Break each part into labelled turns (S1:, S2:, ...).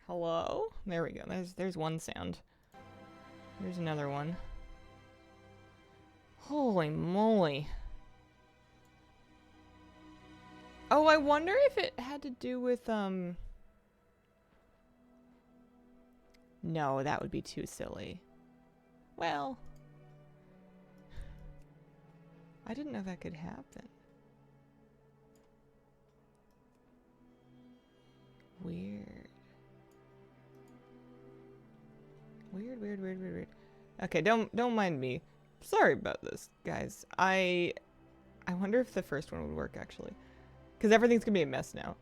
S1: Hello? There we go. There's one sound. There's another one. Holy moly. Oh, I wonder if it had to do with, No, that would be too silly. Well, I didn't know that could happen. Weird. Weird. Okay, don't mind me. Sorry about this, guys. I wonder if the first one would work, actually. Because everything's gonna be a mess now.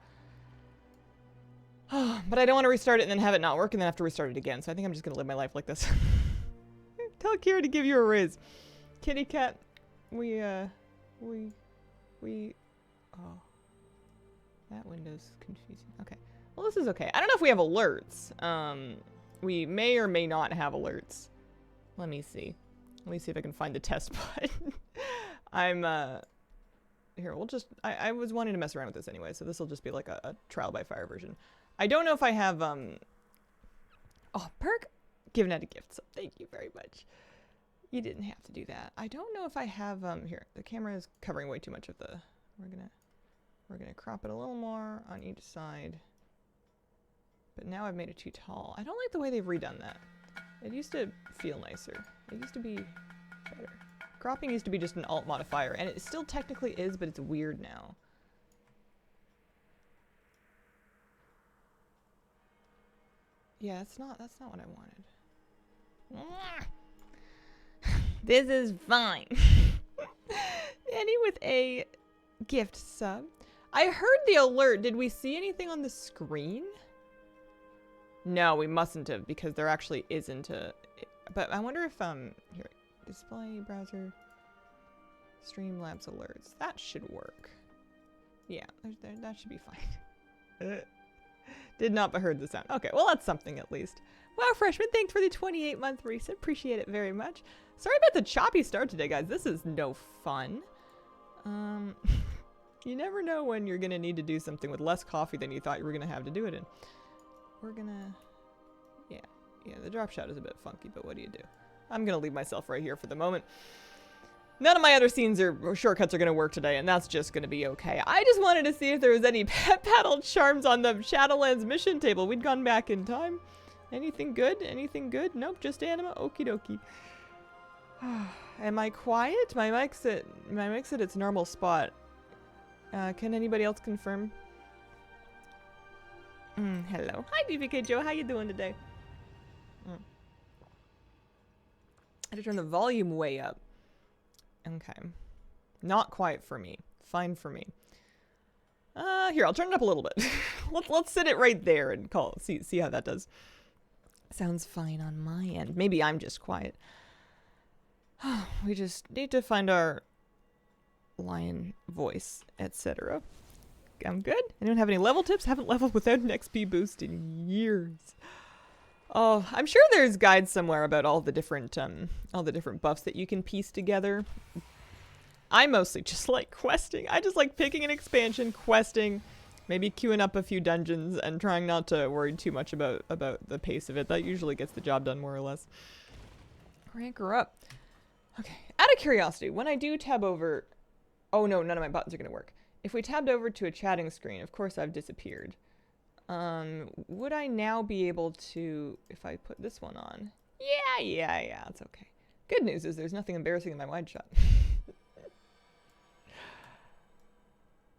S1: But I don't want to restart it and then have it not work and then have to restart it again. So I think I'm just gonna live my life like this. Tell Kira to give you a raise. Kitty cat, oh. That window's confusing. Okay. Well, this is okay. I don't know if we have alerts. We may or may not have alerts. Let me see. Let me see if I can find the test button. Here, we'll just, I was wanting to mess around with this anyway, so this will just be like a trial by fire version. I don't know if I have, oh, perk given out a gift, so thank you very much. You didn't have to do that. I don't know if I have, here, the camera is covering way too much of the, we're gonna crop it a little more on each side. But now I've made it too tall. I don't like the way they've redone that. It used to feel nicer. It used to be better. Cropping used to be just an alt modifier, and it still technically is, but it's weird now. Yeah, that's not what I wanted. This is fine. Annie with a gift sub. I heard the alert. Did we see anything on the screen? No, we mustn't have, because there actually isn't a... But I wonder if, here, display, browser, Streamlabs alerts. That should work. Yeah, that should be fine. Did not but heard the sound. Okay, well that's something at least. Wow, Freshman, thanks for the 28-month reset. Appreciate it very much. Sorry about the choppy start today, guys. This is no fun. You never know when you're gonna need to do something with less coffee than you thought you were gonna have to do it in. We're gonna... Yeah, the drop shot is a bit funky, but what do you do? I'm gonna leave myself right here for the moment. None of my other scenes or shortcuts are gonna work today, and that's just gonna be okay. I just wanted to see if there was any pet paddle charms on the Shadowlands mission table. We'd gone back in time. Anything good? Anything good? Nope, just anima. Okie dokie. Am I quiet? My mic's at its normal spot. Can anybody else confirm? Hello. Hi, DVK Joe. How you doing today? I had to turn the volume way up. Okay. Not quiet for me. Fine for me. Here, I'll turn it up a little bit. let's sit it right there and see how that does. Sounds fine on my end. Maybe I'm just quiet. We just need to find our lion voice, etc. I'm good. Anyone have any level tips? Haven't leveled without an XP boost in years. Oh, I'm sure there's guides somewhere about all the different buffs that you can piece together. I mostly just like questing. I just like picking an expansion, questing, maybe queuing up a few dungeons, and trying not to worry too much about the pace of it. That usually gets the job done more or less. Rank her up. Okay. Out of curiosity, when I do tab over... Oh no, none of my buttons are going to work. If we tabbed over to a chatting screen, of course I've disappeared. Would I now be able to, if I put this one on? Yeah, it's okay. Good news is there's nothing embarrassing in my wide shot.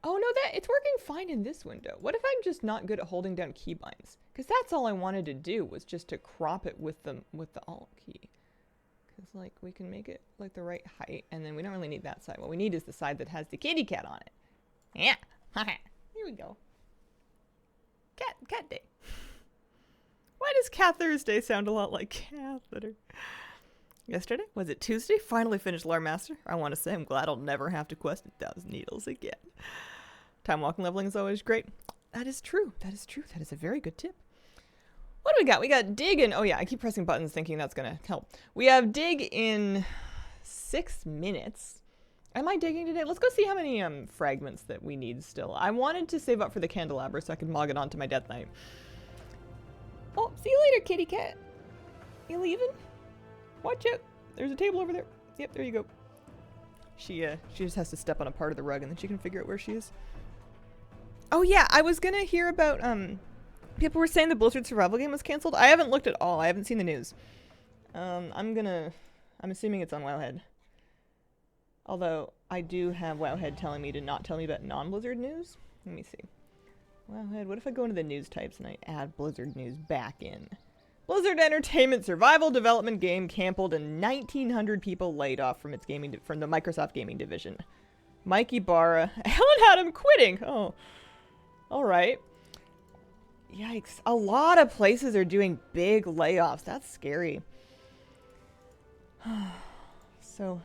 S1: Oh no, it's working fine in this window. What if I'm just not good at holding down keybinds? Because that's all I wanted to do, was just to crop it with the Alt key. Because like we can make it like the right height, and then we don't really need that side. What we need is the side that has the kitty cat on it. Yeah. Here we go. Cat day. Why does Cathursday sound a lot like catheter? Yesterday? Was it Tuesday? Finally finished Lore Master. I want to say I'm glad I'll never have to quest 1,000 needles again. Time walking leveling is always great. That is true. That is true. That is a very good tip. What do we got? We got dig in... Oh yeah, I keep pressing buttons thinking that's going to help. We have dig in 6 minutes. Am I digging today? Let's go see how many fragments that we need still. I wanted to save up for the candelabra so I could mog it onto my Death Knight. Oh, see you later, kitty cat. You leaving? Watch out. There's a table over there. Yep, there you go. She just has to step on a part of the rug and then she can figure out where she is. Oh yeah, I was gonna hear about, people were saying the Blizzard survival game was canceled. I haven't looked at all. I haven't seen the news. I'm assuming it's on Wowhead. Although, I do have Wowhead telling me to not tell me about non-Blizzard news. Let me see. Wowhead, what if I go into the news types and I add Blizzard news back in? Blizzard Entertainment survival development game canceled and 1,900 people laid off from its from the Microsoft gaming division. Mike Ibarra, Helen had him quitting. Oh, all right. Yikes! A lot of places are doing big layoffs. That's scary.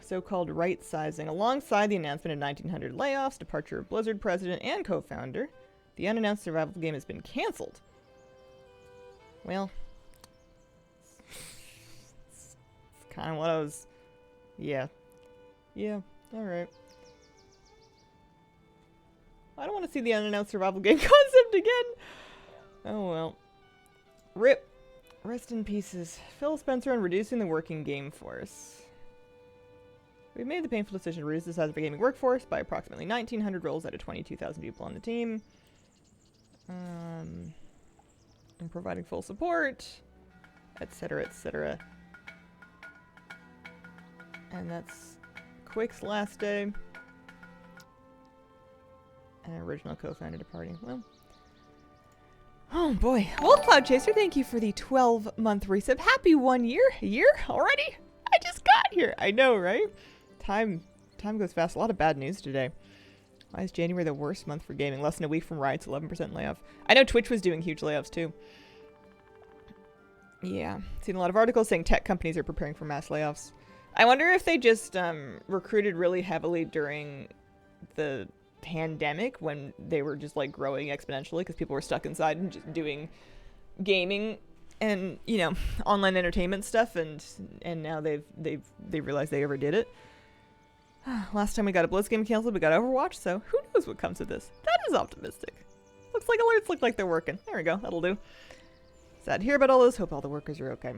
S1: So-called right-sizing. Alongside the announcement of 1,900 layoffs, departure of Blizzard president and co-founder, the unannounced survival game has been canceled. Well, it's kind of what I was... Yeah, alright. I don't want to see the unannounced survival game concept again! Oh well. RIP. Rest in pieces. Phil Spencer on reducing the working game force. We've made the painful decision to reduce the size of our gaming workforce by approximately 1,900 roles out of 22,000 people on the team. And providing full support, etc., etc. And that's Quick's last day. And original co-founder departing. Well. Oh boy. Well, Cloud Chaser, thank you for the 12-month resub. Happy 1 year. A year already? I just got here. I know, right? Time goes fast. A lot of bad news today. Why is January the worst month for gaming? Less than a week from riots, 11% layoff. I know Twitch was doing huge layoffs too. Yeah. Seen a lot of articles saying tech companies are preparing for mass layoffs. I wonder if they just recruited really heavily during the pandemic when they were just like growing exponentially because people were stuck inside and just doing gaming and, you know, online entertainment stuff, and now they realized they overdid it. Last time we got a Blitz game canceled, we got Overwatch, so who knows what comes of this. That is optimistic. Looks like alerts look like they're working. There we go, that'll do. Sad to hear about all this. Hope all the workers are okay.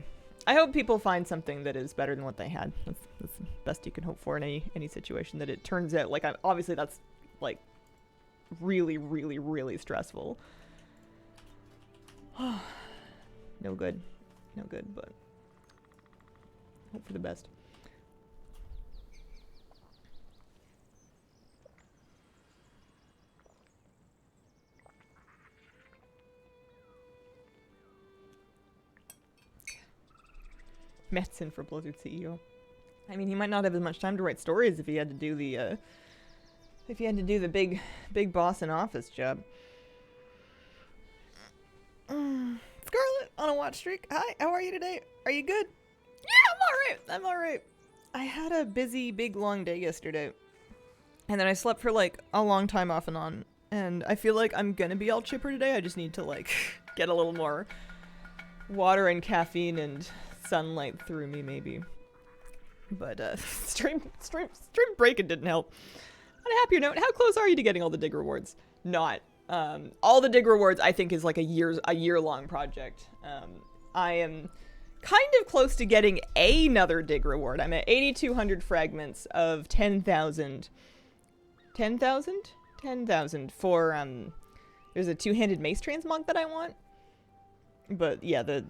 S1: I hope people find something that is better than what they had. That's the best you can hope for in any situation, that it turns out, like, obviously that's, like, really, really, really stressful. No good, but hope for the best. Medicine for Blizzard CEO. I mean, he might not have as much time to write stories if he had to do the big boss in office job. Scarlet on a watch streak. Hi, how are you today? Are you good? Yeah, I'm alright. I had a busy, big, long day yesterday. And then I slept for like a long time off and on. And I feel like I'm gonna be all chipper today. I just need to like get a little more water and caffeine and sunlight through me maybe. But stream breaking didn't help. On a happier note, how close are you to getting all the dig rewards? Not. All the dig rewards I think is like a year-long project. I am kind of close to getting another dig reward. I'm at 8,200 fragments of 10,000. 10,000? 10,000 for, there's a two-handed mace transmog that I want. But yeah, the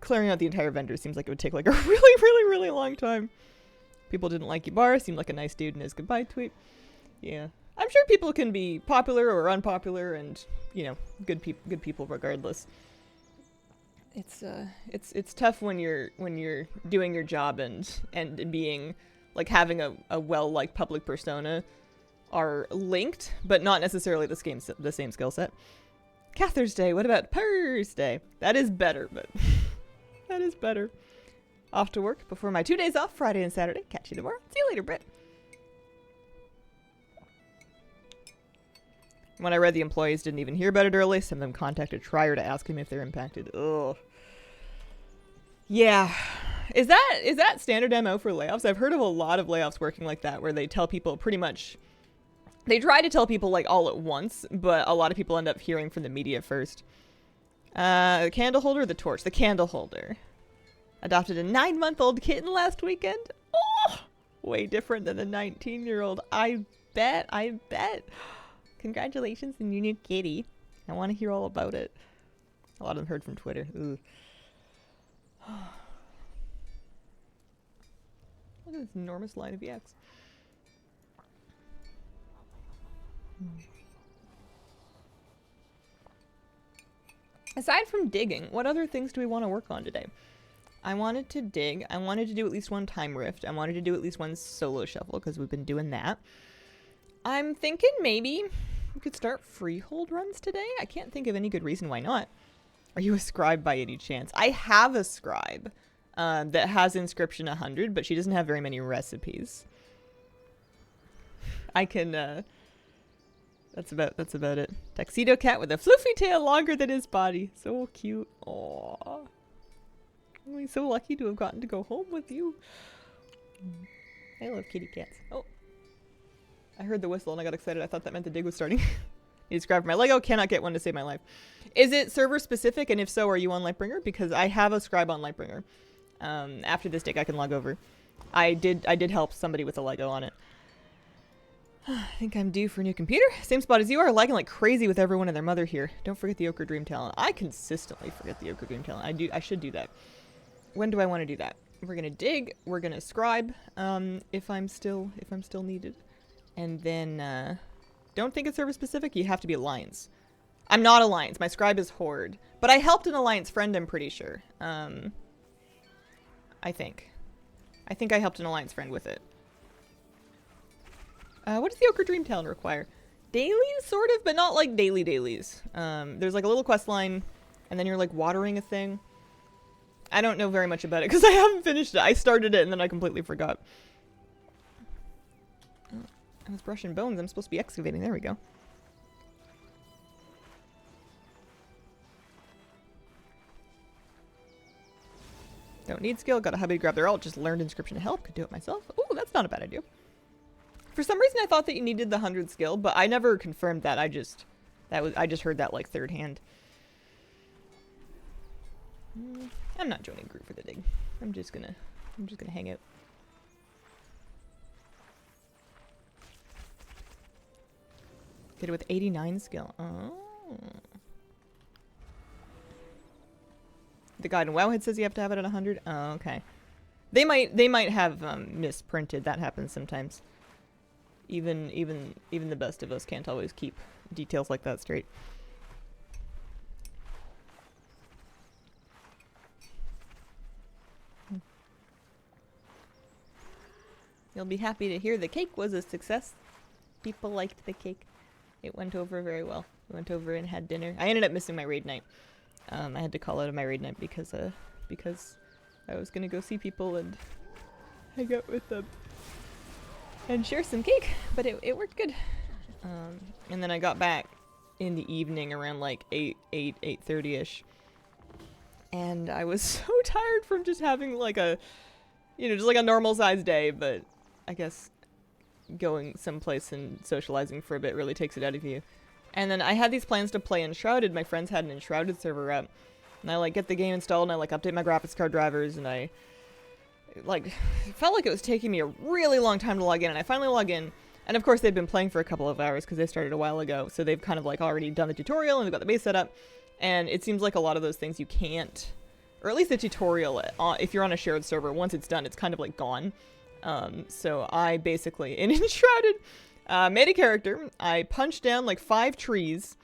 S1: clearing out the entire vendor seems like it would take like a really, really, really long time. People didn't like Ibarra, seemed like a nice dude in his goodbye tweet. Yeah. I'm sure people can be popular or unpopular and, you know, good people regardless. It's tough when you're doing your job and being like having a well-liked public persona are linked, but not necessarily the same skill set. Cathursday, what about Thursday? That is better, but that is better. Off to work before my 2 days off, Friday and Saturday. Catch you tomorrow. See you later, Britt. When I read the employees didn't even hear about it early, some of them contacted Trier to ask him if they're impacted. Ugh. Yeah. Is that standard MO for layoffs? I've heard of a lot of layoffs working like that, where they tell people pretty much... They try to tell people like all at once, but a lot of people end up hearing from the media first. The candle holder or the torch? The candle holder. Adopted a 9-month-old kitten last weekend. Oh! Way different than the 19-year-old. I bet. Congratulations on your new kitty. I want to hear all about it. A lot of them heard from Twitter. Ooh. Look at this enormous line of yaks. Aside from digging, what other things do we want to work on today? I wanted to dig. I wanted to do at least one time rift. I wanted to do at least one solo shuffle because we've been doing that. I'm thinking maybe we could start freehold runs today. I can't think of any good reason why not. Are you a scribe by any chance? I have a scribe that has inscription 100, but she doesn't have very many recipes. I can, that's about it. Tuxedo cat with a fluffy tail longer than his body. So cute. Aww. I'm so lucky to have gotten to go home with you. I love kitty cats. Oh. I heard the whistle and I got excited. I thought that meant the dig was starting. You described my Lego. Cannot get one to save my life. Is it server specific? And if so, are you on Lightbringer? Because I have a scribe on Lightbringer. After this dig, I can log over. I did help somebody with a Lego on it. I think I'm due for a new computer. Same spot as you are, lagging like crazy with everyone and their mother here. Don't forget the Ochre Dream Talent. I consistently forget the Ochre Dream Talent. I should do that. When do I want to do that? We're gonna dig. We're gonna scribe. If I'm still needed, and then don't think it's server specific. You have to be Alliance. I'm not Alliance. My scribe is Horde, but I helped an Alliance friend. I'm pretty sure. I think I helped an Alliance friend with it. What does the Ochre Dream Talent require? Dailies, sort of, but not like dailies. There's like a little quest line, and then you're like watering a thing. I don't know very much about it because I haven't finished it. I started it and then I completely forgot. Oh, I was brushing bones. I'm supposed to be excavating. There we go. Don't need skill. Got a hubby to grab their ult. Just learned inscription to help. Could do it myself. Oh, that's not a bad idea. For some reason I thought that you needed the 100 skill, but I never confirmed that. I just heard that like third hand. I'm not joining group for the dig. I'm just gonna hang out. Did it with 89 skill. Oh. The guide in Wowhead says you have to have it at 100. Oh, okay. They might have misprinted. That happens sometimes. Even the best of us can't always keep details like that straight. You'll be happy to hear the cake was a success. People liked the cake. It went over very well. We went over and had dinner. I ended up missing my raid night. I had to call out of my raid night because I was gonna go see people and hang out with them and share some cake, but it worked good. And then I got back in the evening around like 8:30ish, and I was so tired from just having like just like a normal sized day, but I guess going someplace and socializing for a bit really takes it out of you. And then I had these plans to play Enshrouded. My friends had an Enshrouded server up, and I like get the game installed and I like update my graphics card drivers, and I like felt like it was taking me a really long time to log in, and I finally log in. And of course they've been playing for a couple of hours because they started a while ago, so they've kind of like already done the tutorial and they've got the base set up. And it seems like a lot of those things you can't, or at least the tutorial, if you're on a shared server, once it's done, it's kind of like gone. So I basically, in Enshrouded, made a character. I punched down like 5 trees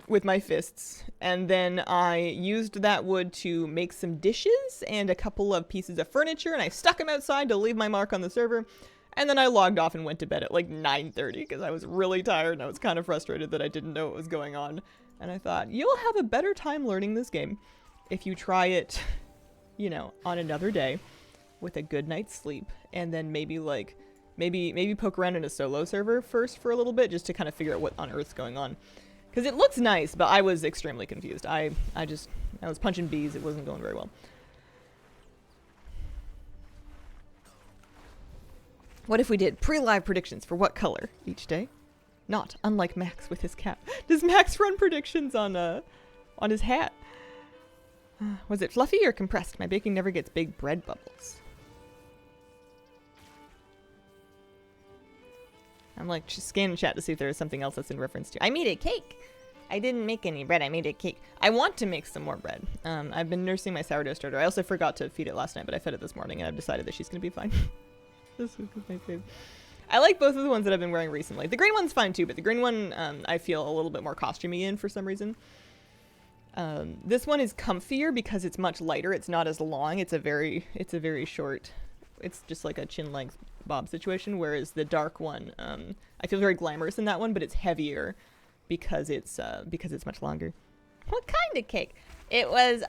S1: with my fists, and then I used that wood to make some dishes and a couple of pieces of furniture, and I stuck them outside to leave my mark on the server. And then I logged off and went to bed at like 9:30 because I was really tired and I was kind of frustrated that I didn't know what was going on. And I thought, you'll have a better time learning this game if you try it, on another day with a good night's sleep, and then maybe poke around in a solo server first for a little bit just to kind of figure out what on earth's going on. Because it looks nice, but I was extremely confused. I was punching bees. It wasn't going very well. What if we did pre-live predictions for what color each day? Not unlike Max with his cap. Does Max run predictions on his hat? Was it fluffy or compressed? My baking never gets big bread bubbles. I'm like just scanning chat to see if there is something else that's in reference to. I made a cake. I didn't make any bread. I made a cake. I want to make some more bread. I've been nursing my sourdough starter. I also forgot to feed it last night, but I fed it this morning, and I've decided that she's going to be fine. This is my favorite. I like both of the ones that I've been wearing recently. The green one's fine too, but the green one I feel a little bit more costumey in for some reason. This one is comfier because it's much lighter. It's not as long. It's a very short. It's just like a chin length bob situation. Whereas the dark one, I feel very glamorous in that one, but it's heavier because it's much longer. What kind of cake? It was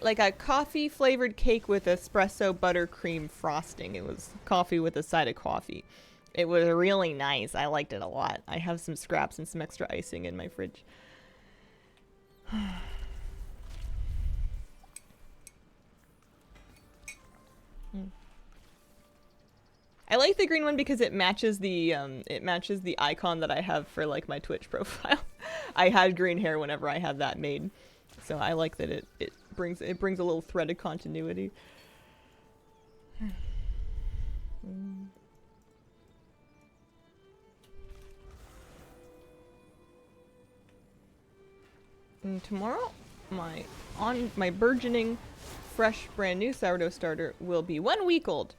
S1: like a coffee flavored cake with espresso buttercream frosting. It was coffee with a side of coffee. It was really nice. I liked it a lot. I have some scraps and some extra icing in my fridge. I like the green one because it matches the icon that I have for like my Twitch profile. I had green hair whenever I had that made, so I like that it brings a little thread of continuity. And tomorrow, my burgeoning, fresh, brand new sourdough starter will be 1 week old.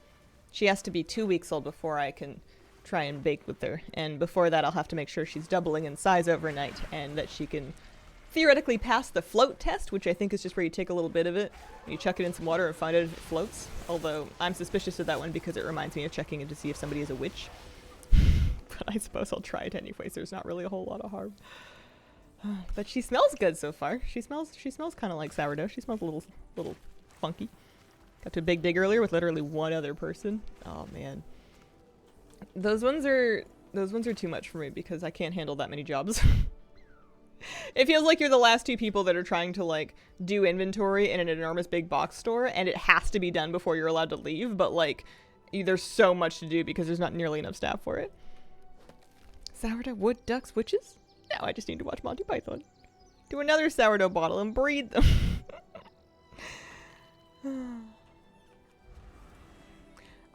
S1: She has to be 2 weeks old before I can try and bake with her. And before that, I'll have to make sure she's doubling in size overnight and that she can theoretically pass the float test, which I think is just where you take a little bit of it, you chuck it in some water and find out if it floats. Although I'm suspicious of that one because it reminds me of checking it to see if somebody is a witch. But I suppose I'll try it anyway, so there's not really a whole lot of harm. But she smells good so far. She smells kind of like sourdough. She smells a little funky. Got to a big dig earlier with literally one other person. Oh man. Those ones are too much for me because I can't handle that many jobs. It feels like you're the last two people that are trying to like do inventory in an enormous big box store and it has to be done before you're allowed to leave, but like there's so much to do because there's not nearly enough staff for it. Sourdough, wood, ducks, witches? No, I just need to watch Monty Python. Do another sourdough bottle and breed them.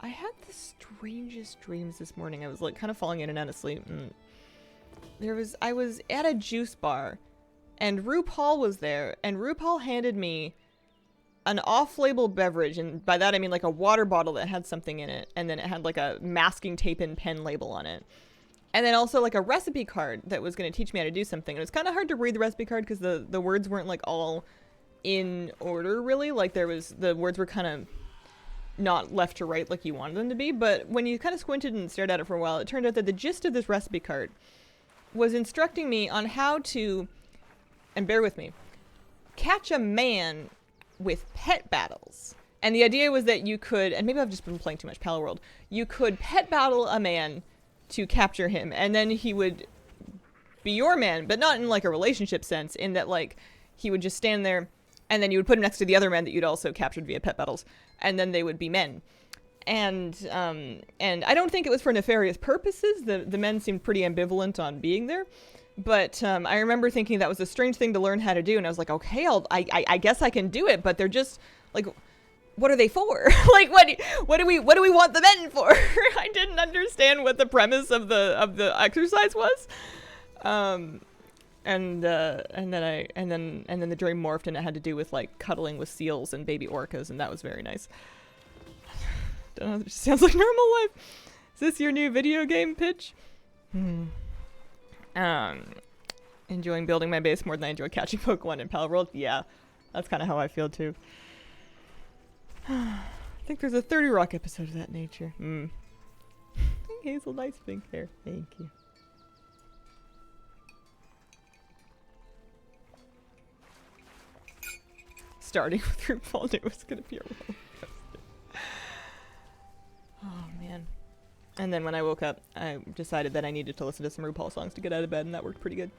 S1: I had the strangest dreams this morning. I was like kind of falling in and out of sleep. And I was at a juice bar and RuPaul was there and RuPaul handed me an off-label beverage. And by that, I mean like a water bottle that had something in it. And then it had like a masking tape and pen label on it. And then also like a recipe card that was going to teach me how to do something. And it was kind of hard to read the recipe card because the words weren't like all in order really. Like the words were kind of not left to right like you wanted them to be. But when you kind of squinted and stared at it for a while, it turned out that the gist of this recipe card was instructing me on how to, and bear with me, catch a man with pet battles. And the idea was that you could, and maybe I've just been playing too much Pal World, you could pet battle a man to capture him, and then he would be your man, but not in like a relationship sense, in that like he would just stand there and then you would put him next to the other men that you'd also captured via pet battles, and then they would be men. And I don't think it was for nefarious purposes. The men seemed pretty ambivalent on being there, but I remember thinking that was a strange thing to learn how to do, and I was like, okay, I guess I can do it, but they're just like, what are they for? Like, what do we want the men for? I didn't understand what the premise of the exercise was. And then the dream morphed and it had to do with like cuddling with seals and baby orcas, and that was very nice. Don't know, it just sounds like normal life. Is this your new video game pitch? Enjoying building my base more than I enjoy catching Pokemon in Pal World. Yeah, that's kind of how I feel too. I think there's a 30 Rock episode of that nature. Hazel, nice pink hair. Thank you. Starting with RuPaul knew it was going to be a roller coaster. Oh, man. And then when I woke up, I decided that I needed to listen to some RuPaul songs to get out of bed, and that worked pretty good.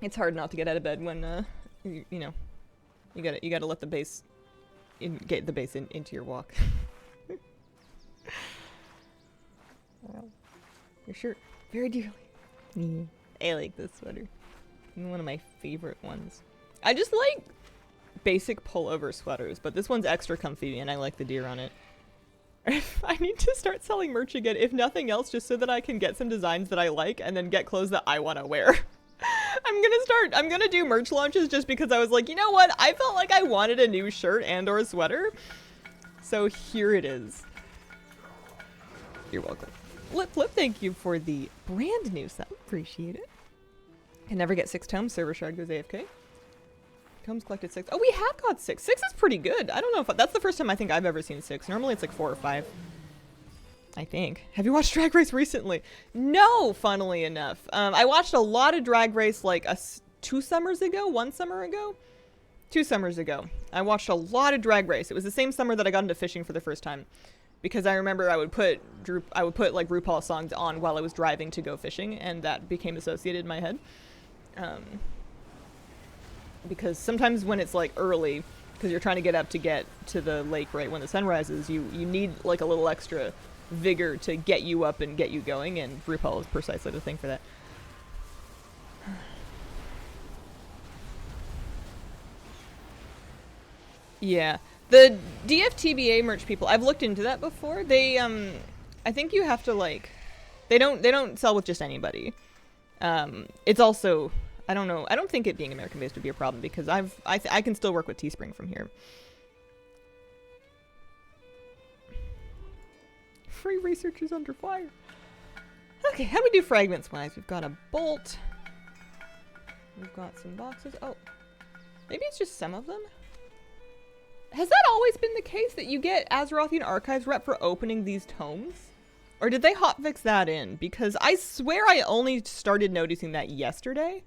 S1: It's hard not to get out of bed when, you know, you gotta let the bass... get the bass into your walk. Wow. Your shirt. Very dearly. I like this sweater. One of my favorite ones. I just like basic pullover sweaters, but this one's extra comfy and I like the deer on it. I need to start selling merch again, if nothing else, just so that I can get some designs that I like and then get clothes that I want to wear. I'm gonna do merch launches just because I was like, you know what? I felt like I wanted a new shirt and or a sweater. So here it is. You're welcome. Flip, thank you for the brand new sub. Appreciate it. Can never get 6 tomes. Server shard goes AFK. Tomes collected 6. Oh, we have got 6. 6 is pretty good. I don't know if that's the first time I think I've ever seen 6. Normally it's like 4 or 5. I think. Have you watched Drag Race recently? No, funnily enough. I watched a lot of Drag Race like 2 summers ago, 1 summer ago. 2 summers ago. I watched a lot of Drag Race. It was the same summer that I got into fishing for the first time. Because I remember I would put like RuPaul songs on while I was driving to go fishing, and that became associated in my head. Because sometimes when it's like early, because you're trying to get up to get to the lake right when the sun rises, you need like a little extra vigor to get you up and get you going, and RuPaul is precisely the thing for that. Yeah. The DFTBA merch people, I've looked into that before. They I think you have to like they don't sell with just anybody. It's also, I don't know. I don't think it being American based would be a problem because I can still work with Teespring from here. Free research is under fire. Okay, how do we do fragments wise? We've got a bolt. We've got some boxes. Oh, maybe it's just some of them. Has that always been the case that you get Azerothian Archives rep for opening these tomes? Or did they hotfix that in? Because I swear I only started noticing that yesterday.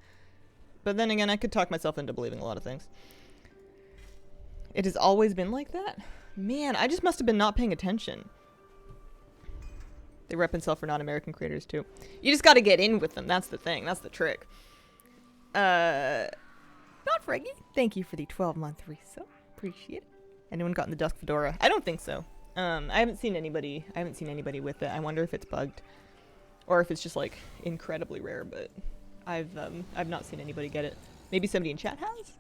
S1: But then again, I could talk myself into believing a lot of things. It has always been like that? Man, I just must have been not paying attention. They rep and sell for non-American creators too. You just gotta get in with them. That's the thing. That's the trick. Not Freggy. Thank you for the 12-month resub. Appreciate it. Anyone gotten the Dusk Fedora? I don't think so. I haven't seen anybody with it. I wonder if it's bugged. Or if it's just like incredibly rare, but I've not seen anybody get it. Maybe somebody in chat has?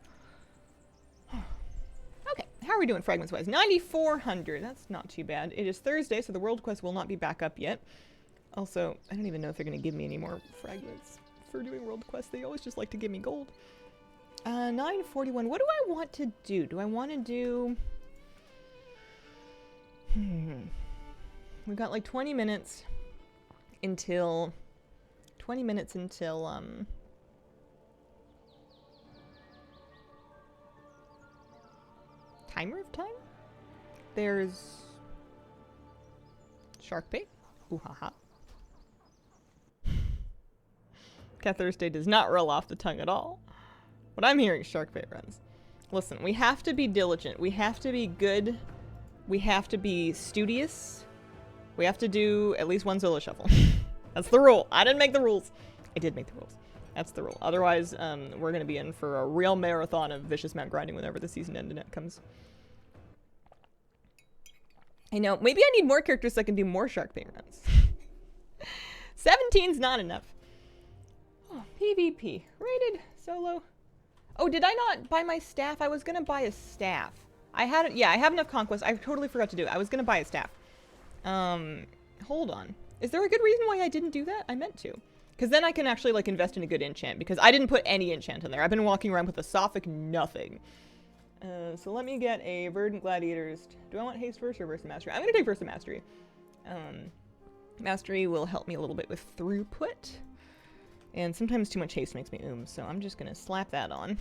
S1: Okay, how are we doing fragments wise? 9,400. That's not too bad. It is Thursday, so the world quest will not be back up yet. Also, I don't even know if they're gonna give me any more fragments for doing world quests. They always just like to give me gold. 941. What do I want to do? Do I want to do... We've got like 20 minutes until... timer of time? There's... Shark bait. Ooh ha ha. Cathursday does not roll off the tongue at all. But I'm hearing shark bait runs. Listen, we have to be diligent. We have to be good. We have to be studious. We have to do at least one solo shuffle. That's the rule. I didn't make the rules. I did make the rules. That's the rule. Otherwise, we're going to be in for a real marathon of vicious mount grinding whenever the season end comes. I know. Maybe I need more characters so I can do more shark bait runs. 17's not enough. Oh, PvP. Rated solo. Oh, did I not buy my staff? I was gonna buy a staff. I had, yeah, I have enough conquest. I totally forgot to do it. I was gonna buy a staff. Hold on. Is there a good reason why I didn't do that? I meant to. Because then I can actually, like, invest in a good enchant. Because I didn't put any enchant in there. I've been walking around with a Sophic nothing. So let me get a Verdant Gladiators. Do I want haste first or Versa Mastery? I'm gonna take Versa Mastery. Mastery will help me a little bit with throughput. And sometimes too much haste makes me so I'm just gonna slap that on.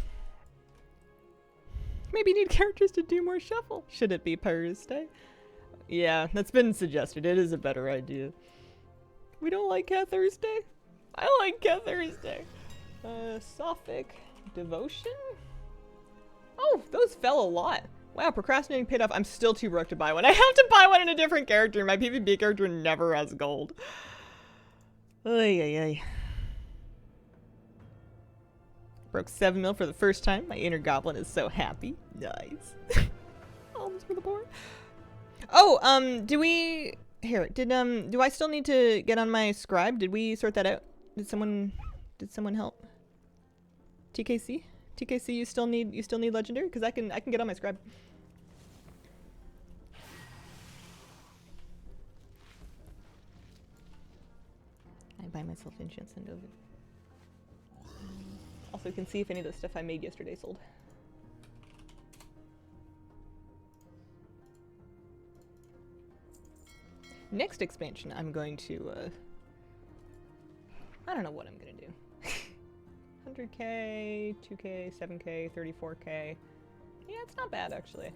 S1: Maybe need characters to do more shuffle. Should it be Thursday? Yeah, that's been suggested. It is a better idea. We don't like Cathursday? I like Cathursday. Sophic Devotion? Oh, those fell a lot. Wow, procrastinating paid off. I'm still too broke to buy one. I have to buy one in a different character. My PvP character never has gold. Ay, ay, ay. Broke 7 mil for the first time. My inner goblin is so happy. Nice. Alms for the board. Oh, do we... Here, do I still need to get on my scribe? Did we sort that out? Did someone help? TKC? TKC, you still need legendary? Because I can get on my scribe. I buy myself enchants and over. Also can see if any of the stuff I made yesterday sold. Next expansion, I'm going to, I don't know what I'm gonna do. 100k, 2k, 7k, 34k. Yeah, it's not bad, actually.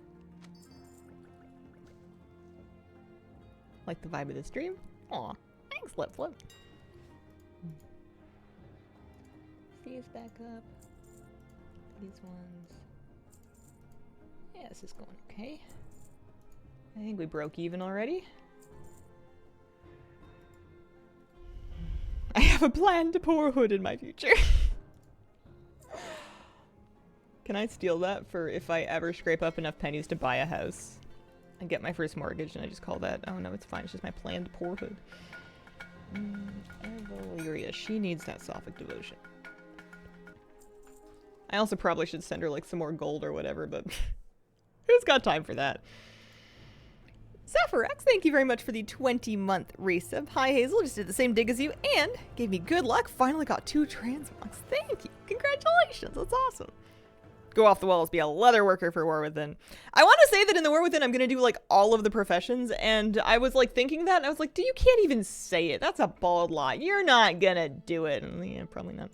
S1: Like the vibe of the stream? Aw, thanks, Flip Flip. These back up. These ones. Yeah, this is going okay. I think we broke even already. I have a plan to pour Hood in my future. Can I steal that for if I ever scrape up enough pennies to buy a house and get my first mortgage, and I just call that, oh no, it's fine, it's just my plan to pour Hood. Valeria, she needs that Sophic devotion. I also probably should send her like some more gold or whatever, but who's got time for that? Sapphirex, thank you very much for the 20-month resub. Hi Hazel, just did the same dig as you and gave me good luck. Finally got 2 transmogs. Thank you. Congratulations. That's awesome. Go off the walls, be a leather worker for War Within. I want to say that in the War Within I'm going to do like all of the professions, and I was like thinking that and I was like, you can't even say it. That's a bald lie. You're not going to do it. And, yeah, probably not.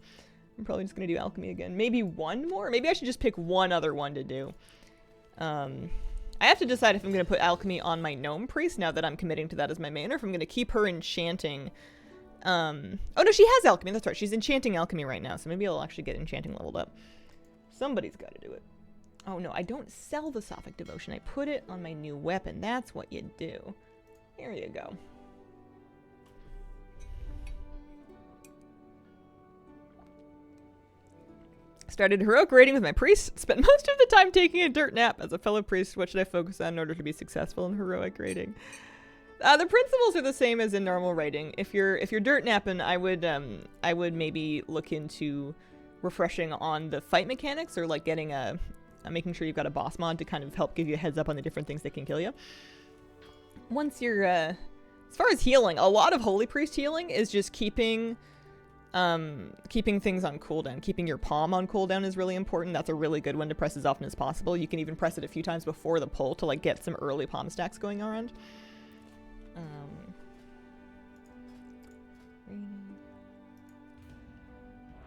S1: I'm probably just going to do alchemy again. Maybe one more? Maybe I should just pick one other one to do. I have to decide if I'm going to put alchemy on my gnome priest now that I'm committing to that as my main, or if I'm going to keep her enchanting. Oh no, she has alchemy. That's right. She's enchanting alchemy right now, so maybe I'll actually get enchanting leveled up. Somebody's got to do it. Oh no, I don't sell the Sophic devotion. I put it on my new weapon. That's what you do. Here you go. Started heroic raiding with my priest. Spent most of the time taking a dirt nap. As a fellow priest, what should I focus on in order to be successful in heroic raiding? The principles are the same as in normal raiding. If you're dirt napping, I would maybe look into refreshing on the fight mechanics, or like getting making sure you've got a boss mod to kind of help give you a heads up on the different things that can kill you. Once you're as far as healing, a lot of holy priest healing is just keeping things on cooldown. Keeping your palm on cooldown is really important. That's a really good one to press as often as possible. You can even press it a few times before the pull to like get some early palm stacks going around.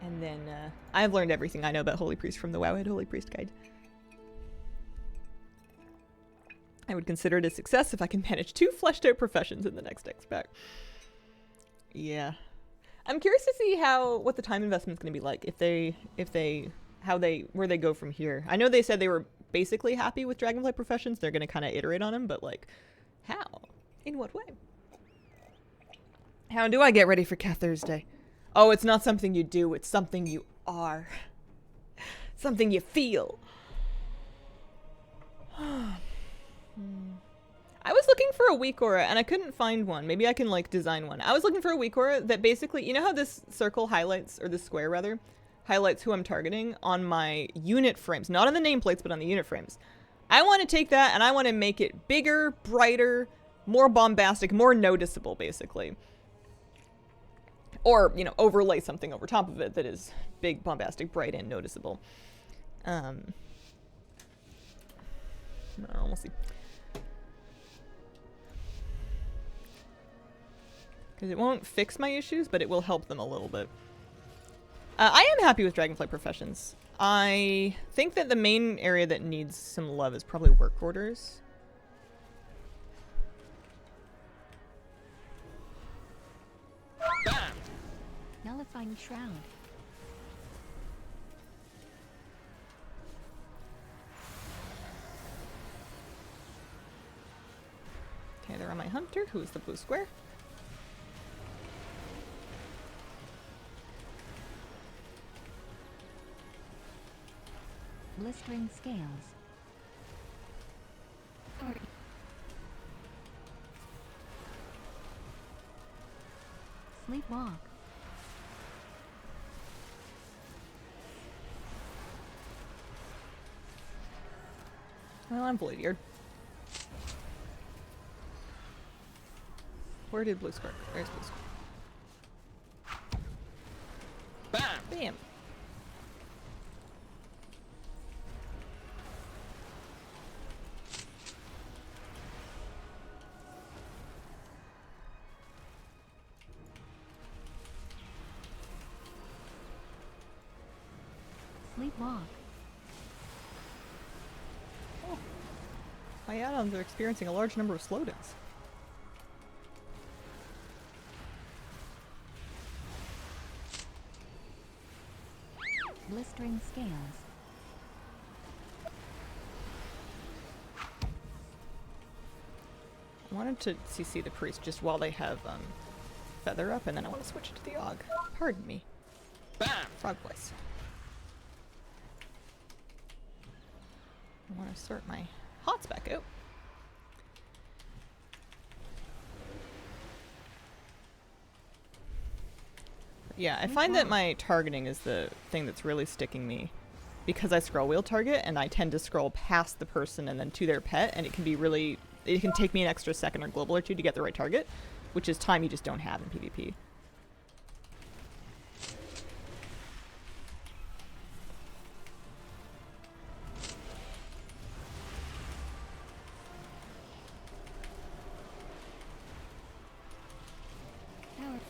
S1: And then I've learned everything I know about Holy Priest from the Wowhead Holy Priest Guide. I would consider it a success if I can manage 2 fleshed out professions in the next X-Pack. Yeah. I'm curious to see what the time investment's going to be like, where they go from here. I know they said they were basically happy with Dragonflight professions. They're going to kind of iterate on them, but like, how? In what way? How do I get ready for Cathursday? Oh, it's not something you do, it's something you are. Something you feel. I was looking for a weak aura and I couldn't find one. Maybe I can like design one. I was looking for a weak aura that basically, you know how this circle highlights, or this square rather, highlights who I'm targeting on my unit frames, not on the nameplates, but on the unit frames. I want to take that and I want to make it bigger, brighter, more bombastic, more noticeable, basically. Or, you know, overlay something over top of it that is big, bombastic, bright, and noticeable. We'll see. Because it won't fix my issues, but it will help them a little bit. I am happy with Dragonflight professions. I think that the main area that needs some love is probably work orders.
S2: Bam! Nullifying shroud.
S1: Okay, they're on my hunter, who is the blue square.
S2: Blistering scales. Sleepwalk.
S1: Well, I'm Void Geared. Where did blue square? There's blue square.
S3: Bam!
S1: Bam.
S2: Sleepwalk.
S1: My add-ons are experiencing a large number of slowdowns.
S2: Blistering scales.
S1: I wanted to CC the priest just while they have feather up, and then I want to switch it to the Og. Pardon me.
S3: Bam!
S1: Frog voice. I want to sort my hots back out. Yeah, I find that my targeting is the thing that's really sticking me, because I scroll wheel target and I tend to scroll past the person and then to their pet, and it can be really, it can take me an extra second or global or two to get the right target, which is time you just don't have in PvP.
S2: Tower.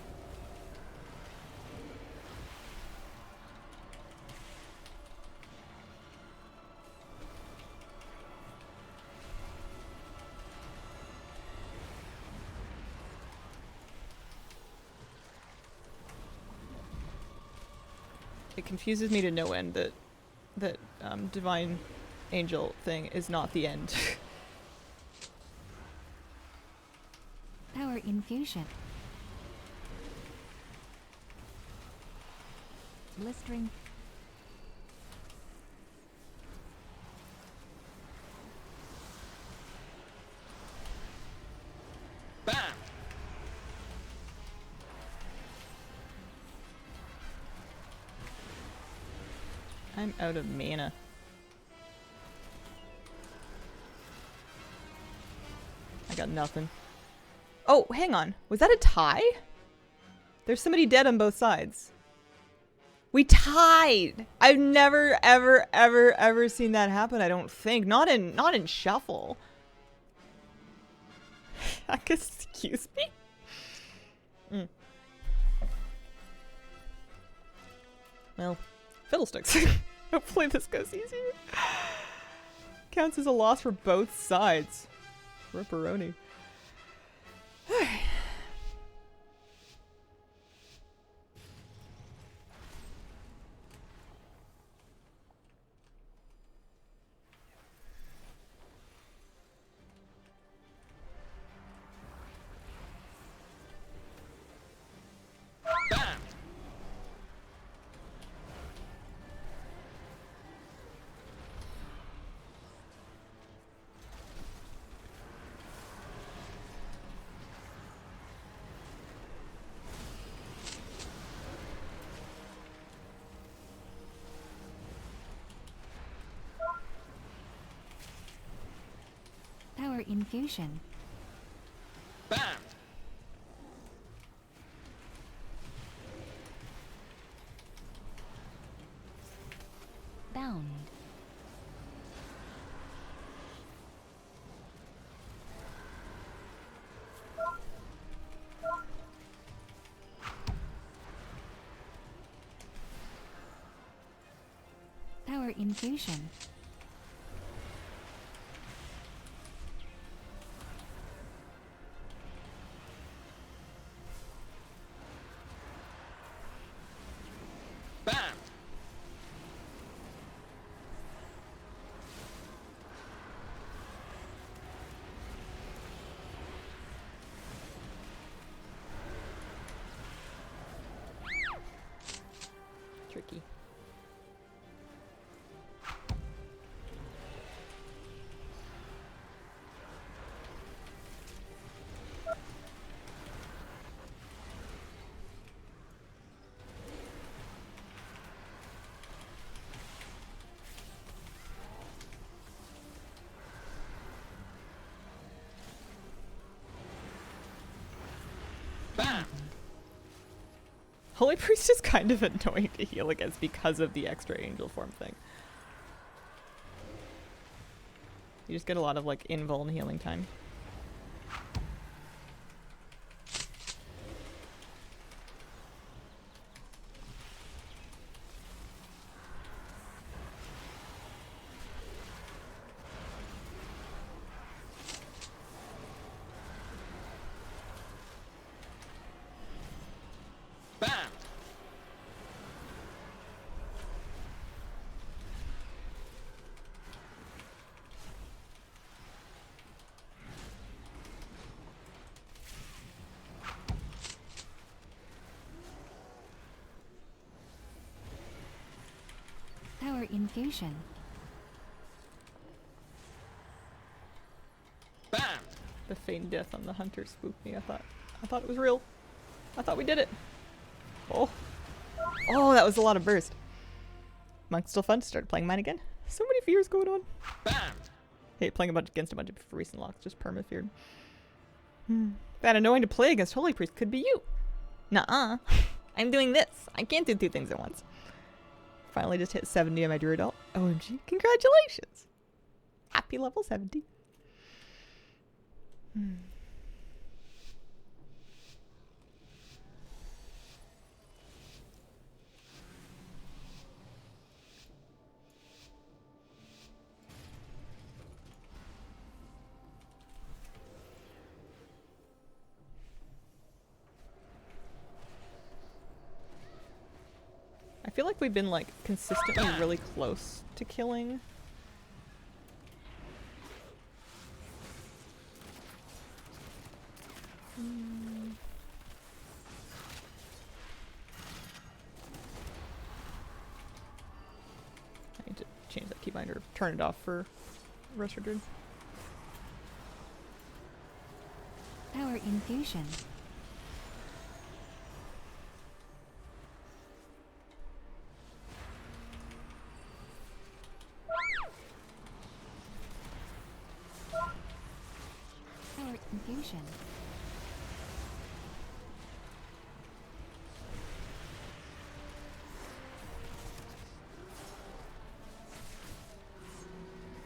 S1: It confuses me to no end that divine angel thing is not the end.
S2: Power infusion. Blistering.
S3: Bam!
S1: I'm out of mana. I got nothing. Oh, hang on. Was that a tie? There's somebody dead on both sides. We tied. I've never, ever, ever, ever seen that happen. I don't think. Not in shuffle. Excuse me. Mm. Well, fiddlesticks. Hopefully this goes easier. Counts as a loss for both sides. Ripperoni.
S3: Bam!
S2: Power infusion.
S3: Bam!
S2: Bound. Power infusion.
S3: Bam!
S1: Tricky. Holy Priest is kind of annoying to heal against because of the extra angel form thing. You just get a lot of like invuln healing time.
S3: Bam!
S2: Power infusion.
S3: Bam!
S1: The feigned death on the hunter spooked me. I thought it was real. I thought we did it. Oh. Oh, that was a lot of burst. Monk's still fun. Started playing mine again. So many fears going on.
S3: Bam!
S1: Hate playing against a bunch of recent locks. Just perma feared. That annoying to play against Holy Priest could be you. Nuh-uh. I'm doing this. I can't do two things at once. Finally just hit 70 on my Druid ult. OMG. Congratulations. Happy level 70. I feel like we've been like consistently really close to killing. I need to change that keybind or turn it off for Restored.
S2: Power infusion. Power infusion.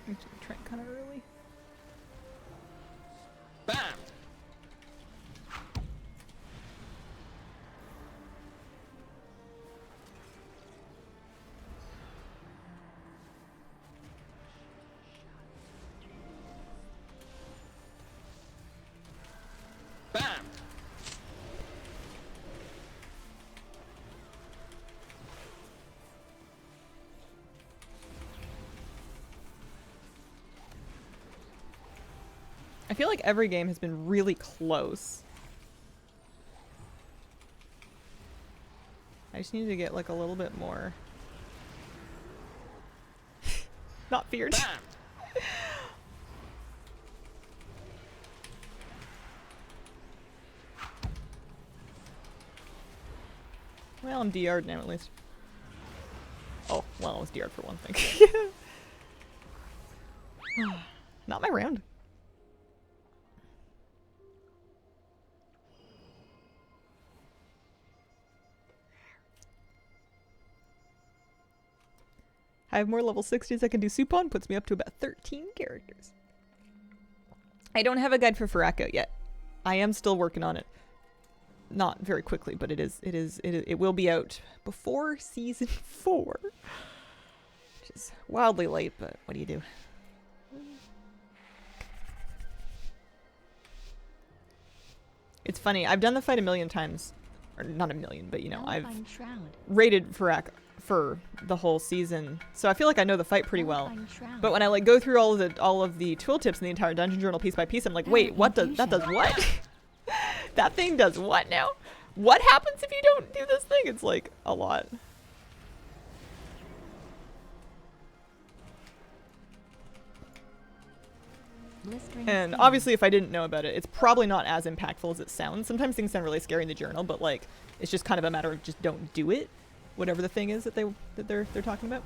S1: I'm just gonna try kind of early.
S3: Bam! Bam!
S1: I feel like every game has been really close. I just need to get like a little bit more. Not feared.
S3: Bam!
S1: Well, I'm DR'd now at least. Oh, well, I was DR'd for one thing. Not my round. I have more level 60s I can do soup on, puts me up to about 13 characters. I don't have a guide for Farako yet. I am still working on it. Not very quickly, but it will be out before season 4. Which is wildly late, but what do you do? It's funny, I've done the fight a million times. Or not a million, but you know, I've
S2: Alpine Shroud.
S1: rated Farako for the whole season. So I feel like I know the fight pretty well.
S2: Alpine Shroud.
S1: But when I like go through all of the tooltips in the entire dungeon journal piece by piece, I'm like, wait, what does that does what? That thing does what now? What happens if you don't do this thing? It's like a lot.
S2: Blistering
S1: And
S2: Skin.
S1: obviously if I didn't know about it, it's probably not as impactful as it sounds. Sometimes things sound really scary in the journal, but like it's just kind of a matter of just don't do it. Whatever the thing is that they're talking about.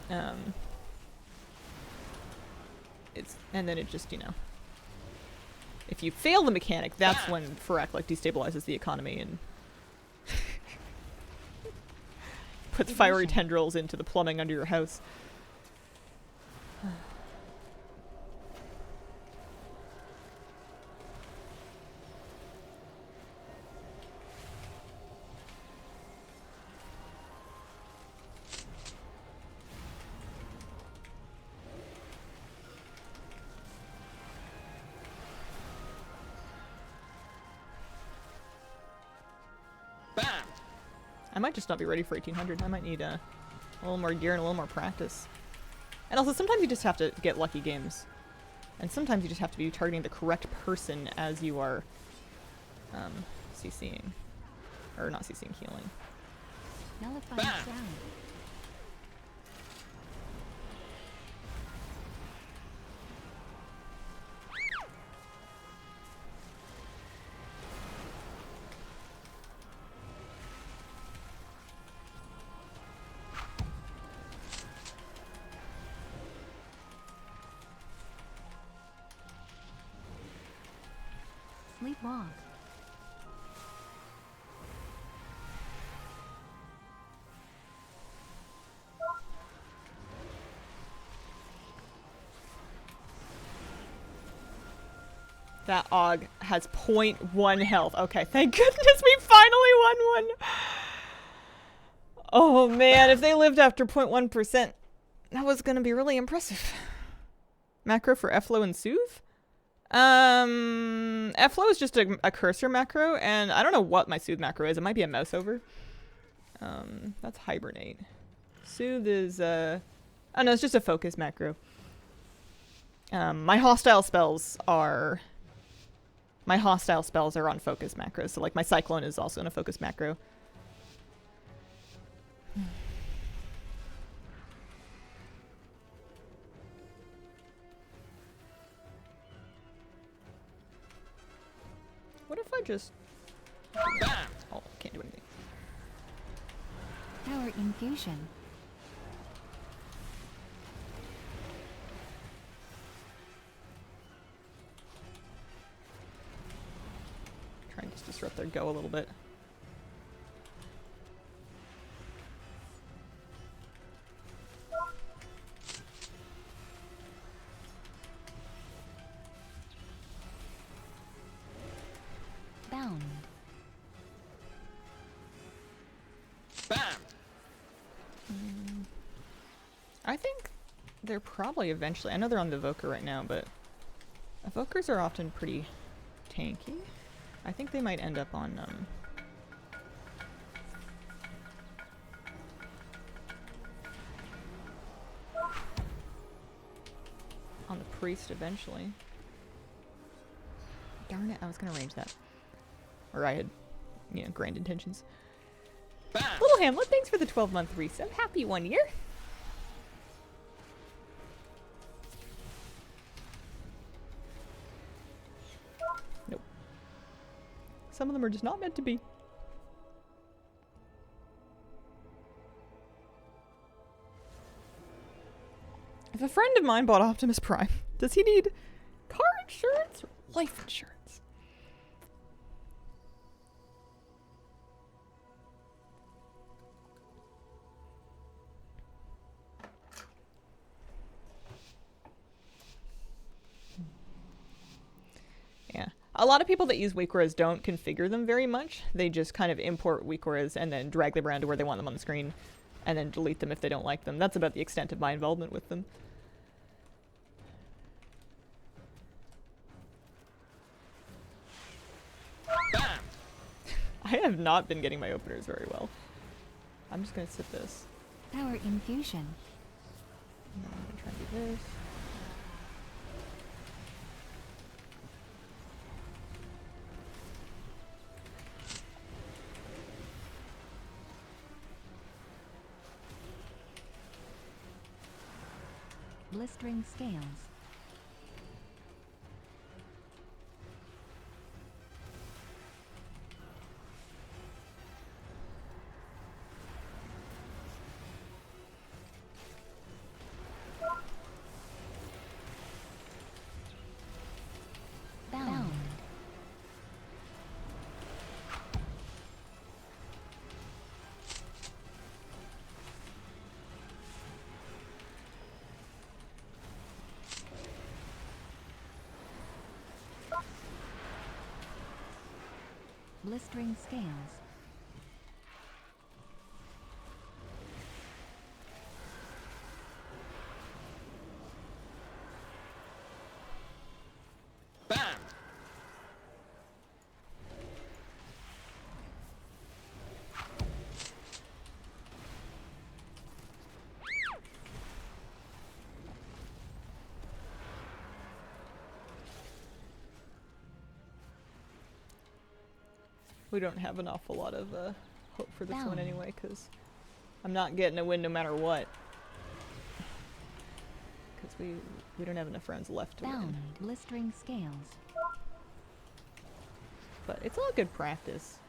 S1: And then it just, you know, If you fail the mechanic, that's when Phyrek like destabilizes the economy and puts fiery tendrils into the plumbing under your house.
S3: Bam!
S1: I might just not be ready for 1800. I might need a little more gear and a little more practice. And also, sometimes you just have to get lucky games. And sometimes you just have to be targeting the correct person as you are CCing. Or not CCing, healing.
S2: Nullifying
S3: Bam.
S2: sound. Sleepwalk.
S1: That Og has 0.1 health. Okay, thank goodness we finally won one. Oh man, if they lived after 0.1%, that was gonna be really impressive. Macro for Efflow and Soothe? Efflow is just a cursor macro, and I don't know what my Soothe macro is. It might be a mouse over. That's Hibernate. Soothe is, oh no, it's just a focus macro. My hostile spells are on focus macros. So like my Cyclone is also in a focus macro. What if I just...
S3: Bam!
S1: Oh, can't do anything.
S2: Power infusion.
S1: Try and just disrupt their go a little bit.
S2: Bound.
S3: Bam!
S1: I think they're probably eventually... I know they're on the Evoker right now, but... Evokers are often pretty tanky. I think they might end up on, on the Priest eventually. Darn it, I was gonna range that. Or I had, you know, grand intentions.
S3: Bam!
S1: Little Hamlet, thanks for the 12-month resub. Happy 1 year. Nope. Some of them are just not meant to be. If a friend of mine bought Optimus Prime, does he need car insurance or life insurance? Yeah. A lot of people that use weak auras don't configure them very much. They just kind of import weak auras and then drag them around to where they want them on the screen and then delete them if they don't like them. That's about the extent of my involvement with them.
S3: Bam!
S1: I have not been getting my openers very well. I'm just gonna sit this.
S2: Power infusion.
S1: And then I'm gonna try and do this.
S2: Blistering scales. Bound. Blistering scales.
S3: Bam!
S1: We don't have an awful lot of hope for this one
S2: Bound.
S1: anyway, because I'm not getting a win no matter what. Because we don't have enough rounds left to
S2: Bound.
S1: win.
S2: Blistering scales.
S1: But it's all good practice.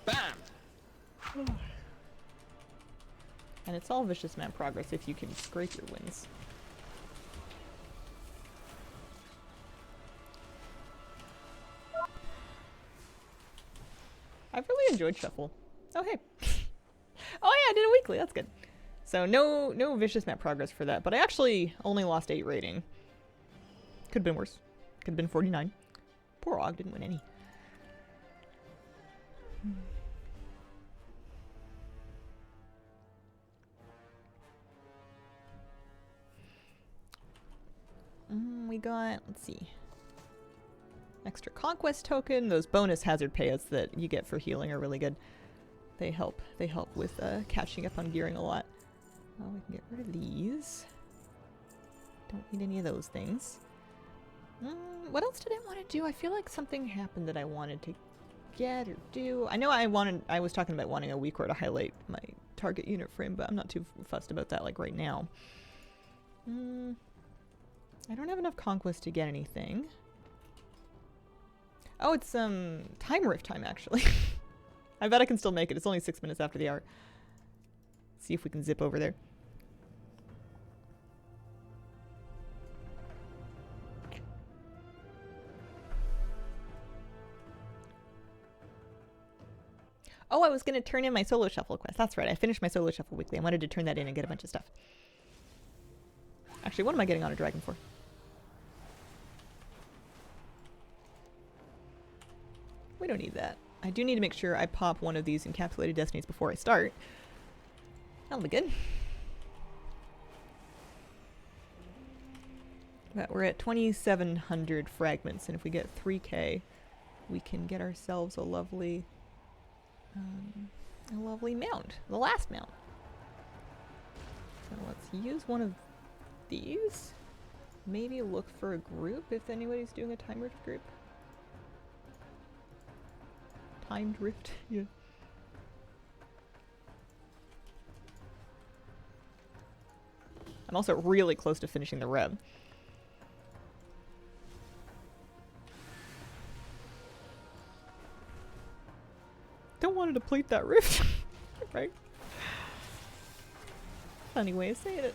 S3: Bam!
S1: And it's all vicious map progress if you can scrape your wins. I've really enjoyed Shuffle. Oh, hey. Oh, yeah, I did it weekly. That's good. So no vicious map progress for that. But I actually only lost 8 rating. Could have been worse. Could have been 49. Poor Og didn't win any. We got, let's see. Extra conquest token. Those bonus hazard payouts that you get for healing are really good. They help with catching up on gearing a lot. Well, we can get rid of these. Don't need any of those things. What else did I want to do? I feel like something happened that I wanted to get or do. I know I was talking about wanting a weak core to highlight my target unit frame, but I'm not too fussed about that like right now. I don't have enough conquest to get anything. Oh, it's time rift time actually. I bet I can still make it. It's only 6 minutes after the hour. See if we can zip over there. Oh, I was going to turn in my solo shuffle quest. That's right. I finished my solo shuffle weekly. I wanted to turn that in and get a bunch of stuff. Actually, what am I getting on a dragon for? We don't need that. I do need to make sure I pop one of these encapsulated destinies before I start. That'll be good. But we're at 2,700 fragments, and if we get 3k, we can get ourselves a lovely mount. The last mount. So let's use one of these. Maybe look for a group if anybody's doing a time rift group. Timed rift, yeah. I'm also really close to finishing the rev. Don't want to deplete that rift, right? Funny way of saying it.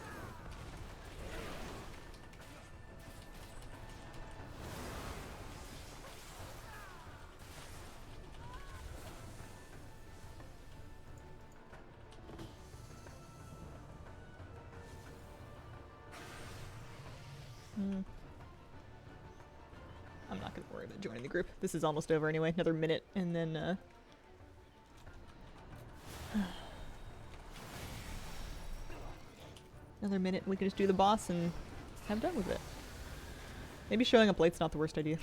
S1: I'm not going to worry about joining the group. This is almost over anyway. Another minute, and then another minute, we can just do the boss and have done with it. Maybe showing up late's not the worst idea.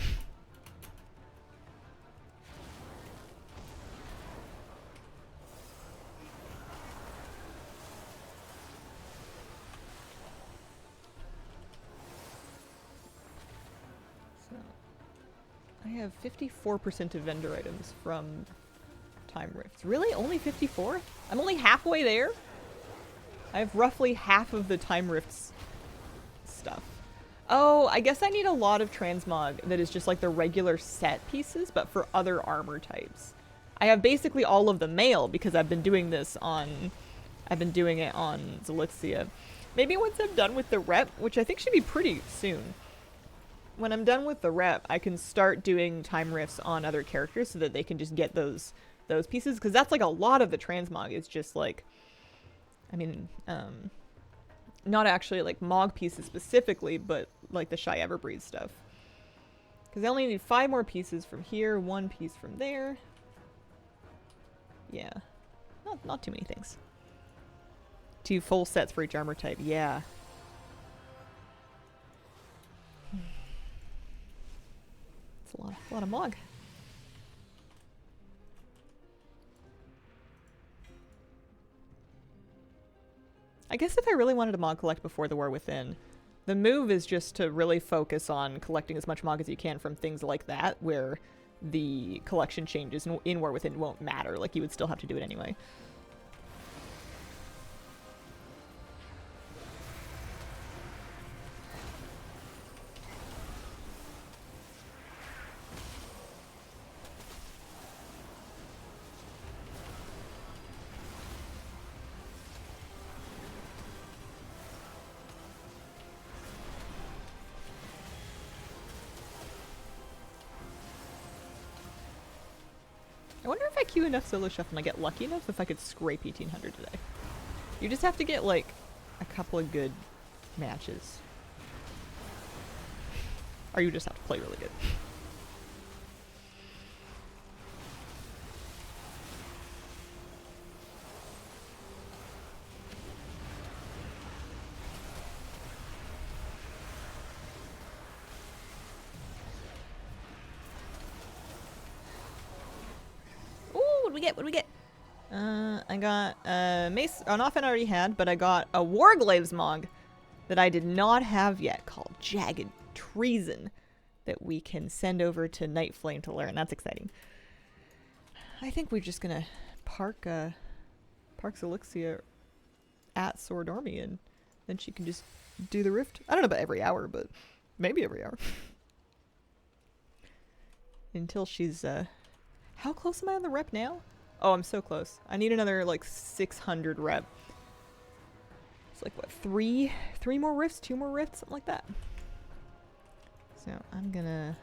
S1: So, I have 54% of vendor items from time rifts. Really? Only 54? I'm only halfway there? I have roughly half of the time rifts stuff. Oh, I guess I need a lot of transmog that is just like the regular set pieces, but for other armor types. I have basically all of the mail because I've been doing this on... I've been doing it on Zelixia. Maybe once I'm done with the rep, which I think should be pretty soon. When I'm done with the rep, I can start doing time rifts on other characters so that they can just get those pieces. Because that's like a lot of the transmog is just like... I mean, not actually like Mog pieces specifically, but like the Shy Everbreed stuff. Because I only need 5 more pieces from here, 1 piece from there. Yeah. Not too many things. 2 full sets for each armor type. Yeah. It's a lot of mog. I guess if I really wanted to mog collect before the War Within, the move is just to really focus on collecting as much mog as you can from things like that, where the collection changes in War Within won't matter. Like, you would still have to do it anyway. I wonder if I queue enough solo shuffle and I get lucky enough if I could scrape 1800 today. You just have to get, like, a couple of good matches. Or you just have to play really good. What do we get? I got Mace. An offhand I already had, but I got a Warglaves Mog that I did not have yet called Jagged Treason that we can send over to Night Flame to learn. That's exciting. I think we're just gonna park Elixia at Sword Army and then she can just do the rift. I don't know about every hour, but maybe every hour. Until she's how close am I on the rep now? Oh, I'm so close. I need another, like, 600 rep. It's like, what, 3 more rifts? 2 more rifts? Something like that. So, I'm gonna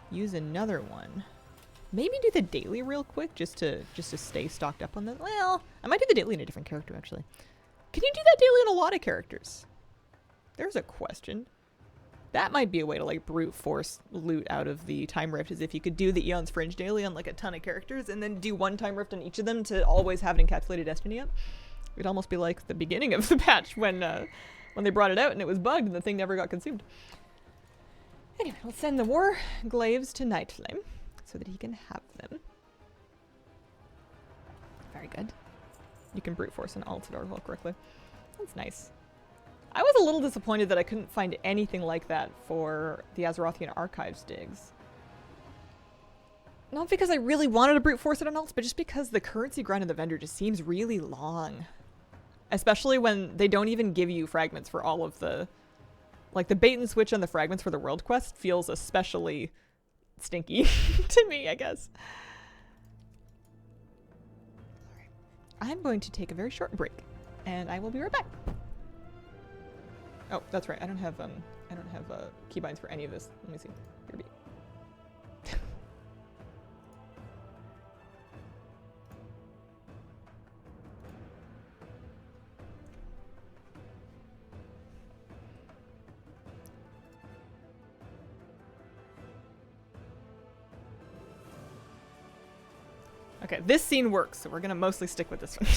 S1: use another one. Maybe do the daily real quick, just to stay stocked up on the... Well, I might do the daily in a different character, actually. Can you do that daily in a lot of characters? There's a question. That might be a way to, like, brute force loot out of the time rift, is if you could do the Eon's Fringe daily on, like, a ton of characters and then do 1 time rift on each of them to always have an encapsulated destiny up. It'd almost be like the beginning of the patch when they brought it out and it was bugged and the thing never got consumed. Anyway, we'll send the Warglaves to Night Flame so that he can have them. Very good. You can brute force an Altador well correctly. That's nice. I was a little disappointed that I couldn't find anything like that for the Azerothian Archives digs. Not because I really wanted to brute force it on alts, but just because the currency grind of the vendor just seems really long. Especially when they don't even give you fragments for all of the... Like, the bait and switch on the fragments for the world quest feels especially stinky to me, I guess. Alright. I'm going to take a very short break, and I will be right back. Oh, that's right. I don't have keybinds for any of this. Let me see. Here be. Okay, this scene works, so we're gonna mostly stick with this one.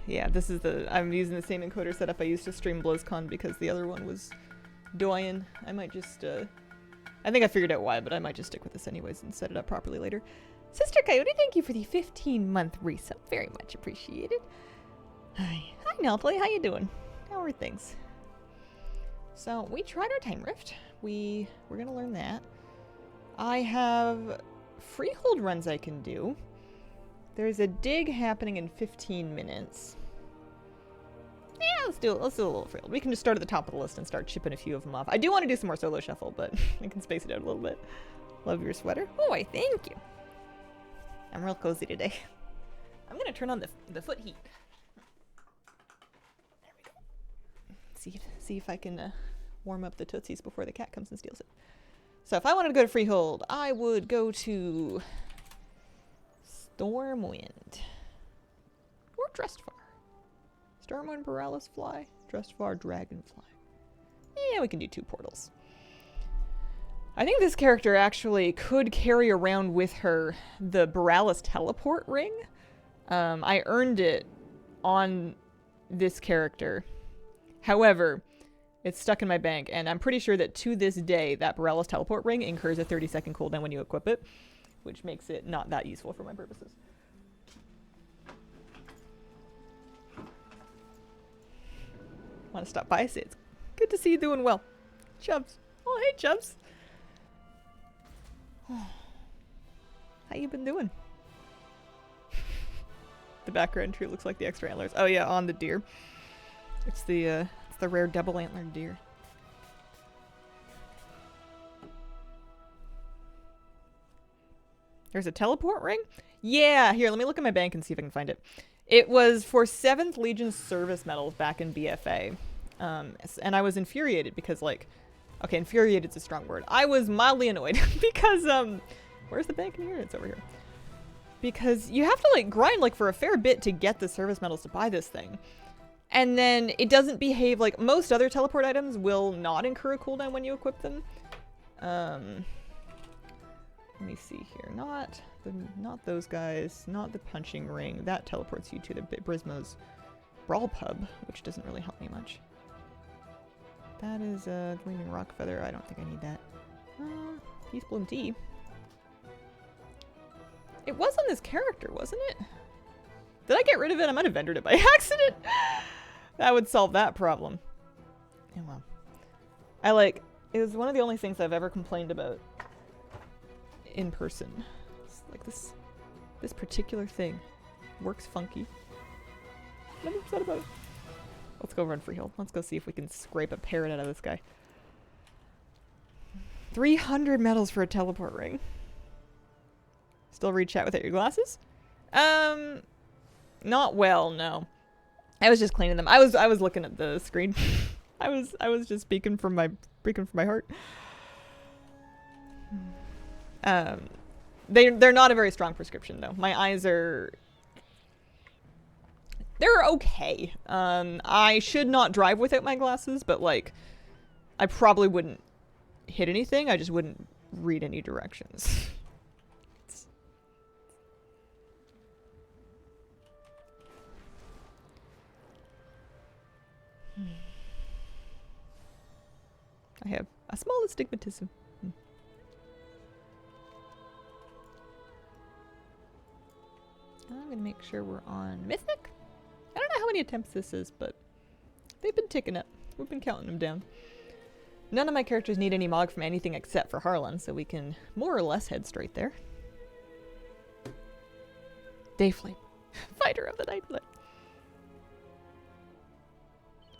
S1: Yeah, this is I'm using the same encoder setup I used to stream BlizzCon because the other one was doyen. I might just, I think I figured out why, but I might just stick with this anyways and set it up properly later. Sister Coyote, thank you for the 15-month resub. Very much appreciated. Hi, Nelplay, how you doing? How are things? So, we tried our time rift. We're gonna learn that. I have freehold runs I can do. There's a dig happening in 15 minutes. Yeah, let's do a little freehold. We can just start at the top of the list and start chipping a few of them off. I do want to do some more solo shuffle, but I can space it out a little bit. Love your sweater. Oh, I thank you. I'm real cozy today. I'm gonna turn on the foot heat. There we go. See if I can warm up the tootsies before the cat comes and steals it. So if I wanted to go to freehold, I would go to Stormwind or Drestvar. Stormwind, Paralysis Fly, Drestvar, Dragonfly. Yeah, we can do 2 portals. I think this character actually could carry around with her the Borealis teleport ring. I earned it on this character. However, it's stuck in my bank, and I'm pretty sure that to this day, that Borealis teleport ring incurs a 30-second cooldown when you equip it, which makes it not that useful for my purposes. Want to stop by? Say it's good to see you doing well. Chubbs. Oh, hey, Chubbs. How you been doing? The background tree looks like the extra antlers. Oh yeah, on the deer. It's the rare double antlered deer. There's a teleport ring? Yeah, here, let me look at my bank and see if I can find it. It was for 7th Legion service medals back in BFA. And I was infuriated because, like, okay, infuriated's a strong word. I was mildly annoyed because, where's the bank in here? It's over here. Because you have to, like, grind, like, for a fair bit to get the service medals to buy this thing. And then it doesn't behave like most other teleport items will not incur a cooldown when you equip them. Let me see here. Not those guys. Not the punching ring. That teleports you to the Brismo's Brawl Pub, which doesn't really help me much. That is a Gleaming Rock Feather. I don't think I need that. Peace Bloom Tea. It was on this character, wasn't it? Did I get rid of it? I might have vendored it by accident. That would solve that problem. Oh well. It was one of the only things I've ever complained about in person. It's like this particular thing works funky. I'm upset about it. Let's go run Freehold. Let's go see if we can scrape a parrot out of this guy. 300 medals for a teleport ring. Still read chat without your glasses? Not well, no. I was just cleaning them. I was looking at the screen. I was just speaking from my heart. They're not a very strong prescription though. My eyes they're okay. I should not drive without my glasses, but like I probably wouldn't hit anything. I just wouldn't read any directions. I have a small astigmatism. I'm gonna make sure we're on Mythic. I don't know how many attempts this is, but they've been ticking up. We've been counting them down. None of my characters need any mog from anything except for Harlan, so we can more or less head straight there. Dayflame. Fighter of the Nightflame.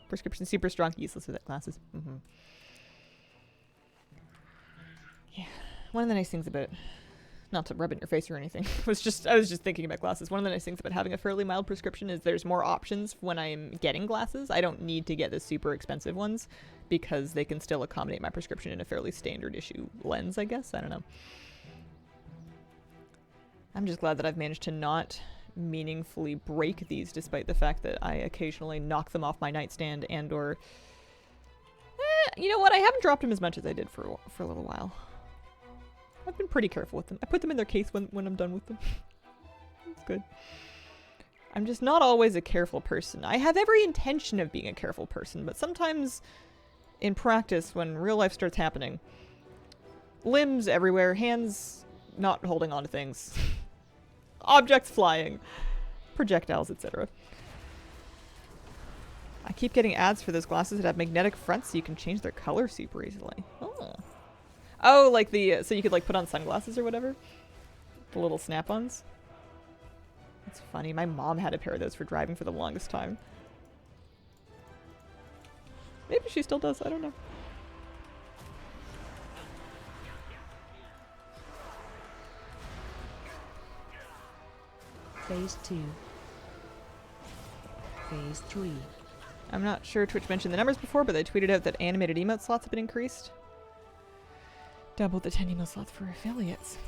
S1: Prescription super strong, useless without glasses. Yeah. One of the nice things about, not to rub it in your face or anything, I was just thinking about glasses. One of the nice things about having a fairly mild prescription is there's more options when I'm getting glasses. I don't need to get the super expensive ones because they can still accommodate my prescription in a fairly standard issue lens, I guess. I don't know. I'm just glad that I've managed to not meaningfully break these despite the fact that I occasionally knock them off my nightstand and or you know what, I haven't dropped them as much as I did for a little while. I've been pretty careful with them. I put them in their case when I'm done with them. It's good. I'm just not always a careful person. I have every intention of being a careful person, but sometimes in practice when real life starts happening, limbs everywhere, hands not holding on to things, objects flying, projectiles, etc. I keep getting ads for those glasses that have magnetic fronts so you can change their color super easily. Oh, like the, so you could like put on sunglasses or whatever? The little snap-ons? That's funny. My mom had a pair of those for driving for the longest time. Maybe she still does, I don't know.
S2: Phase 2. Phase 3.
S1: I'm not sure Twitch mentioned the numbers before, but they tweeted out that animated emote slots have been increased. Double the 10 emote slots for affiliates.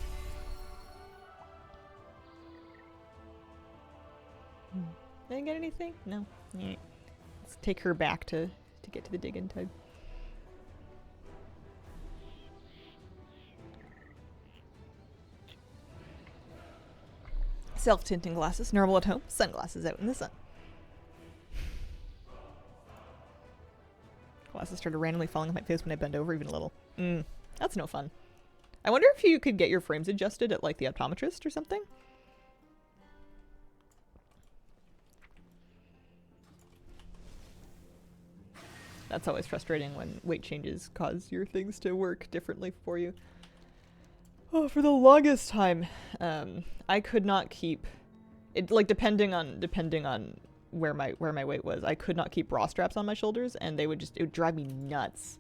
S1: Did I get anything? No. Alright. Let's take her back to get to the dig-in time. Self-tinting glasses, normal at home, sunglasses out in the sun. Glasses started randomly falling on my face when I bend over even a little. That's no fun. I wonder if you could get your frames adjusted at like the optometrist or something. That's always frustrating when weight changes cause your things to work differently for you. Oh, for the longest time, I could not keep it, like depending on where my weight was. I could not keep bra straps on my shoulders, and it would drive me nuts.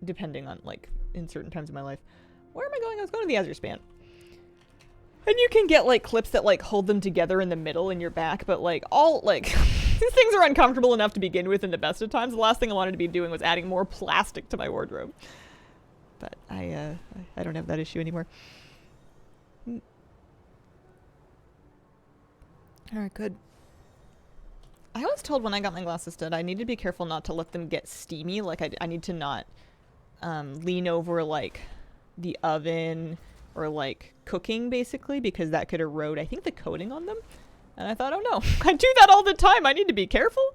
S1: Depending on like in certain times of my life. Where am I going? I was going to the Azure Span. And you can get like clips that like hold them together in the middle in your back, but like all like these things are uncomfortable enough to begin with in the best of times. The last thing I wanted to be doing was adding more plastic to my wardrobe. But I don't have that issue anymore. Alright, good. I was told when I got my glasses done, I need to be careful not to let them get steamy. Like I need to not lean over like the oven or like cooking basically, because that could erode, I think, the coating on them. And I thought, oh no, I do that all the time. I need to be careful.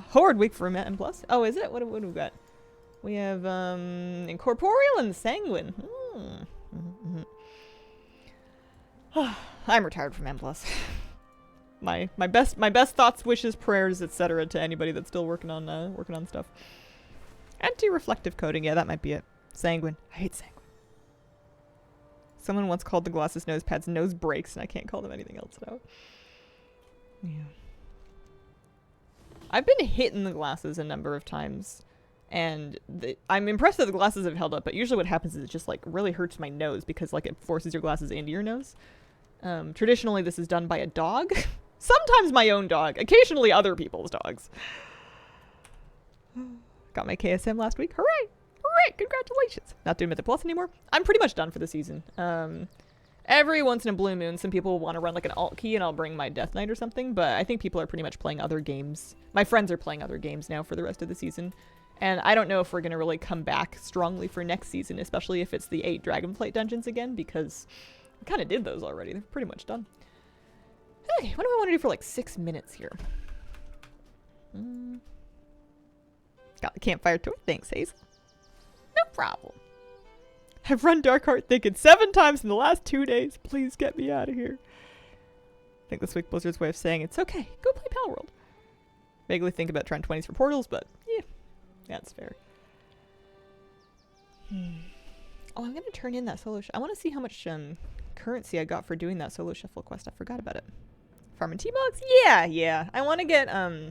S1: Horde week for Met and Plus. Oh, is it? What do we got? We have Incorporeal and Sanguine. I'm retired from M+. My best thoughts, wishes, prayers, etc. to anybody that's still working on stuff. Anti-reflective coating, yeah, that might be it. Sanguine. I hate Sanguine. Someone once called the glasses nose pads nose breaks, and I can't call them anything else now. Yeah. I've been hit in the glasses a number of times, and I'm impressed that the glasses have held up, but usually what happens is it just like really hurts my nose because like it forces your glasses into your nose. Traditionally this is done by a dog. Sometimes my own dog, occasionally other people's dogs. Got my KSM last week. Hooray! Hooray! Congratulations! Not doing Mythic Plus anymore. I'm pretty much done for the season. Every once in a blue moon, some people want to run like an alt key and I'll bring my Death Knight or something, but I think people are pretty much playing other games. My friends are playing other games now for the rest of the season. And I don't know if we're going to really come back strongly for next season, especially if it's the 8 Dragonflight dungeons again, because we kind of did those already. They're pretty much done. Okay, what do I want to do for like 6 minutes here? Got the campfire tour. Thanks, Hazel. No problem. I've run Darkheart Thicket 7 times in the last 2 days. Please get me out of here. I think this week Blizzard's way of saying it's okay. Go play Palworld. Vaguely think about trying 20s for portals, but yeah, that's fair. Oh, I'm going to turn in that solo I want to see how much currency I got for doing that solo shuffle quest. I forgot about it. Farming T-Mogs? Yeah. I want to get, I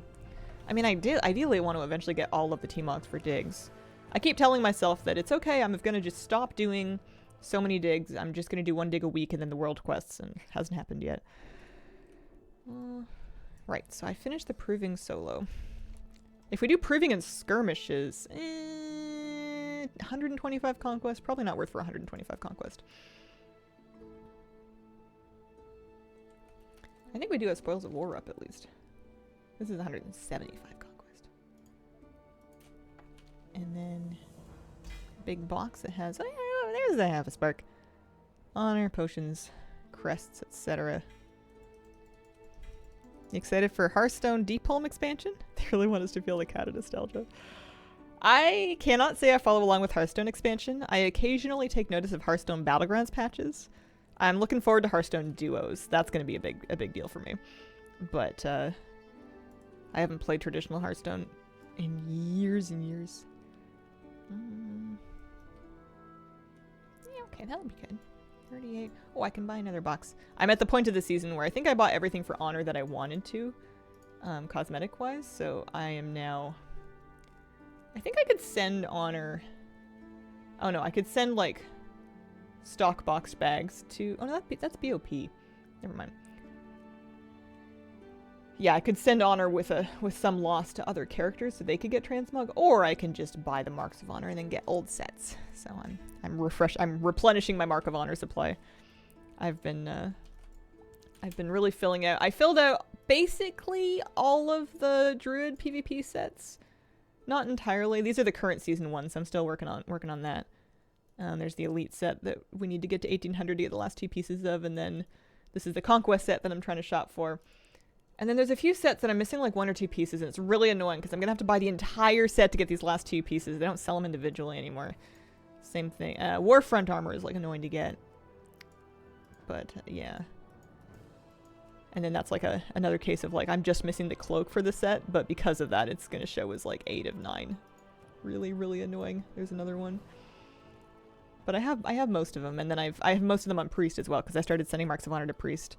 S1: mean, I ideally want to eventually get all of the T-Mogs for digs. I keep telling myself that it's okay, I'm going to just stop doing so many digs. I'm just going to do 1 dig a week and then the world quests, and it hasn't happened yet. Right, so I finished the proving solo. If we do proving and skirmishes, 125 conquest, probably not worth for 125 conquest. I think we do have Spoils of War up at least. This is 175 conquest. And then big box that has, oh yeah, there's the half a spark. Honor, potions, crests, etc. You excited for Hearthstone Deep Home expansion? They really want us to feel the cat nostalgia. I cannot say I follow along with Hearthstone expansion. I occasionally take notice of Hearthstone Battlegrounds patches. I'm looking forward to Hearthstone Duos. That's going to be a big deal for me. But I haven't played traditional Hearthstone in years and years. Yeah, okay, that'll be good. 38. Oh, I can buy another box. I'm at the point of the season where I think I bought everything for Honor that I wanted to, cosmetic-wise. So I am now... I think I could send Honor... Oh no, I could send, like, stock box bags to... Oh no, that's BOP. Never mind. Yeah, I could send Honor with some loss to other characters so they could get transmog, or I can just buy the Marks of Honor and then get old sets. So I'm replenishing my Mark of Honor supply. I've been really filling out. I filled out basically all of the Druid PvP sets. Not entirely. These are the current season ones. I'm still working on that. There's the elite set that we need to get to 1800 to get the last 2 pieces of, and then this is the conquest set that I'm trying to shop for. And then there's a few sets that I'm missing like 1 or 2 pieces, and it's really annoying because I'm going to have to buy the entire set to get these last 2 pieces. They don't sell them individually anymore. Same thing. Warfront armor is like annoying to get. But yeah. And then that's like another case of like I'm just missing the cloak for the set, but because of that it's going to show as like 8 of 9. Really, really annoying. There's another one. But I have most of them, and then I have most of them on Priest as well, because I started sending Marks of Honor to Priest.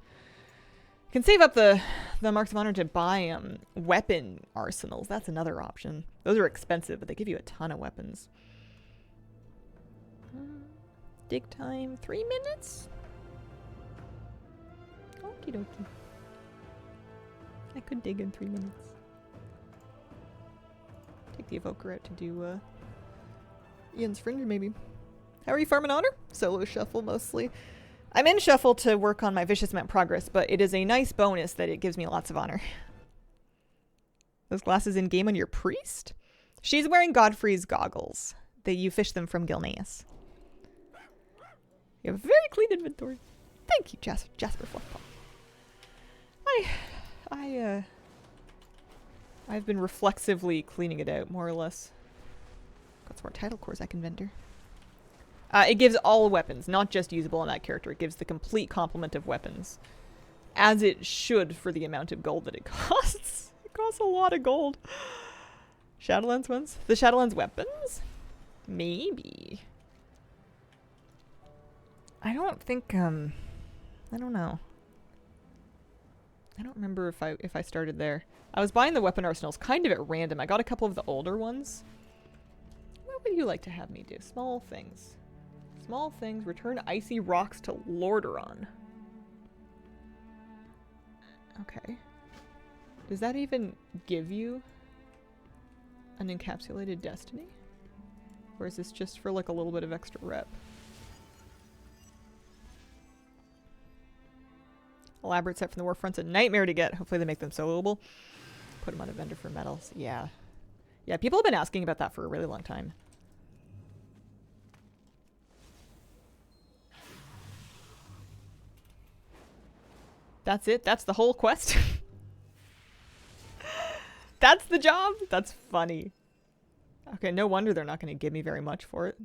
S1: You can save up the Marks of Honor to buy weapon arsenals. That's another option. Those are expensive, but they give you a ton of weapons. Dig time, 3 minutes? Okie dokie. I could dig in 3 minutes. Take the evoker out to do Ian's Fringe maybe. How are you farming honor? Solo shuffle mostly. I'm in shuffle to work on my Vicious Mount progress, but it is a nice bonus that it gives me lots of honor. Those glasses in game on your priest? She's wearing Godfrey's goggles. You fish them from Gilneas. You have a very clean inventory. Thank you, Jasper Fluffpaw. I've been reflexively cleaning it out, more or less. Got some more title cores I can vendor. It gives all weapons, not just usable on that character. It gives the complete complement of weapons. As it should for the amount of gold that it costs. It costs a lot of gold. Shadowlands ones? The Shadowlands weapons? Maybe. I don't think, I don't know. I don't remember if I started there. I was buying the weapon arsenals kind of at random. I got a couple of the older ones. What would you like to have me do? Small things. Small things. Return icy rocks to Lordaeron. Okay. Does that even give you an encapsulated destiny? Or is this just for like a little bit of extra rep? Elaborate set from the Warfront's a nightmare to get. Hopefully they make them soloable. Put them on a vendor for medals. Yeah. Yeah, people have been asking about that for a really long time. That's it? That's the whole quest? That's the job? That's funny. Okay, no wonder they're not going to give me very much for it.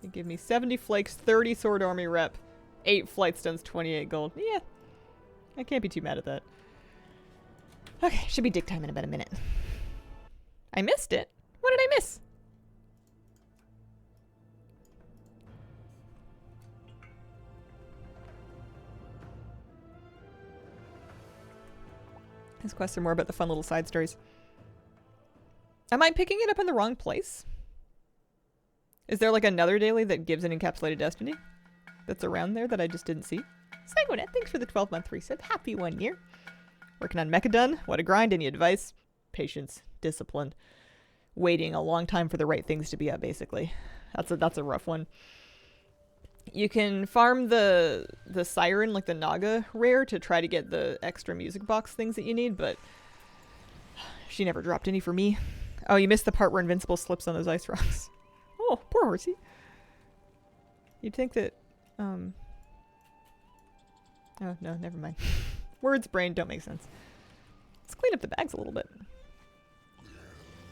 S1: They give me 70 flakes, 30 sword army rep, 8 flight stones, 28 gold. Yeah, I can't be too mad at that. Okay, should be dig time in about a minute. I missed it? What did I miss? These quests are more about the fun little side stories. Am I picking it up in the wrong place? Is there like another daily that gives an encapsulated destiny that's around there that I just didn't see? Sanguinet, thanks for the 12-month reset. Happy 1 year. Working on Mechadon. What a grind. Any advice? Patience. Discipline. Waiting a long time for the right things to be up, basically. That's a rough one. You can farm the siren, like the Naga rare, to try to get the extra music box things that you need, but she never dropped any for me. Oh, you missed the part where Invincible slips on those ice rocks. Oh, poor horsey. You'd think that, oh, no, never mind. Words, brain, don't make sense. Let's clean up the bags a little bit.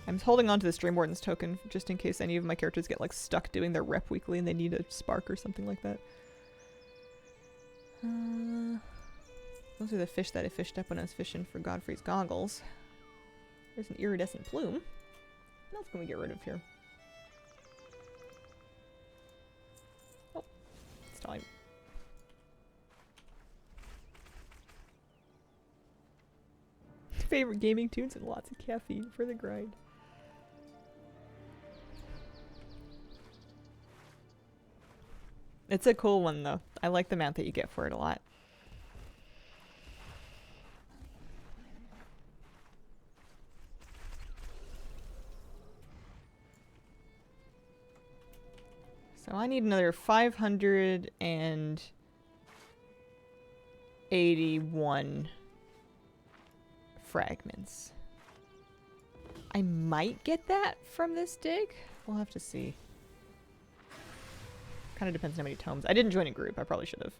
S1: I'm holding on to the Stream Warden's token just in case any of my characters get like stuck doing their rep weekly and they need a spark or something like that. Those are the fish that I fished up when I was fishing for Godfrey's goggles. There's an iridescent plume. What else can we get rid of here? Oh, it's time. Favorite gaming tunes and lots of caffeine for the grind. It's a cool one though. I like the mount that you get for it a lot. So I need another 581 fragments. I might get that from this dig. We'll have to see. Kind of depends on how many tomes. I didn't join a group. I probably should have.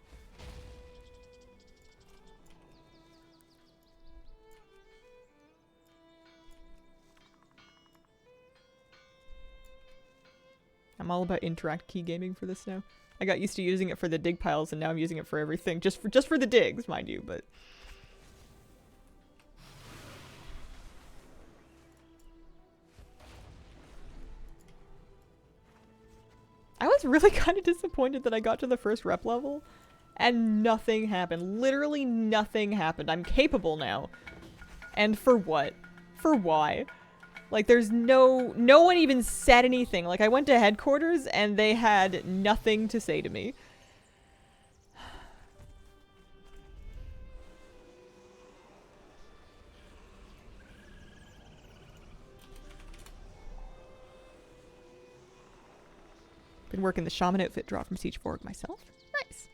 S1: I'm all about interact key gaming for this now. I got used to using it for the dig piles, and now I'm using it for everything. Just for the digs, mind you, but... I was really kind of disappointed that I got to the first rep level and nothing happened. Literally nothing happened. I'm capable now. And for what? For why? Like, there's no one even said anything. Like, I went to headquarters and they had nothing to say to me. Been working the shaman outfit draw from Siege 4 myself. Nice.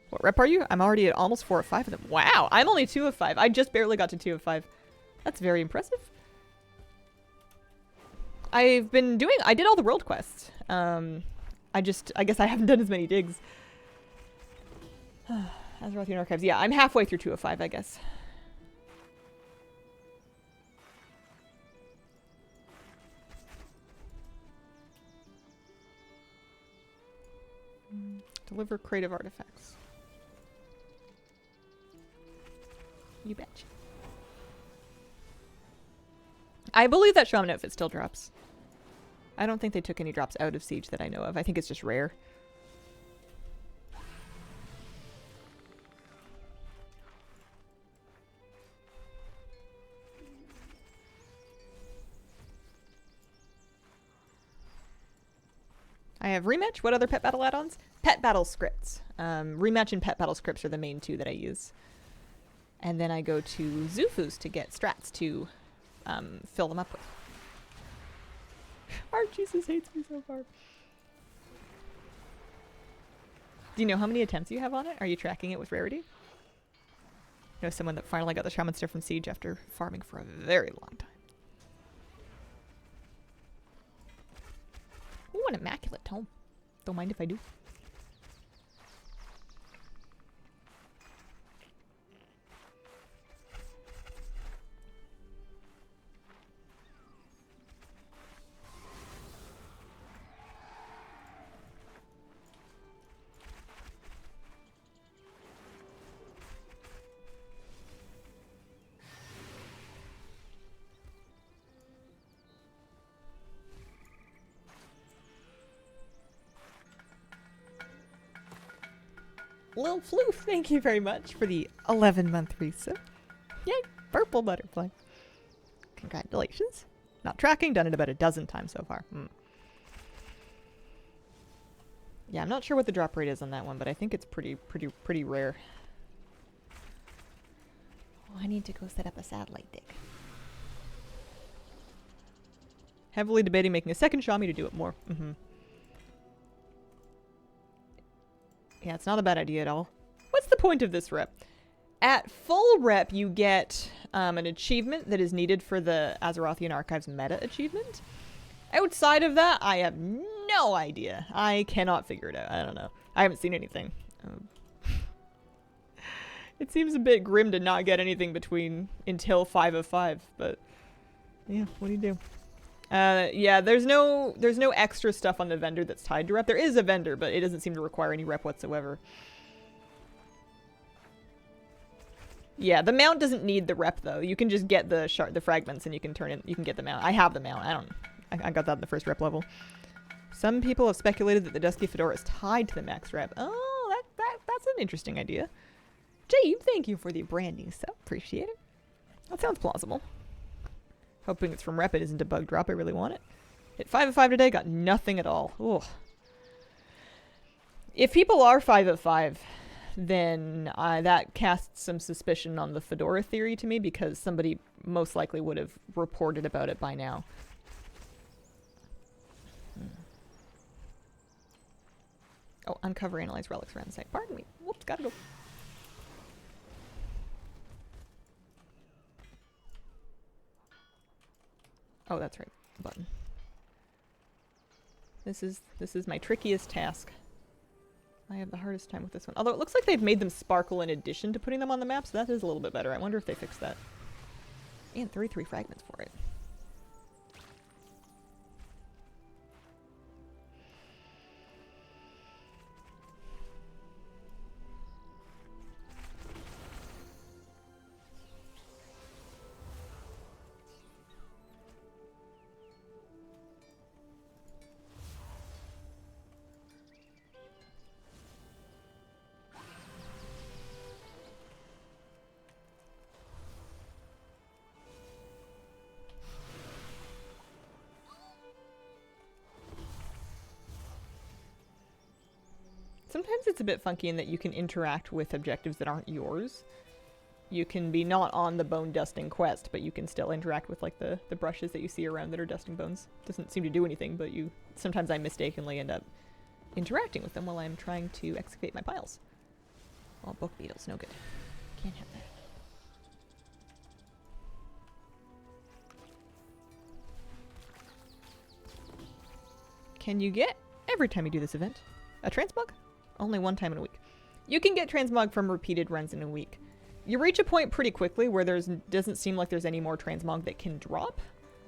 S1: What rep are you? I'm already at almost 4 of 5 of them. Wow, I'm only 2 of 5. I just barely got to 2 of 5. That's very impressive. I did all the world quests. I guess I haven't done as many digs. Azerothian Archives. Yeah, I'm halfway through 2 of 5, I guess. Deliver creative artifacts. You betcha. I believe that shaman outfit still drops. I don't think they took any drops out of Siege that I know of. I think it's just rare. I have Rematch. What other pet battle add-ons? Pet battle scripts. Rematch and pet battle scripts are the main 2 that I use. And then I go to Zufus to get strats to fill them up with. Archiesus hates me so far. Do you know how many attempts you have on it? Are you tracking it with rarity? I know someone that finally got the shaman stuff from Siege after farming for a very long time. Ooh, an immaculate tome. Don't mind if I do. Lil Floof, thank you very much for the 11-month resub. Yay, purple butterfly. Congratulations. Not tracking, done it about a dozen times so far. Yeah, I'm not sure what the drop rate is on that one, but I think it's pretty rare. Oh, I need to go set up a satellite dig. Heavily debating making a second Shami to do it more. Yeah, it's not a bad idea at all. What's the point of this rep? At full rep, you get an achievement that is needed for the Azerothian Archives meta achievement. Outside of that, I have no idea. I cannot figure it out. I don't know. I haven't seen anything. It seems a bit grim to not get anything until 5 of 5, but yeah, what do you do? Yeah, there's no extra stuff on the vendor that's tied to rep. There is a vendor, but it doesn't seem to require any rep whatsoever. Yeah, the mount doesn't need the rep though. You can just get the fragments and you can get the mount. I have the mount. I got that in the first rep level. Some people have speculated that the Dusky Fedora is tied to the max rep. Oh, that's an interesting idea. Jabe, thank you for the branding stuff. Appreciate it. That sounds plausible. Hoping it's from rep, it isn't a bug drop. I really want it. Hit 5 of 5 today, got nothing at all. Ugh. If people are 5 of 5, then that casts some suspicion on the Fedora theory to me, because somebody most likely would have reported about it by now. Oh, uncover, analyze relics around the site. Pardon me. Whoops, gotta go. Oh, that's right. Button. This is my trickiest task. I have the hardest time with this one. Although it looks like they've made them sparkle in addition to putting them on the map, so that is a little bit better. I wonder if they fixed that. And 33 fragments for it. Sometimes it's a bit funky in that you can interact with objectives that aren't yours. You can be not on the bone dusting quest, but you can still interact with like the brushes that you see around that are dusting bones. Doesn't seem to do anything, but sometimes I mistakenly end up interacting with them while I'm trying to excavate my piles. Oh, book beetles, no good. Can't have that. Can you get, every time you do this event, a transmog? Only one time in a week. You can get transmog from repeated runs in a week. You reach a point pretty quickly where doesn't seem like there's any more transmog that can drop.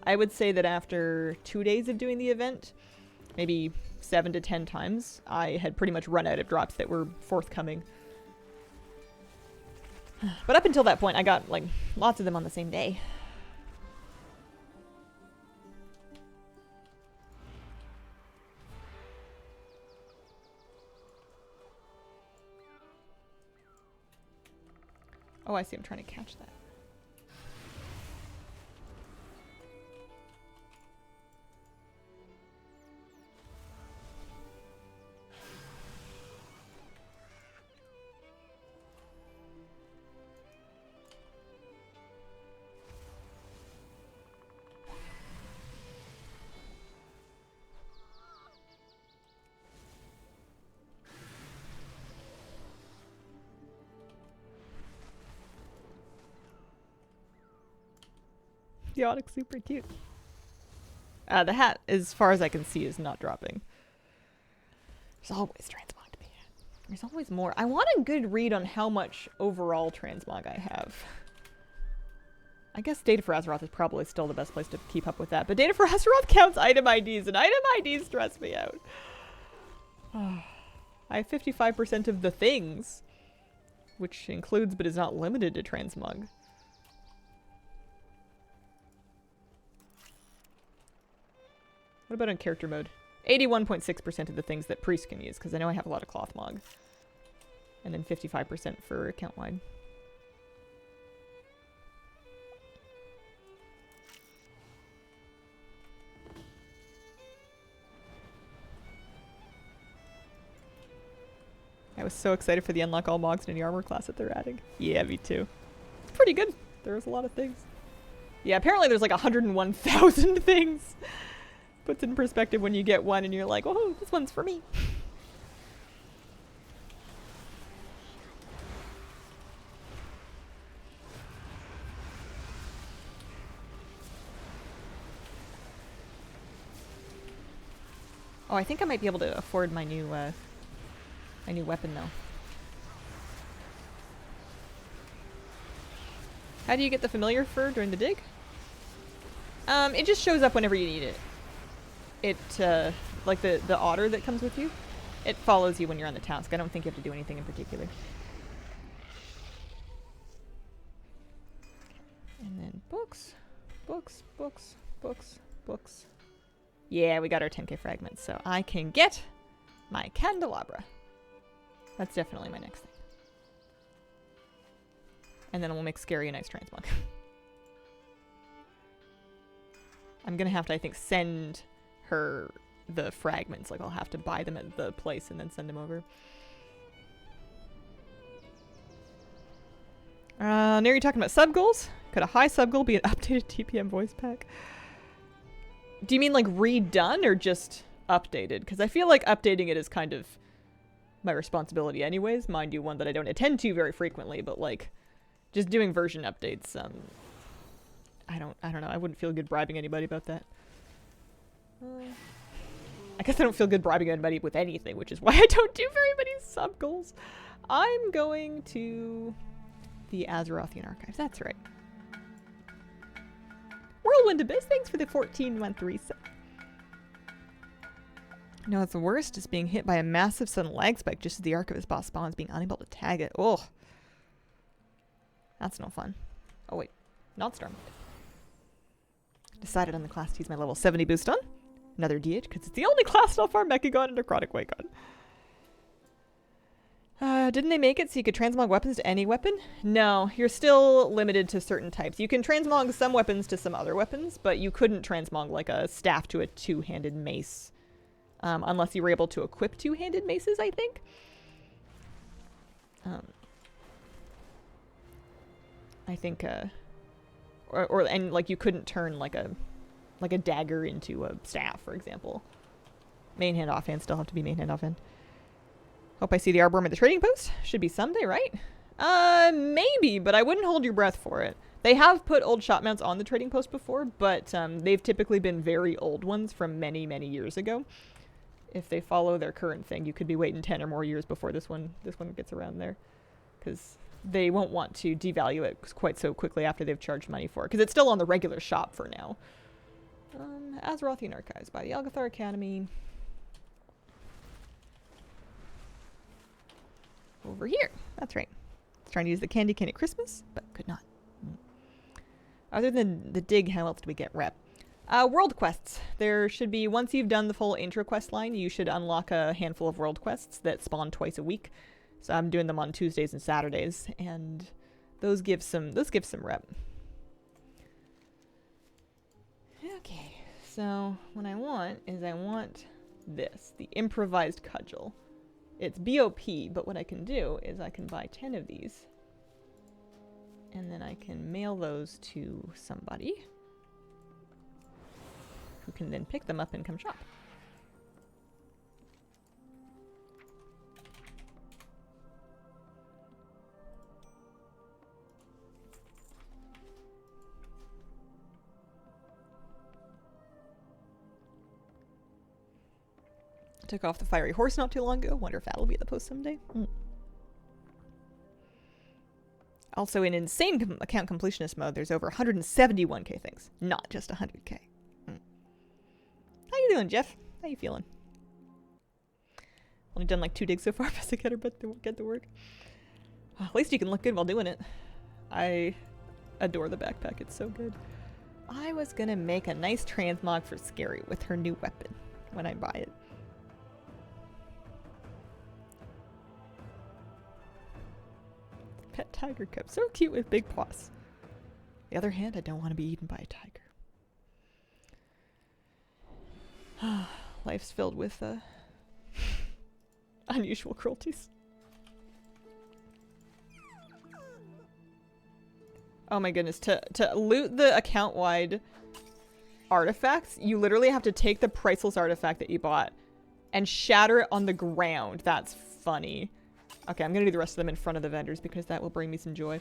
S1: I would say that after 2 days of doing the event, maybe 7 to 10 times, I had pretty much run out of drops that were forthcoming. But up until that point, I got like lots of them on the same day. Oh, I see. I'm trying to catch that. The Onyx super cute. The hat, as far as I can see, is not dropping. There's always transmog to be had. There's always more. I want a good read on how much overall transmog I have. I guess Data for Azeroth is probably still the best place to keep up with that, but Data for Azeroth counts item IDs, and item IDs stress me out. I have 55% of the things, which includes but is not limited to transmog. What about on character mode? 81.6% of the things that Priest can use, because I know I have a lot of cloth mog. And then 55% for account-wide. I was so excited for the unlock all mogs in the armor class that they're adding. Yeah, me too. It's pretty good. There was a lot of things. Yeah, apparently there's like 101,000 things. Puts in perspective when you get one and you're like, oh, this one's for me. Oh, I think I might be able to afford my new weapon though. How do you get the familiar fur during the dig? It just shows up whenever you need it. It, like the otter that comes with you, it follows you when you're on the task. I don't think you have to do anything in particular. And then books, books, books, books, books. Yeah, we got our 10k fragments, so I can get my candelabra. That's definitely my next thing. And then we'll make Scary a nice transmog. I'm gonna have to, I think, send her the fragments. Like, I'll have to buy them at the place and then send them over. Now you're talking about sub goals? Could a high sub goal be an updated TPM voice pack? Do you mean like redone or just updated? Because I feel like updating it is kind of my responsibility anyways. Mind you, one that I don't attend to very frequently, but like just doing version updates. I don't know. I wouldn't feel good bribing anybody about that. I guess I don't feel good bribing anybody with anything, which is why I don't do very many sub goals. I'm going to the Azerothian Archives. That's right. Whirlwind Abyss, thanks for the 14-month reset. No, it's the worst is being hit by a massive sudden lag spike just as the Archivist boss spawns, being unable to tag it. Ugh. That's no fun. Oh wait, not Stormlight. Decided on the class to use my level 70 boost on. Another DH, because it's the only class to farm Mechagon and Necrotic Wagon. Didn't they make it so you could transmog weapons to any weapon? No, you're still limited to certain types. You can transmog some weapons to some other weapons, but you couldn't transmog like a staff to a two-handed mace. Unless you were able to equip two-handed maces, I think. I think, and like you couldn't turn like a dagger into a staff, for example. Main hand, offhand, still have to be main hand, offhand. Hope I see the Arboretum at the trading post. Should be Sunday, right? Maybe, but I wouldn't hold your breath for it. They have put old shot mounts on the trading post before, but they've typically been very old ones from many, many years ago. If they follow their current thing, you could be waiting 10 or more years before this one gets around there. Because they won't want to devalue it quite so quickly after they've charged money for it. Because it's still on the regular shop for now. Azerothian Archives by the Algathar Academy. Over here. That's right. I was trying to use the candy cane at Christmas, but could not. Other than the dig, how else do we get rep? World quests. There should be, once you've done the full intro quest line, you should unlock a handful of world quests that spawn twice a week. So I'm doing them on Tuesdays and Saturdays, and those give some rep. Okay, so what I want is this, the improvised cudgel. It's BOP, but what I can do is I can buy 10 of these, and then I can mail those to somebody who can then pick them up and come shop. Took off the fiery horse not too long ago. Wonder if that'll be at the post someday. Also, in insane account completionist mode, there's over 171k things, not just 100k. How you doing, Jeff? How you feeling? Only done like 2 digs so far, best I get to work. At least you can look good while doing it. I adore the backpack. It's so good. I was gonna make a nice transmog for Scary with her new weapon when I buy it. Pet tiger cub. So cute with big paws. On the other hand, I don't want to be eaten by a tiger. Life's filled with unusual cruelties. Oh my goodness, to loot the account-wide artifacts, you literally have to take the priceless artifact that you bought and shatter it on the ground. That's funny. Okay, I'm gonna do the rest of them in front of the vendors because that will bring me some joy.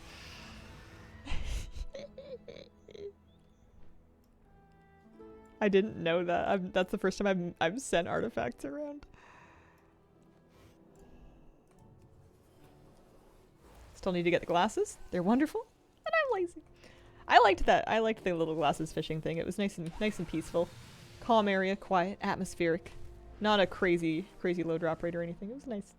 S1: I didn't know that. That's the first time I've sent artifacts around. Still need to get the glasses. They're wonderful. And I'm lazy. I liked that. I liked the little glasses fishing thing. It was nice and peaceful. Calm area, quiet, atmospheric. Not a crazy low drop rate or anything. It was nice.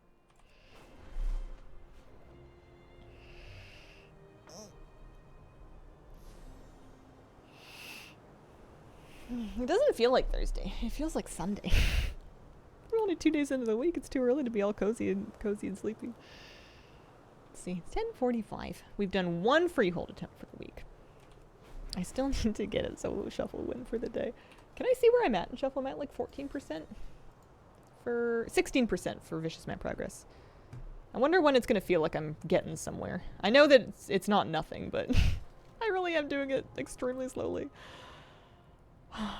S1: It doesn't feel like Thursday. It feels like Sunday. We're only 2 days into the week. It's too early to be all cozy and sleepy. Let's see. It's 10:45. We've done 1 freehold attempt for the week. I still need to get a solo shuffle win for the day. Can I see where I'm at in shuffle? I'm at like 14% for 16% for vicious man progress. I wonder when it's gonna feel like I'm getting somewhere. I know that it's not nothing, but I really am doing it extremely slowly.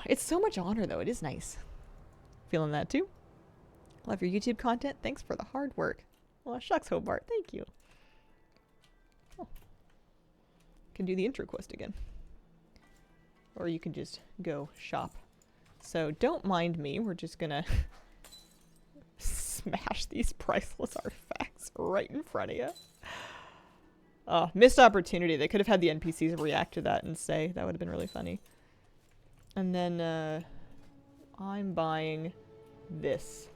S1: It's so much honor, though. It is nice. Feeling that, too? Love your YouTube content. Thanks for the hard work. Well, shucks, Hobart. Thank you. Oh. Can do the intro quest again. Or you can just go shop. So don't mind me. We're just gonna smash these priceless artifacts right in front of you. Oh, missed opportunity. They could have had the NPCs react to that and say. That would have been really funny. And then, I'm buying this.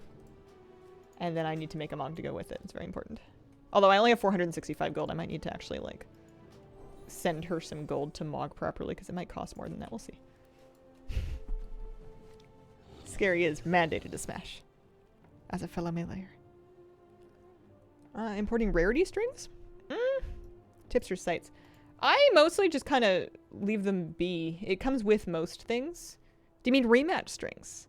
S1: And then I need to make a Mog to go with it. It's very important. Although I only have 465 gold, I might need to actually, like, send her some gold to Mog properly, because it might cost more than that. We'll see. Scary is mandated to smash. As a fellow meleeer. Importing rarity strings? Tips or sites? I mostly just kind of leave them be. It comes with most things. Do you mean rematch strings?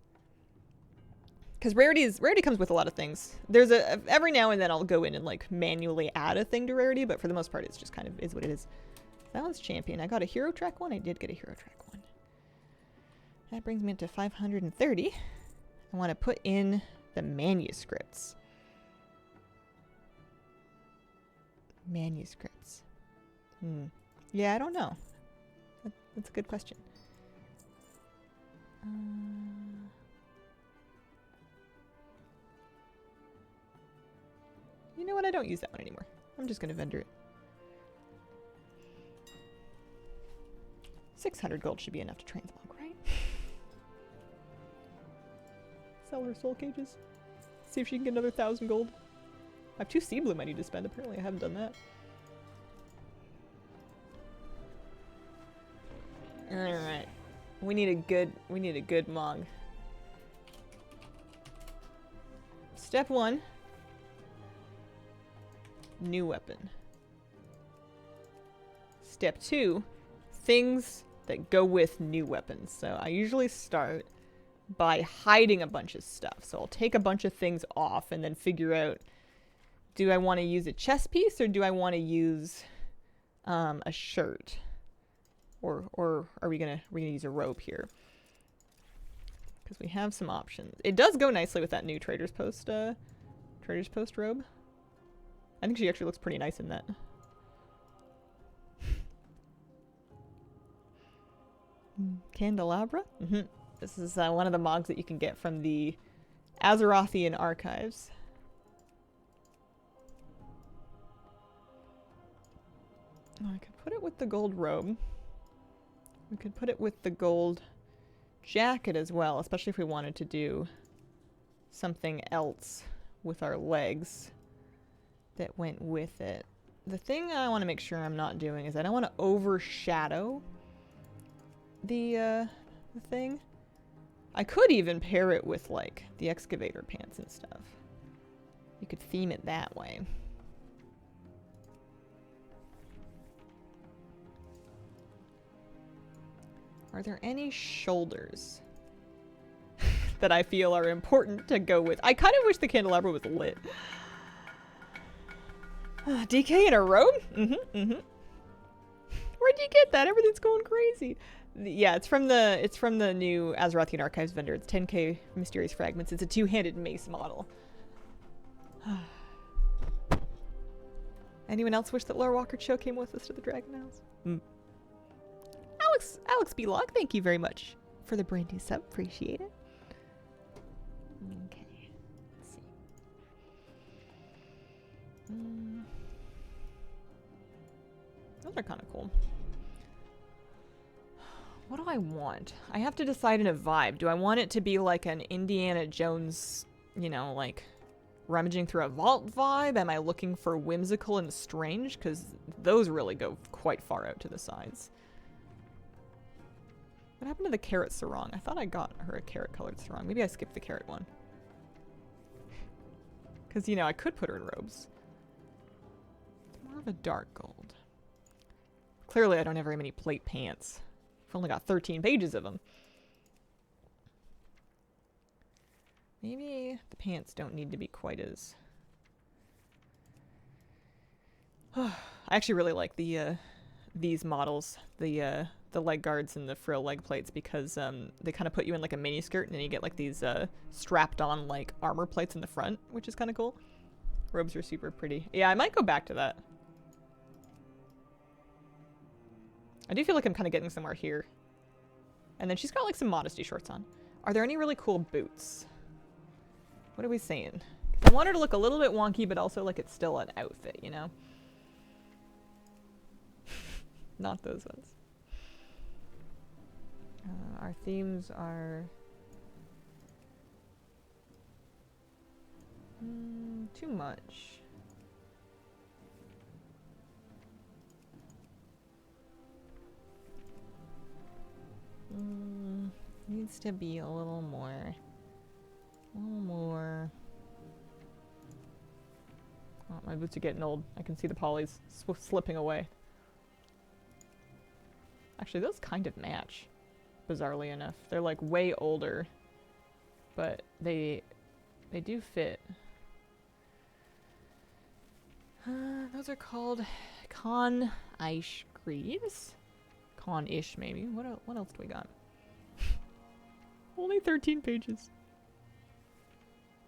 S1: Because rarity comes with a lot of things. There's every now and then I'll go in and like manually add a thing to rarity, but for the most part it's just kind of is what it is. That one's champion. I got a hero track one. I did get a hero track one. That brings me up to 530. I want to put in the manuscripts. Manuscripts. Yeah, I don't know. That's a good question. You know what? I don't use that one anymore. I'm just going to vendor it. 600 gold should be enough to transmog, right? Sell her soul cages. See if she can get another 1,000 gold. I have 2 sea bloom I need to spend. Apparently I haven't done that. Alright. We need a good Mog. Step 1. New weapon. Step 2. Things that go with new weapons. So I usually start by hiding a bunch of stuff. So I'll take a bunch of things off and then figure out, do I want to use a chest piece or do I want to use a shirt? Or are we gonna use a robe here? Because we have some options. It does go nicely with that new Trader's Post robe. I think she actually looks pretty nice in that. Candelabra? This is one of the Mogs that you can get from the Azerothian archives. Oh, I could put it with the gold robe. We could put it with the gold jacket as well, especially if we wanted to do something else with our legs that went with it. The thing I want to make sure I'm not doing is I don't want to overshadow the thing. I could even pair it with like the excavator pants and stuff. You could theme it that way. Are there any shoulders that I feel are important to go with? I kind of wish the candelabra was lit. DK in a robe? Where'd you get that? Everything's going crazy. Yeah, it's from the new Azerothian Archives vendor. It's 10k mysterious fragments. It's a two-handed mace model. Anyone else wish that Laura Walker Cho came with us to the Dragon House? Alex B. Log, thank you very much for the brand new sub. Appreciate it. Okay. Let's see. Those are kind of cool. What do I want? I have to decide in a vibe. Do I want it to be like an Indiana Jones, you know, like rummaging through a vault vibe? Am I looking for whimsical and strange? Because those really go quite far out to the sides. What happened to the carrot sarong? I thought I got her a carrot colored sarong. Maybe I skipped the carrot one. Because, you know, I could put her in robes. It's more of a dark gold. Clearly I don't have very many plate pants. I've only got 13 pages of them. Maybe the pants don't need to be quite as... I actually really like the these models, the leg guards and the frill leg plates, because they kind of put you in like a mini skirt and then you get like these strapped on like armor plates in the front, which is kind of cool. Robes are super pretty. Yeah, I might go back to that. I do feel like I'm kind of getting somewhere here. And then she's got like some modesty shorts on. Are there any really cool boots? What are we saying? I want her to look a little bit wonky, but also like it's still an outfit, you know? Not those ones. Our themes are... too much. Needs to be a little more. A little more. Oh, my boots are getting old. I can see the polys slipping away. Actually, those kind of match, bizarrely enough. They're like way older, but they do fit. Those are called Con-ish greaves? Con-ish, maybe. What else do we got? Only 13 pages.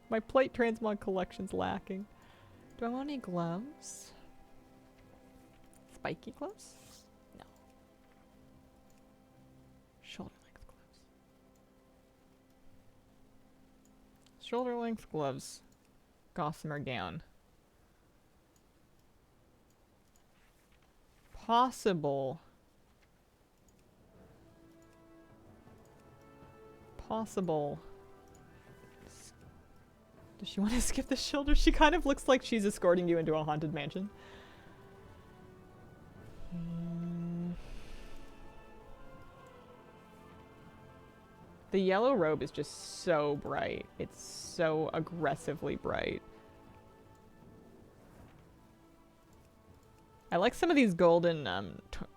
S1: My plate transmog collection's lacking. Do I want any gloves? Spiky gloves? No. Shoulder length gloves. Shoulder length gloves. Gossamer gown. Possible. Does she want to skip the shoulder? She kind of looks like she's escorting you into a haunted mansion. The yellow robe is just so bright. It's so aggressively bright. I like some of these golden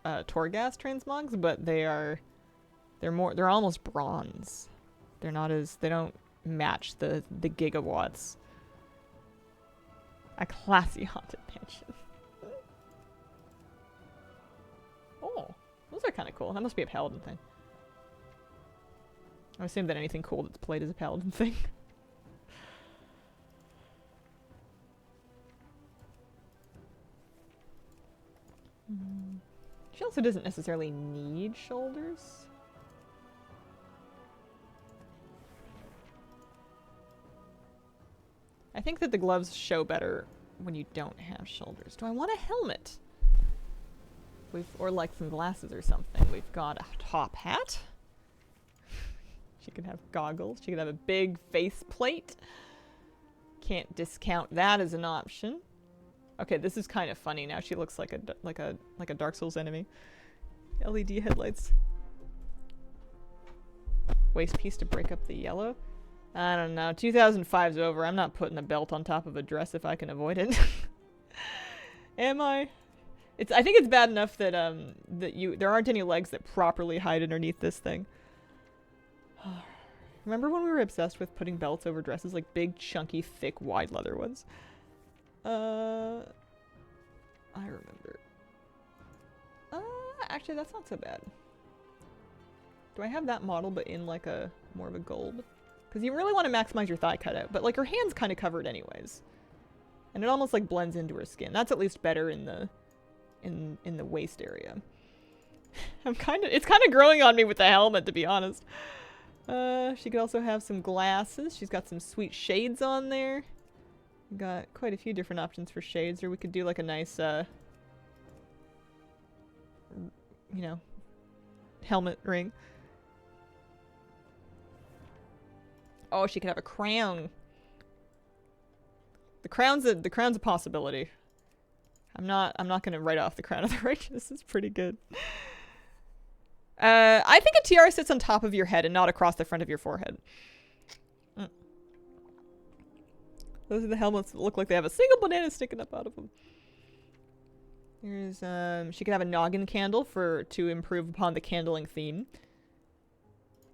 S1: Torghast transmogs, but they're almost bronze. They're not as, they don't match the gigawatts. A classy haunted mansion. Oh, those are kind of cool. That must be a paladin thing. I assume that anything cool that's played is a paladin thing. She also doesn't necessarily need shoulders. I think that the gloves show better when you don't have shoulders. Do I want a helmet? Or like some glasses or something. We've got a top hat. She could have goggles. She could have a big face plate. Can't discount that as an option. Okay, this is kind of funny now. She looks like a Dark Souls enemy. LED headlights. Waist piece to break up the yellow. I don't know. 2005's over. I'm not putting a belt on top of a dress if I can avoid it. Am I? I think it's bad enough that there aren't any legs that properly hide underneath this thing. Remember when we were obsessed with putting belts over dresses, like big, chunky, thick, wide leather ones? I remember. Actually, that's not so bad. Do I have that model, but in like a more of a gold? Because you really want to maximize your thigh cutout, but like her hand's kind of covered anyways, and it almost like blends into her skin. That's at least better in the waist area. It's kind of growing on me with the helmet, to be honest. She could also have some glasses. She's got some sweet shades on there. Got quite a few different options for shades, or we could do like a nice, you know, helmet ring. Oh, she could have a crown. The crown's a possibility. I'm not gonna write off the crown of the righteous. This is pretty good. I think a tiara sits on top of your head and not across the front of your forehead. Those are the helmets that look like they have a single banana sticking up out of them. Here's, she could have a noggin candle to improve upon the candling theme.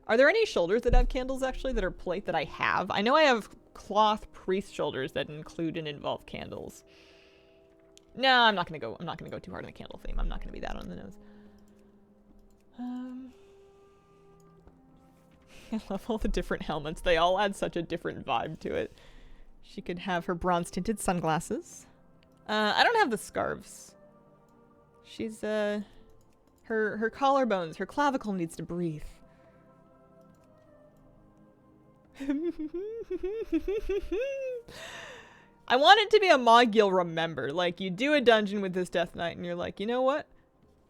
S1: Are there any shoulders that have candles, actually, that are plate that I have? I know I have cloth priest shoulders that include and involve candles. No, I'm not gonna go too hard on the candle theme. I'm not gonna be that on the nose. I love all the different helmets. They all add such a different vibe to it. She could have her bronze-tinted sunglasses. I don't have the scarves. She's, her collarbones, her clavicle needs to breathe. I want it to be a mod you'll remember. Like, you do a dungeon with this Death Knight and you're like, you know what?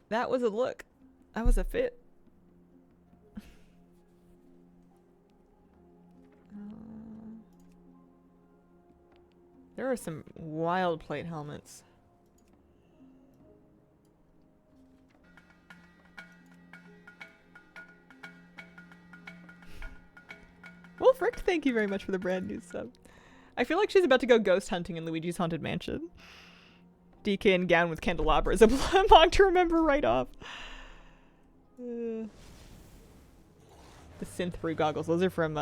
S1: That was a look. That was a fit. There are some wild plate helmets. Wolfric, thank you very much for the brand new sub. I feel like she's about to go ghost hunting in Luigi's Haunted Mansion. DK in gown with candelabras. A mog to remember right off. The synth brew goggles. Those are from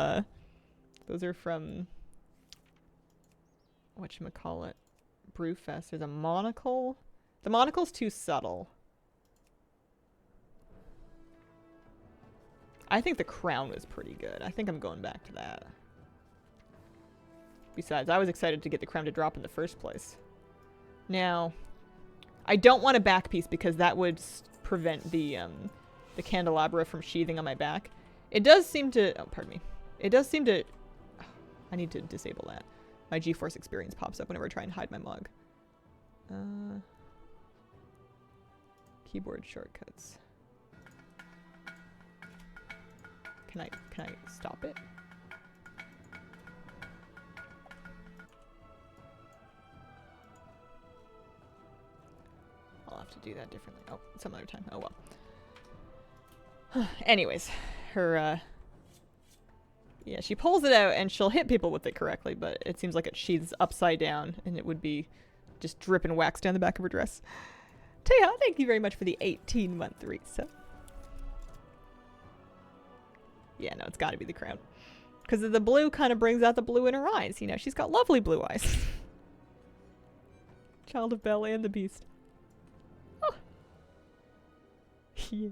S1: whatchamacallit, Brewfest. There's a monocle. The monocle's too subtle. I think the crown was pretty good. I think I'm going back to that. Besides, I was excited to get the crown to drop in the first place. Now, I don't want a back piece because that would prevent the candelabra from sheathing on my back. It does seem to... Oh, pardon me. It does seem to... I need to disable that. My GeForce experience pops up whenever I try and hide my mug. Keyboard shortcuts. Can I stop it? I'll have to do that differently. Oh, some other time. Oh well. Anyways, her yeah, she pulls it out and she'll hit people with it correctly, but it seems like it sheathes upside down and it would be just dripping wax down the back of her dress. Teha, thank you very much for the 18-month resub. Yeah, no, it's gotta be the crown. Because the blue kind of brings out the blue in her eyes. You know, she's got lovely blue eyes. Child of Bel and the Beast. Oh. Yeah.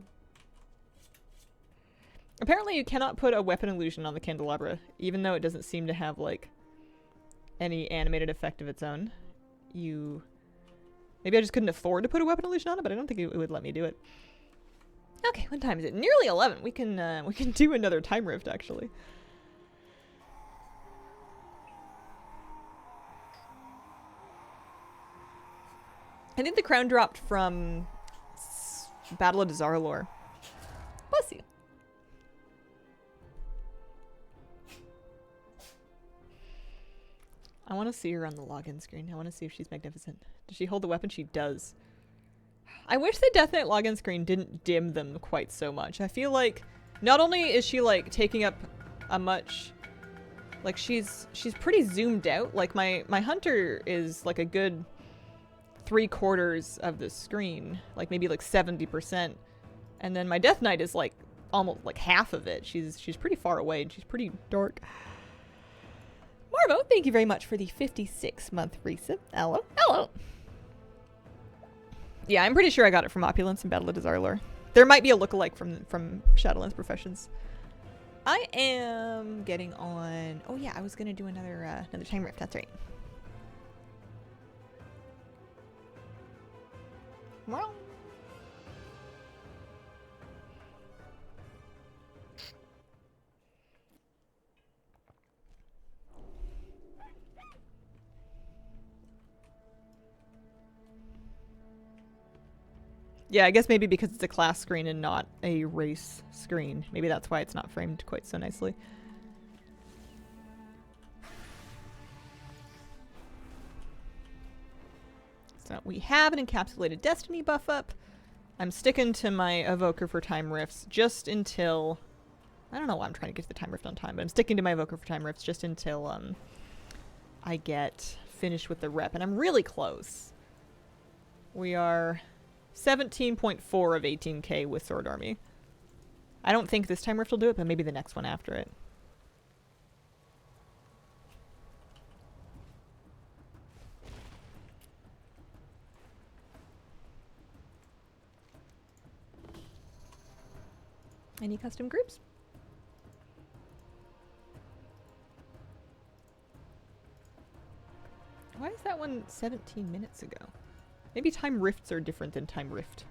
S1: Apparently you cannot put a weapon illusion on the candelabra, even though it doesn't seem to have, like, any animated effect of its own. Maybe I just couldn't afford to put a weapon illusion on it, but I don't think it would let me do it. Okay, what time is it? Nearly 11. We can do another time rift, actually. I think the crown dropped from Battle of Dazarlor. Bless you. I want to see her on the login screen. I want to see if she's magnificent. Does she hold the weapon? She does. I wish the Death Knight login screen didn't dim them quite so much. I feel like not only is she like taking up a much, like she's pretty zoomed out. Like my hunter is like a good 3/4 of the screen, like maybe like 70%, and then my Death Knight is like almost like half of it. She's pretty far away and she's pretty dark. Marvo, thank you very much for the 56-month resub. Hello. Hello. Yeah, I'm pretty sure I got it from Opulence and Battle of Dazarlor. There might be a lookalike from Shadowlands Professions. I am getting on... Oh yeah, I was going to do another time rift. That's right. Well... Yeah, I guess maybe because it's a class screen and not a race screen. Maybe that's why it's not framed quite so nicely. So we have an encapsulated destiny buff up. I'm sticking to my evoker for time rifts just until... I don't know why I'm trying to get to the time rift on time, but I'm sticking to my evoker for time rifts just until I get finished with the rep. And I'm really close. We are... 17.4 of 18k with Sword Army. I don't think this time rift will do it, but maybe the next one after it. Any custom groups? Why is that one 17 minutes ago? Maybe time rifts are different than time rift.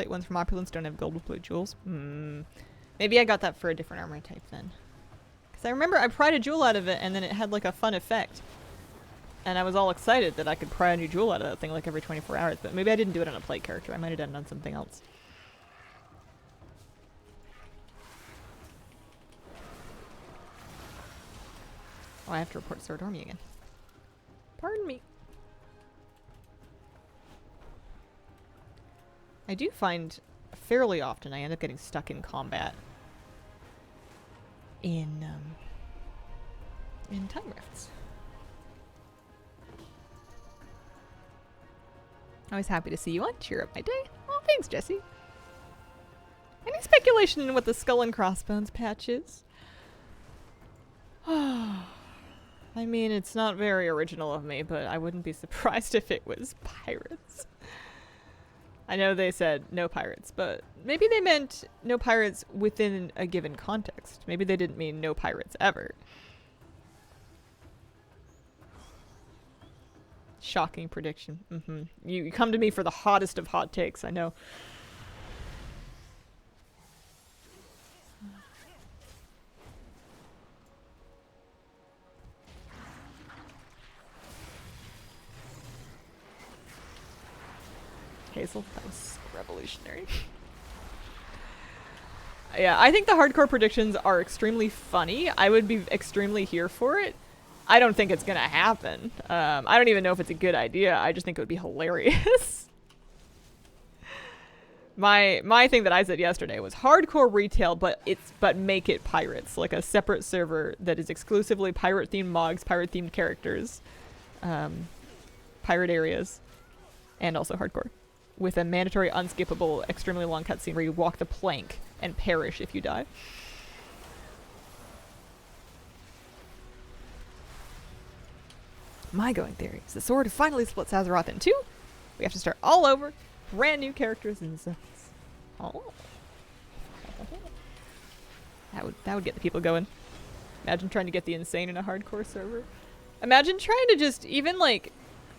S1: plate ones from Opulence don't have gold with blue jewels. Maybe I got that for a different armor type then. Because I remember I pried a jewel out of it and then it had like a fun effect. And I was all excited that I could pry a new jewel out of that thing like every 24 hours. But maybe I didn't do it on a plate character. I might have done it on something else. Oh, I have to report Sword Army again. Pardon me. I do find fairly often I end up getting stuck in combat in time rifts. Always happy to see you on. Cheer up my day. Oh, thanks, Jesse. Any speculation in what the Skull and Crossbones patch is? I mean, it's not very original of me, but I wouldn't be surprised if it was pirates. I know they said no pirates, but maybe they meant no pirates within a given context. Maybe they didn't mean no pirates ever. Shocking prediction. You come to me for the hottest of hot takes, I know. Hazel, that was so revolutionary. Yeah, I think the hardcore predictions are extremely funny. I would be extremely here for it. I don't think it's gonna happen. I don't even know if it's a good idea. I just think it would be hilarious. My thing that I said yesterday was hardcore retail, but make it pirates, like a separate server that is exclusively pirate themed mogs, pirate themed characters, pirate areas, and also hardcore, with a mandatory unskippable, extremely long cutscene where you walk the plank and perish if you die. My going theory is the sword finally splits Azeroth in two. We have to start all over, brand new characters and zones. Oh, that would get the people going. Imagine trying to get the insane in a hardcore server. Imagine trying to just even like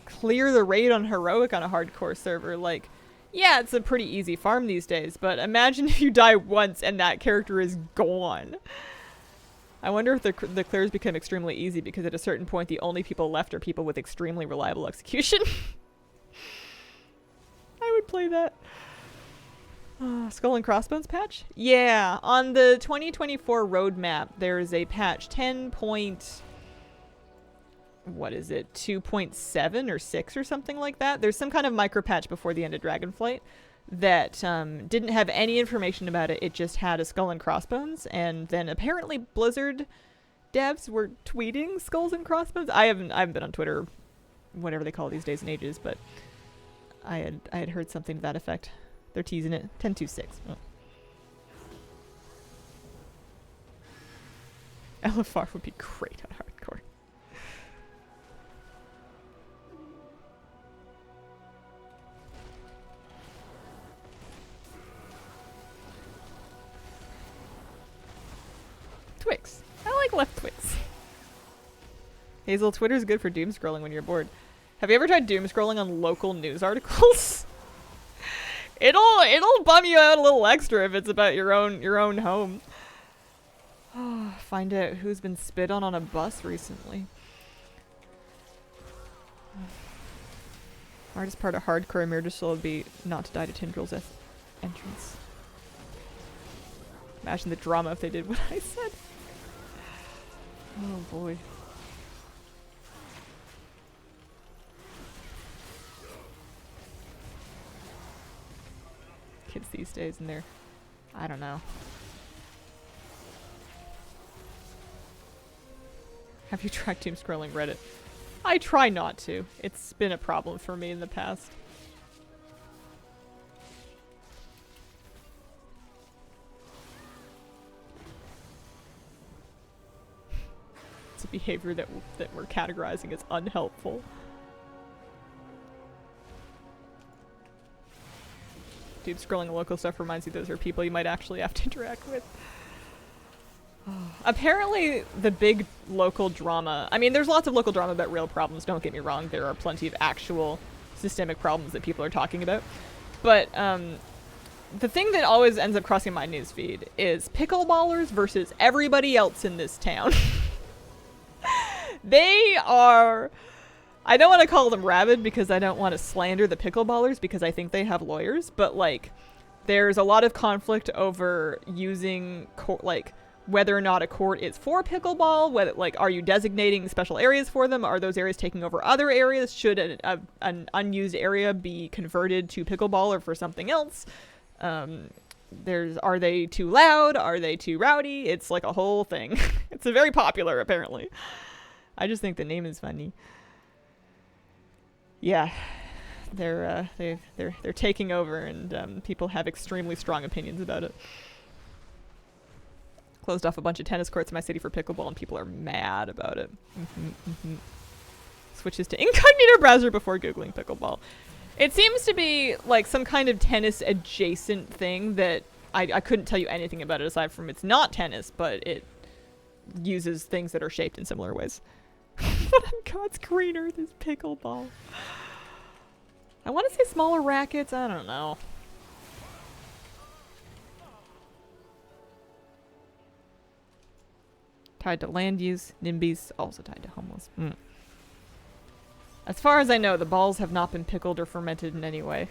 S1: clear the raid on heroic on a hardcore server. Like, yeah, it's a pretty easy farm these days, but imagine if you die once and that character is gone. I wonder if the clears become extremely easy because at a certain point the only people left are people with extremely reliable execution. I would play that. Skull and Crossbones patch? Yeah, on the 2024 roadmap there is a patch 10. What is it? 2.7 or 6 or something like that. There's some kind of micro patch before the end of Dragonflight that didn't have any information about it. It just had a Skull and Crossbones, and then apparently Blizzard devs were tweeting Skulls and Crossbones. I haven't been on Twitter, whatever they call it these days and ages, but I had heard something to that effect. They're teasing it. 10.2.6. Oh. LFR would be great on hardcore. Twix. I like left Twix. Hazel, Twitter's good for doom scrolling when you're bored. Have you ever tried doom scrolling on local news articles? It'll bum you out a little extra if it's about your own home. Find out who's been spit on a bus recently. Hardest part of hardcore Emergency would be not to die to Tindrill's entrance. Imagine the drama if they did what I said. Oh boy. Kids these days and they're, I don't know. Have you tried doom scrolling Reddit? I try not to. It's been a problem for me in the past. It's a behavior that we're categorizing as unhelpful. Doom scrolling local stuff reminds you those are people you might actually have to interact with. Apparently the big local drama, I mean there's lots of local drama about real problems, don't get me wrong, there are plenty of actual systemic problems that people are talking about, but the thing that always ends up crossing my newsfeed is pickleballers versus everybody else in this town. They are... I don't want to call them rabid because I don't want to slander the pickleballers because I think they have lawyers, but like there's a lot of conflict over using like whether or not a court is for pickleball, whether like are you designating special areas for them, are those areas taking over other areas, should an unused area be converted to pickleball or for something else, are they too loud, are they too rowdy? It's like a whole thing. It's a very popular apparently. I just think the name is funny. Yeah, they're taking over, and people have extremely strong opinions about it. Closed off a bunch of tennis courts in my city for pickleball, and people are mad about it. Switches to incognito browser before googling pickleball. It seems to be like some kind of tennis adjacent thing that I couldn't tell you anything about it aside from it's not tennis, but it uses things that are shaped in similar ways. What on God's green earth is pickleball? I want to say smaller rackets. I don't know. Tied to land use. NIMBYs also tied to homeless. As far as I know, the balls have not been pickled or fermented in any way.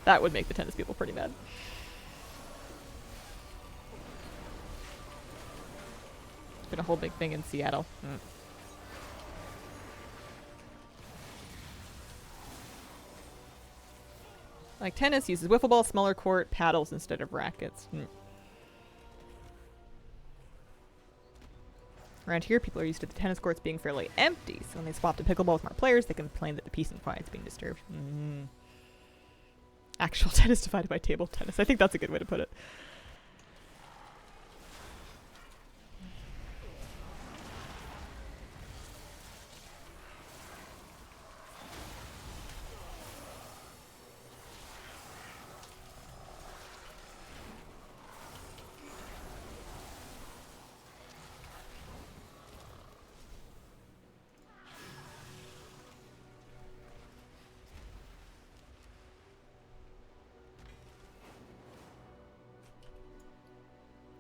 S1: That would make the tennis people pretty mad. It's been a whole big thing in Seattle. Like tennis uses wiffle ball, smaller court, paddles instead of rackets. Around here, people are used to the tennis courts being fairly empty, so when they swap to pickleball with more players, they complain that the peace and quiet is being disturbed. Actual tennis divided by table tennis. I think that's a good way to put it.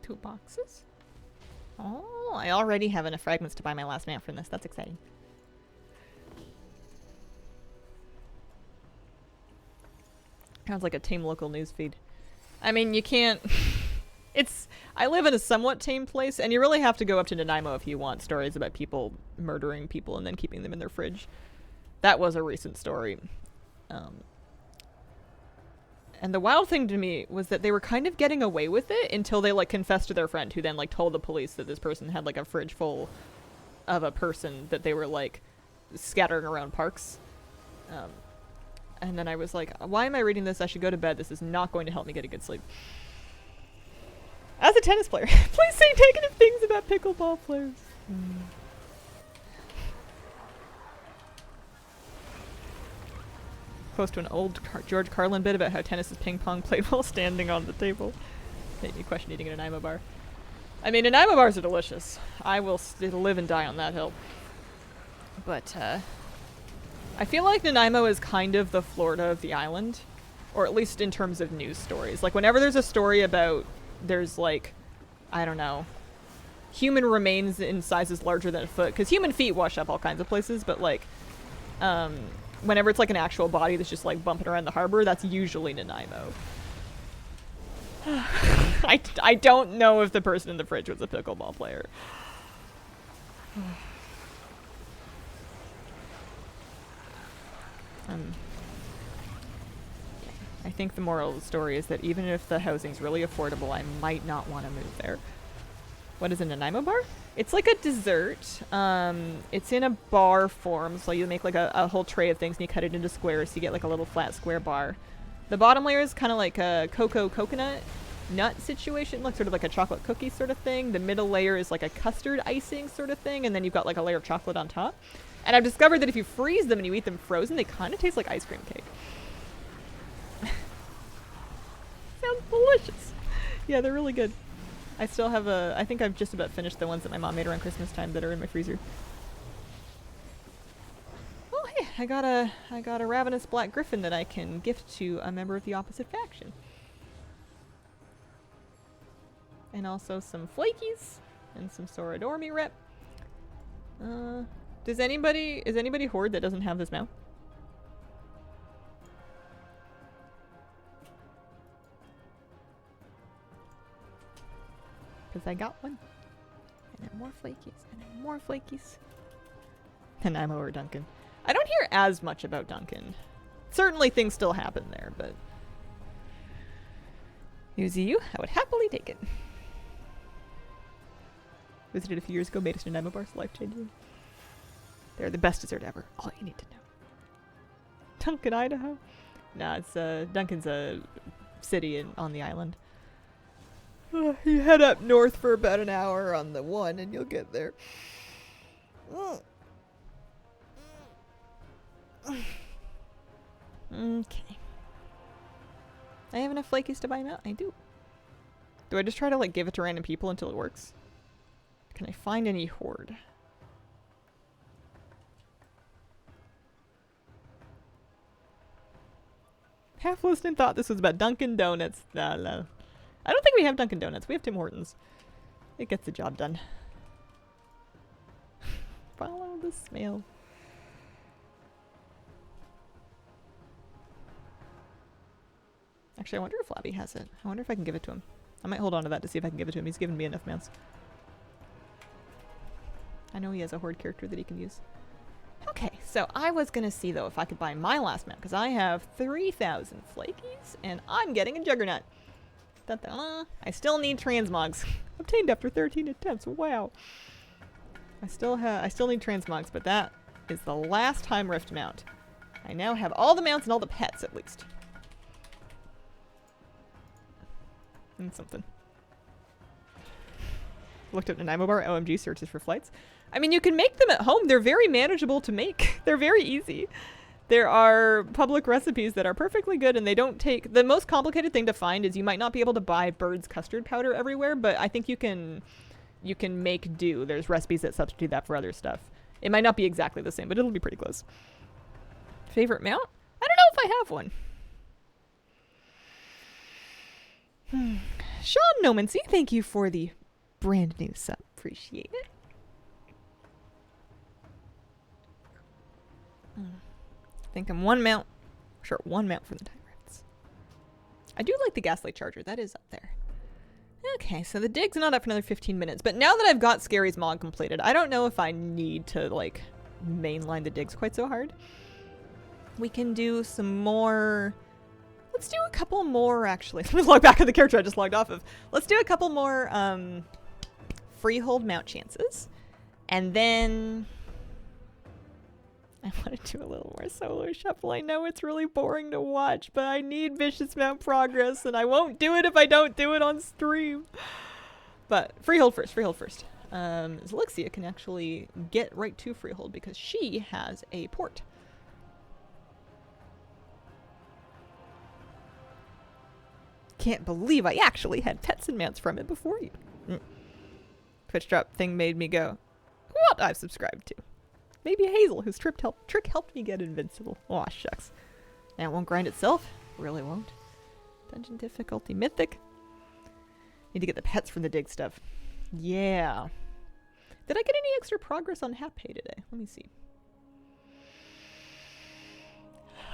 S1: Two boxes? Oh, I already have enough fragments to buy my last map from this. That's exciting. Sounds like a tame local news feed. I mean, you can't... I live in a somewhat tame place, and you really have to go up to Nanaimo if you want stories about people murdering people and then keeping them in their fridge. That was a recent story. And the wild thing to me was that they were kind of getting away with it until they, like, confessed to their friend, who then, like, told the police that this person had, like, a fridge full of a person that they were, like, scattering around parks. And then I was like, why am I reading this? I should go to bed. This is not going to help me get a good sleep. As a tennis player, please say negative things about pickleball players. Close to an old George Carlin bit about how tennis is ping pong played while standing on the table. Made me question eating a Nanaimo bar. I mean, Nanaimo bars are delicious. I will live and die on that hill. But, I feel like Nanaimo is kind of the Florida of the island. Or at least in terms of news stories. Like, whenever there's a story about, there's like, I don't know, human remains in sizes larger than a foot. Because human feet wash up all kinds of places, but like, whenever it's like an actual body that's just like bumping around the harbor, that's usually Nanaimo. I don't know if the person in the fridge was a pickleball player. I think the moral of the story is that even if the housing's really affordable, I might not want to move there. What is a Nanaimo bar? It's like a dessert. It's in a bar form, so you make like a whole tray of things and you cut it into squares, so you get like a little flat square bar. The bottom layer is kind of like a coconut nut situation, like sort of like a chocolate cookie sort of thing. The middle layer is like a custard icing sort of thing, and then you've got like a layer of chocolate on top. And I've discovered that if you freeze them and you eat them frozen, they kind of taste like ice cream cake. Sounds delicious. Yeah, they're really good. I still have I think I've just about finished the ones that my mom made around Christmas time that are in my freezer. Oh, hey, I got a ravenous black griffin that I can gift to a member of the opposite faction. And also some flakies and some Soradormi rep. Is anybody horde that doesn't have this mount? Because I got one. And then more flakies. And then more flakies. And I'm over Duncan. I don't hear as much about Duncan. Certainly things still happen there, but... Uzi, I would happily take it. Visited a few years ago, made us Nanaimo bars, life changing. They're the best dessert ever. All you need to know. Duncan, Idaho? Nah, it's Duncan's a city on the island. You head up north for about an hour on the 1 and you'll get there. Okay. I have enough flakies to buy them out? I do. Do I just try to like give it to random people until it works? Can I find any horde? Half listening thought this was about Dunkin' Donuts. No. I don't think we have Dunkin' Donuts. We have Tim Hortons. It gets the job done. Follow the smell. Actually, I wonder if Flabby has it. I wonder if I can give it to him. I might hold on to that to see if I can give it to him. He's given me enough mounts. I know he has a horde character that he can use. Okay, so I was gonna see though if I could buy my last mount because I have 3,000 flakies and I'm getting a juggernaut. Da-da. I still need transmogs. Obtained after 13 attempts. Wow. I still need transmogs, but that is the last time Rift mount. I now have all the mounts and all the pets at least. And something. Looked up Nanaimo bar, OMG searches for flights. I mean, you can make them at home. They're very manageable to make. They're very easy. There are public recipes that are perfectly good and they don't take... The most complicated thing to find is you might not be able to buy Bird's custard powder everywhere, but I think you can make do. There's recipes that substitute that for other stuff. It might not be exactly the same, but it'll be pretty close. Favorite mount? I don't know if I have one. Sean Nomancy, thank you for the brand new sub. Appreciate it. I think I'm one mount. Sure, one mount for the time rifts. I do like the Gaslight Charger. That is up there. Okay, so the dig's not up for another 15 minutes. But now that I've got Scary's mod completed, I don't know if I need to, like, mainline the digs quite so hard. We can do some more... Let's do a couple more, actually. Let me log back on the character I just logged off of. Let's do a couple more freehold mount chances. And then... I want to do a little more solo shuffle. I know it's really boring to watch, but I need Vicious Mount progress, and I won't do it if I don't do it on stream. But freehold first, freehold first. Zelixia can actually get right to freehold because she has a port. Can't believe I actually had pets and mounts from it before you. Twitch drop thing made me go, what I've subscribed to. Maybe Hazel, whose trick helped me get invincible. Aw, shucks. Now it won't grind itself? Really won't. Dungeon difficulty mythic. Need to get the pets from the dig stuff. Yeah. Did I get any extra progress on Happy today? Let me see.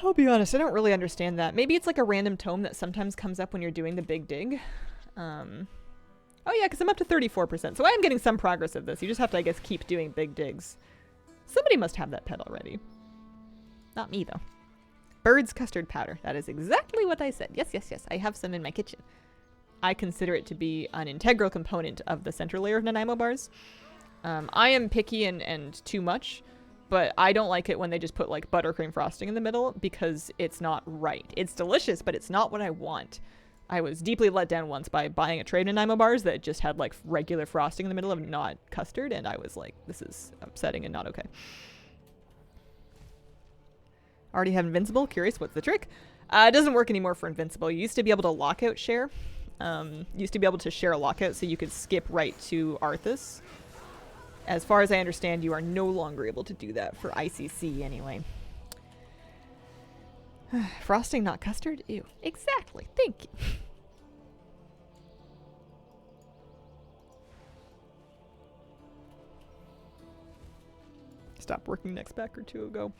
S1: I'll be honest, I don't really understand that. Maybe it's like a random tome that sometimes comes up when you're doing the big dig. Oh yeah, because I'm up to 34%. So I am getting some progress of this. You just have to, I guess, keep doing big digs. Somebody must have that pet already. Not me, though. Bird's custard powder. That is exactly what I said. Yes, yes, yes. I have some in my kitchen. I consider it to be an integral component of the center layer of Nanaimo bars. I am picky and too much, but I don't like it when they just put, like, buttercream frosting in the middle because it's not right. It's delicious, but it's not what I want. I was deeply let down once by buying a tray of Nanaimo bars that just had like regular frosting in the middle of not custard, and I was like, this is upsetting and not okay. Already have Invincible. Curious, what's the trick? It doesn't work anymore for Invincible. You used to be able to lockout share. Used to be able to share a lockout so you could skip right to Arthas. As far as I understand, you are no longer able to do that for ICC anyway. Frosting, not custard? Ew. Exactly. Thank you. Stopped working next pack or two ago.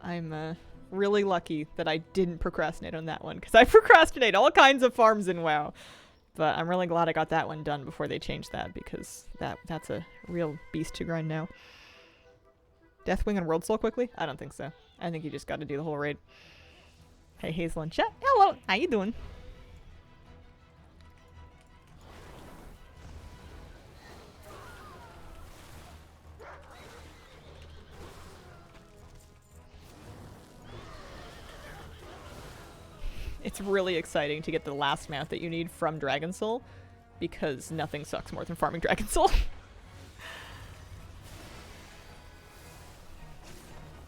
S1: I'm really lucky that I didn't procrastinate on that one, because I procrastinate all kinds of farms in WoW. But I'm really glad I got that one done before they changed that, because that's a real beast to grind now. Deathwing and World Soul quickly? I don't think so. I think you just got to do the whole raid. Hey, Hazel and chat. Hello. How you doing? It's really exciting to get the last mount that you need from Dragon Soul, because nothing sucks more than farming Dragon Soul.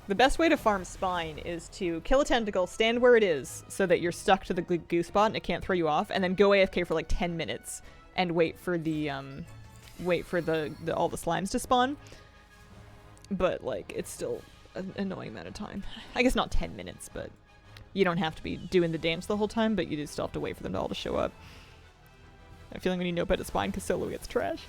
S1: The best way to farm Spine is to kill a tentacle, stand where it is, so that you're stuck to the goo spot and it can't throw you off, and then go AFK for like 10 minutes and wait for the all the slimes to spawn. But like, it's still an annoying amount of time. I guess not 10 minutes, but you don't have to be doing the dance the whole time, but you just still have to wait for them to all to show up. I'm feeling when you know about the Spine because solo gets trash.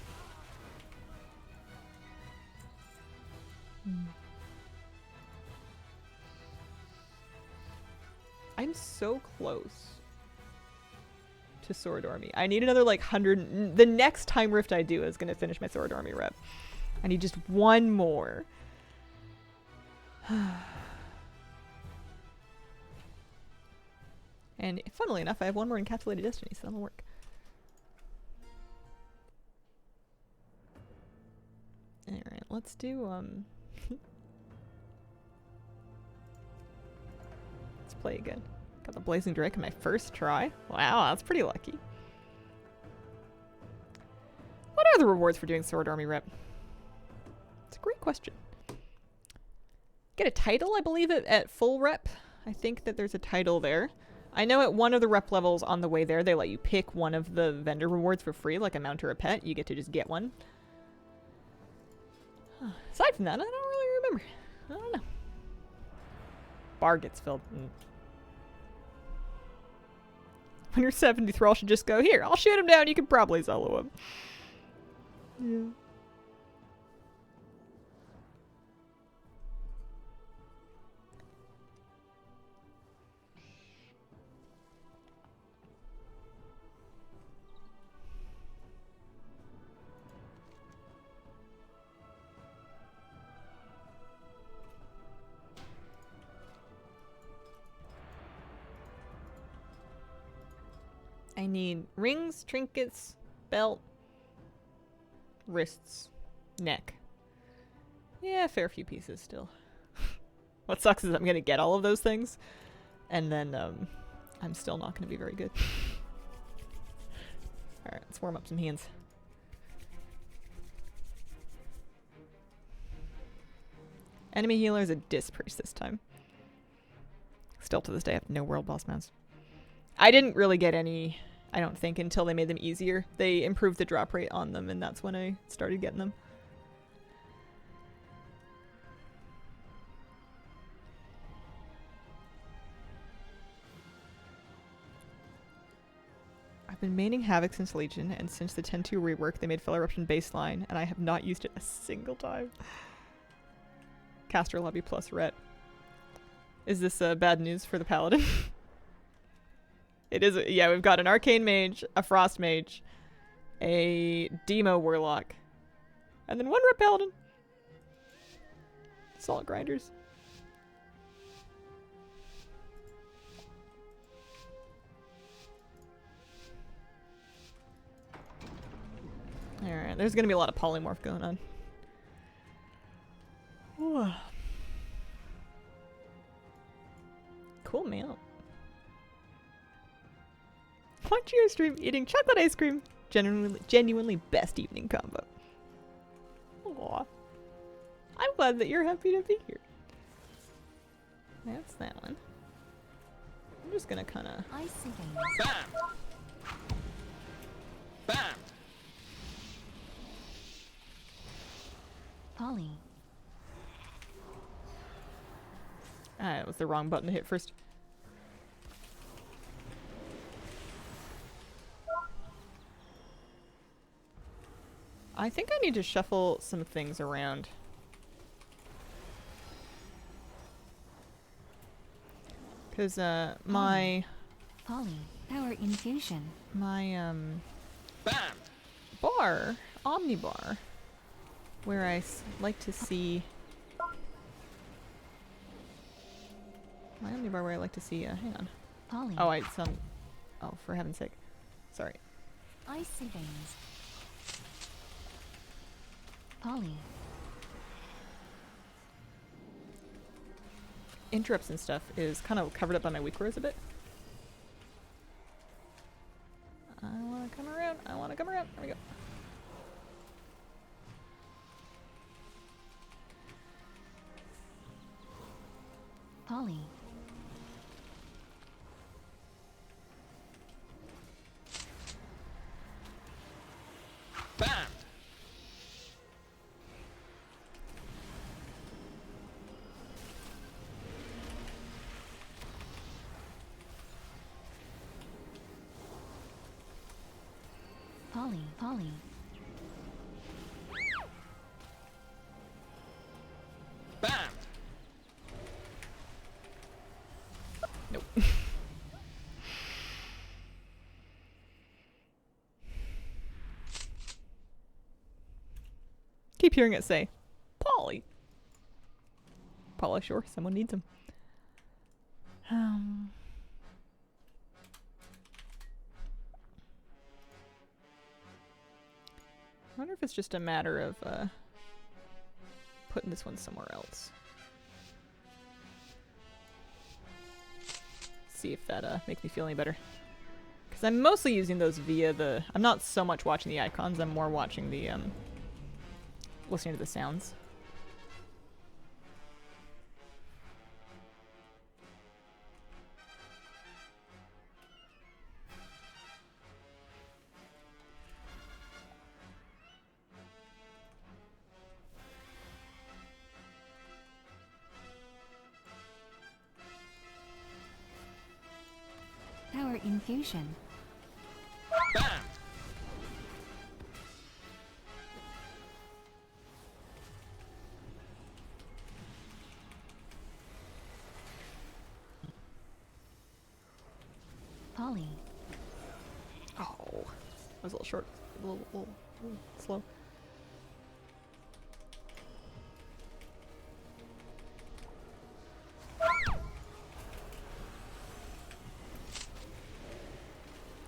S1: I'm so close to Sword Army. I need another like 100. The next time Rift I do is going to finish my Sword Army rep. I need just one more. And funnily enough, I have one more encapsulated destiny, so that'll work. Alright, let's do, let's play again. Got the Blazing Drake in my first try. Wow, that's pretty lucky. What are the rewards for doing Sword Army rep? It's a great question. Get a title, I believe, at full rep. I think that there's a title there. I know at one of the rep levels on the way there, they let you pick one of the vendor rewards for free, like a mount or a pet. You get to just get one. Aside from that, I don't really remember. I don't know. Bar gets filled. When you're 70, Thrall should just go, here, I'll shoot him down, you can probably solo him. Yeah. I need rings, trinkets, belt, wrists, neck. Yeah, a fair few pieces still. What sucks is I'm gonna get all of those things, and then I'm still not gonna be very good. Alright, let's warm up some hands. Enemy healer is a disc priest this time. Still to this day, I have no world boss mounts. I didn't really get any, I don't think, until they made them easier. They improved the drop rate on them, and that's when I started getting them. I've been maining Havoc since Legion, and since the 10-2 rework, they made Fell Eruption baseline, and I have not used it a single time. Caster Lobby plus Ret. Is this bad news for the Paladin? It is, yeah, we've got an Arcane Mage, a Frost Mage, a Demo Warlock, and then one Ret Paladin. Salt Grinders. Alright, there's gonna be a lot of polymorph going on. Ooh. Cool meal. Watch your stream eating chocolate ice cream. Genuinely best evening combo. Aw. I'm glad that you're happy to be here. That's that one. I'm just gonna kinda...
S2: Ice again.
S3: Bam! Bam!
S2: Polly.
S1: Ah, it was the wrong button to hit first. I think I need to shuffle some things around. Because, my
S2: Power infusion.
S3: Bam!
S1: bar, omnibar, where I like to see... My omnibar where I like to see, hang on. Oh, oh, for heaven's sake. Sorry.
S2: Icy veins. Poly.
S1: Interrupts and stuff is kind of covered up by my weak rows a bit. I want to come around. I want to come around. There we go.
S2: Poly.
S3: Bam!
S2: Poly.
S3: Bam!
S1: Nope. Keep hearing it say, Polly. Paula, sure, someone needs him. I wonder if it's just a matter of putting this one somewhere else. See if that makes me feel any better. Because I'm mostly using those via the... I'm not so much watching the icons, I'm more watching the... listening to the sounds.
S2: Power infusion.
S3: Bam!
S2: Poly.
S1: Oh, that was a little short, a little slow.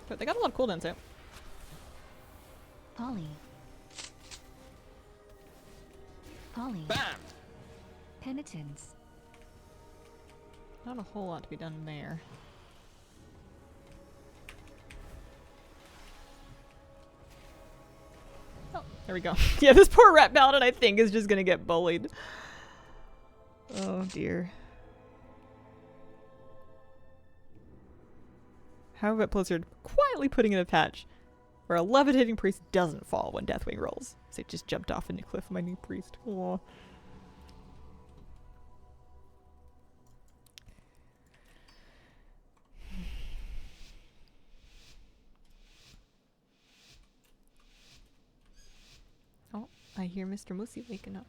S1: But they got a lot of cooldowns out.
S2: Poly.
S3: Bam!
S2: Penitence.
S1: Not a whole lot to be done there. Oh, there we go. Yeah, this poor rat paladin, I think, is just gonna get bullied. Oh dear. How about Blizzard quietly putting in a patch where a levitating priest doesn't fall when Deathwing rolls? So it just jumped off into cliff, my new priest. Aw. Oh, I hear Mr. Moosey waking up.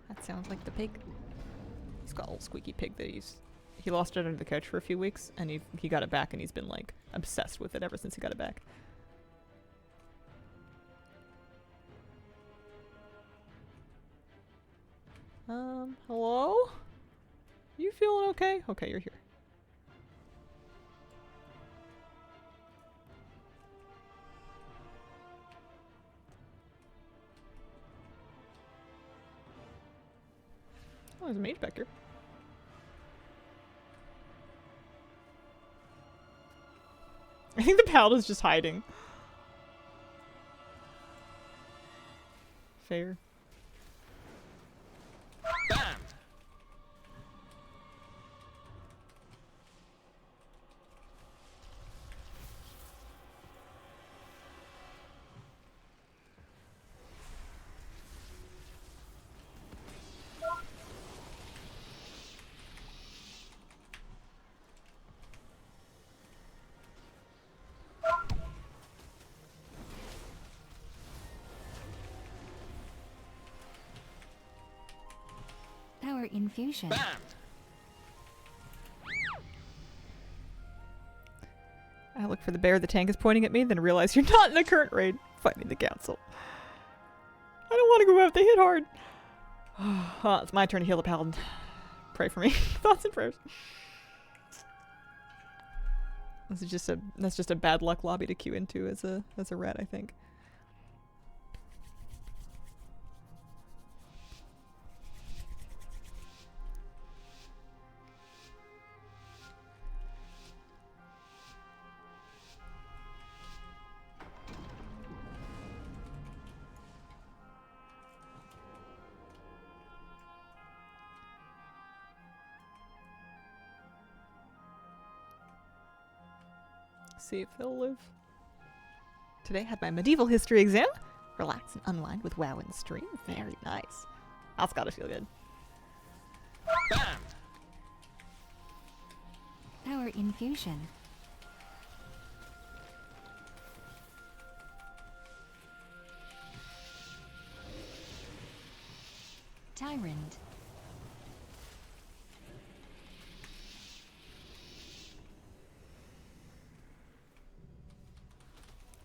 S1: That sounds like the pig. He's got a little squeaky pig that he lost it under the couch for a few weeks, and he got it back, and he's been like obsessed with it ever since he got it back. Hello? You feeling okay? Okay, you're here. Oh, there's a mage back here. I think the paladin's just hiding. Fair.
S3: Bam!
S2: infusion.
S3: Bam!
S1: I look for the bear. The tank is pointing at me, then realize you're not in the current raid fighting the council. I don't want to go out. They hit hard. Oh, it's my turn to heal the paladin. Pray for me. Thoughts and prayers. That's just a bad luck lobby to queue into as a rat, I think. See if they'll live. Today had my medieval history exam. Relax and unwind with WoW and stream. Very nice. That's gotta feel good.
S3: Bam!
S2: Power infusion. Tyrant.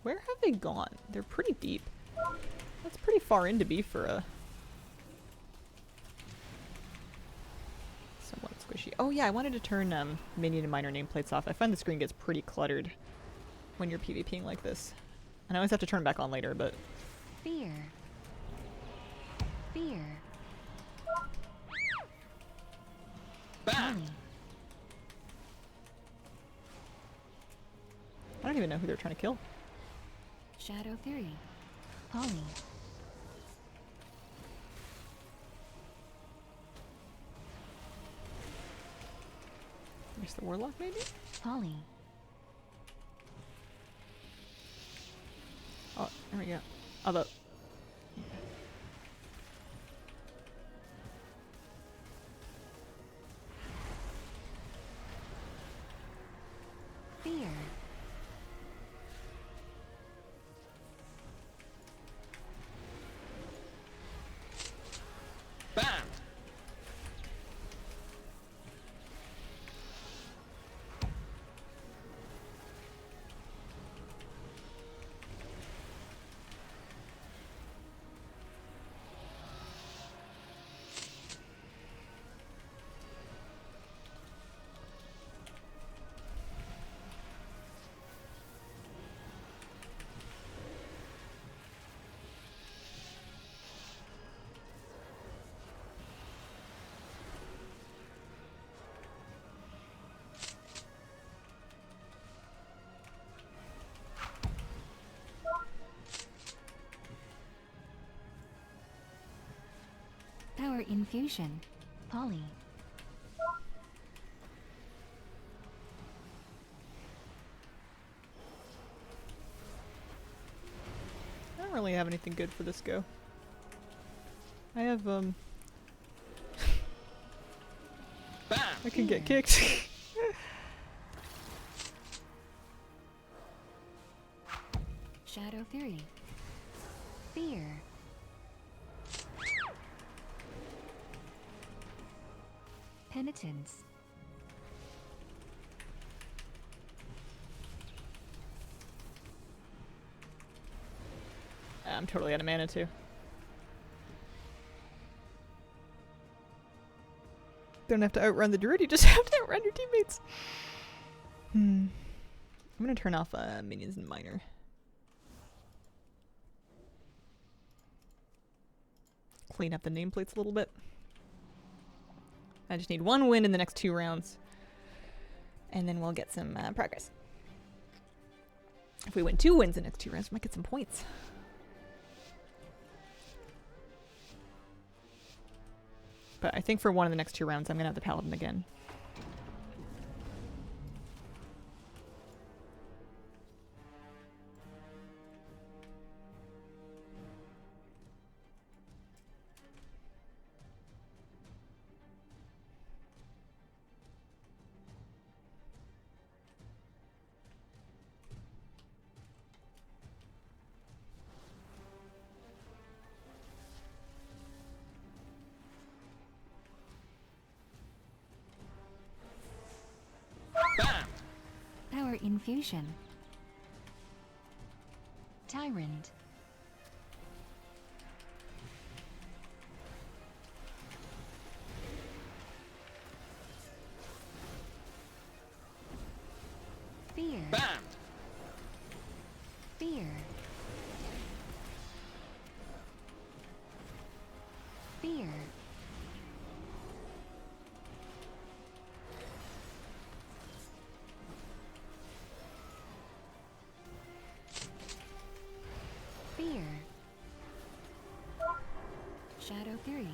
S1: Where have they gone? They're pretty deep. That's pretty far in to be for a... somewhat squishy. Oh yeah, I wanted to turn minion and minor nameplates off. I find the screen gets pretty cluttered when you're PvPing like this. And I always have to turn it back on later, but...
S2: Fear. Fear.
S3: Bam!
S2: Polly.
S1: I don't even know who they're trying to kill.
S2: Shadow Fury. Polly.
S1: There's the warlock, maybe?
S2: Polly.
S1: Oh, there we go. Oh, the...
S2: Fear.
S3: Bam!
S2: Power infusion. Polly.
S1: I don't really have anything good for this go. I have,
S3: Bam!
S1: I can get kicked.
S2: Shadow Fury. Fear. Penitence.
S1: I'm totally out of mana too. Don't have to outrun the druid, you just have to outrun your teammates. I'm gonna turn off minions and minor. Clean up the nameplates a little bit. I just need one win in the next 2 rounds. And then we'll get some progress. If we win 2 wins in the next 2 rounds, we might get some points. But I think for one of the next 2 rounds, I'm going to have the paladin again.
S2: Power infusion. Tyrant. Fear.
S3: Bam.
S2: Fear. Fear. Fear. Shadow 3.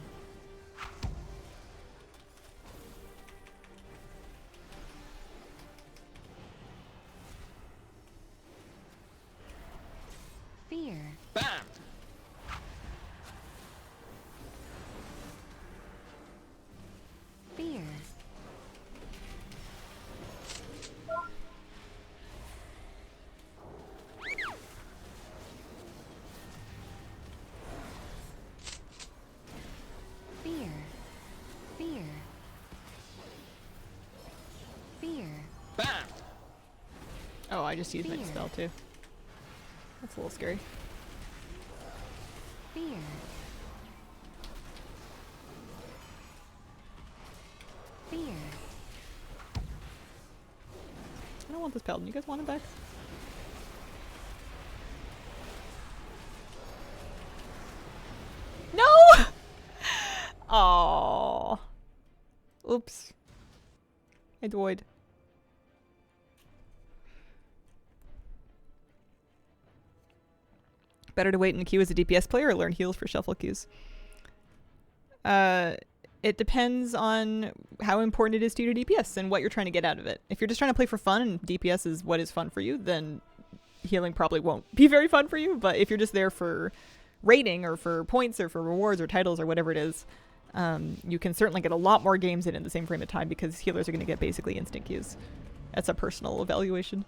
S2: Fear.
S3: Bam.
S2: Fear. Fear. Fear. Fear.
S3: Bam.
S1: Oh, I just used my
S2: Fear.
S1: spell too. That's a little scary.
S2: Fear. Fear.
S1: I don't want this paladin. You guys want it back? No! Oh. Oops. I died. Better to wait in the queue as a DPS player or learn heals for shuffle queues? It depends on how important it is to you to DPS and what you're trying to get out of it. If you're just trying to play for fun and DPS is what is fun for you, then healing probably won't be very fun for you. But if you're just there for rating or for points or for rewards or titles or whatever it is, you can certainly get a lot more games in the same frame of time because healers are going to get basically instant queues. That's a personal evaluation.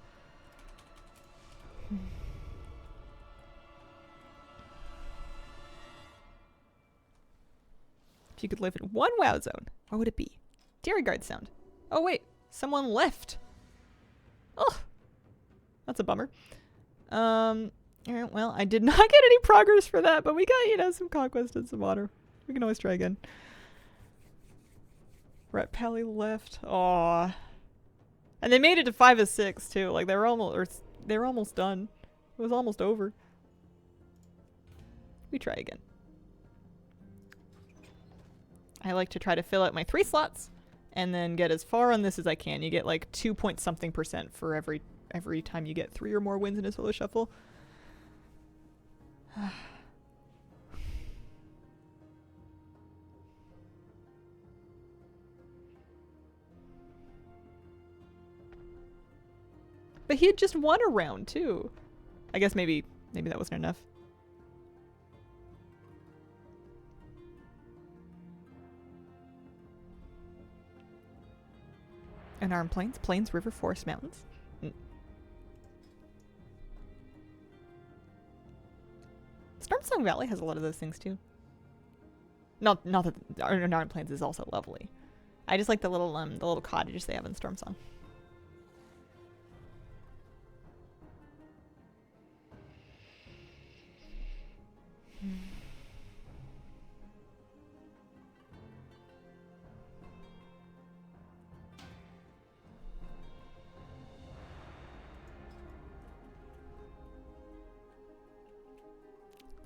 S1: If you could live in one WoW zone, what would it be? Dairy Guard sound. Oh wait, someone left. Oh, that's a bummer. Alright, well, I did not get any progress for that, but we got, you know, some conquest and some honor. We can always try again. Ret Pally left. Aw. And they made it to 5 of 6 too. Like they were almost done. It was almost over. We try again. I like to try to fill out my 3 slots and then get as far on this as I can. You get like 2 point something % for every time you get 3 or more wins in a solo shuffle. But he had just won a round too. I guess maybe that wasn't enough. Unarmed plains, plains, river, forest, mountains. Stormsong Valley has a lot of those things too. Not that Unarmed Plains is also lovely. I just like the little cottages they have in Stormsong.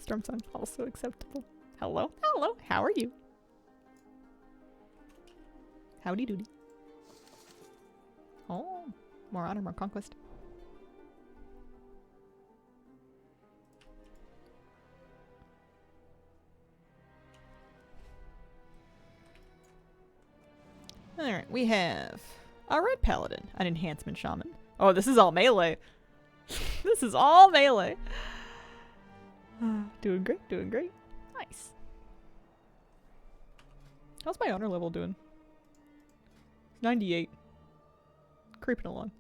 S1: Stormsong also acceptable. Hello? Hello, how are you? Howdy doody. Oh, more honor, more conquest. Alright, we have a red paladin, an enhancement shaman. Oh, this is all melee. This is all melee. Doing great, doing great. Nice. How's my honor level doing? 98. Creeping along.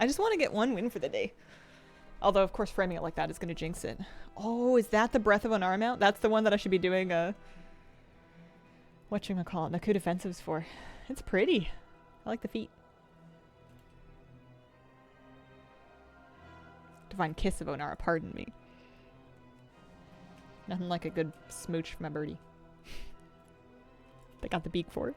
S1: I just want to get 1 win for the day. Although, of course, framing it like that is going to jinx it. Oh, is that the Breath of Anar mount? That's the one that I should be doing, whatchamacallit, Naku defensives for. It's pretty. I like the feet. Divine Kiss of Onara, pardon me. Nothing like a good smooch from a birdie. They got the beak for it.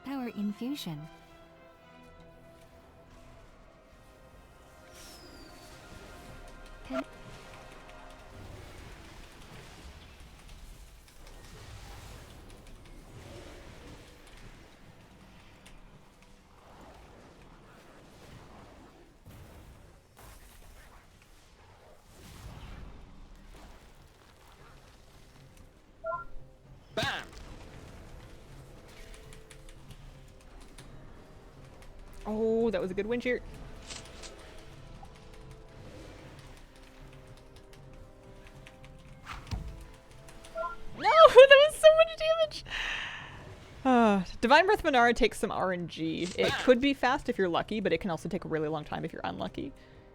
S2: Power infusion. Pen
S3: Bam!
S1: Oh, that was a good wind shear. No, that was so much damage. Divine Breath Manara takes some RNG. It could be fast if you're lucky, but it can also take a really long time if you're unlucky.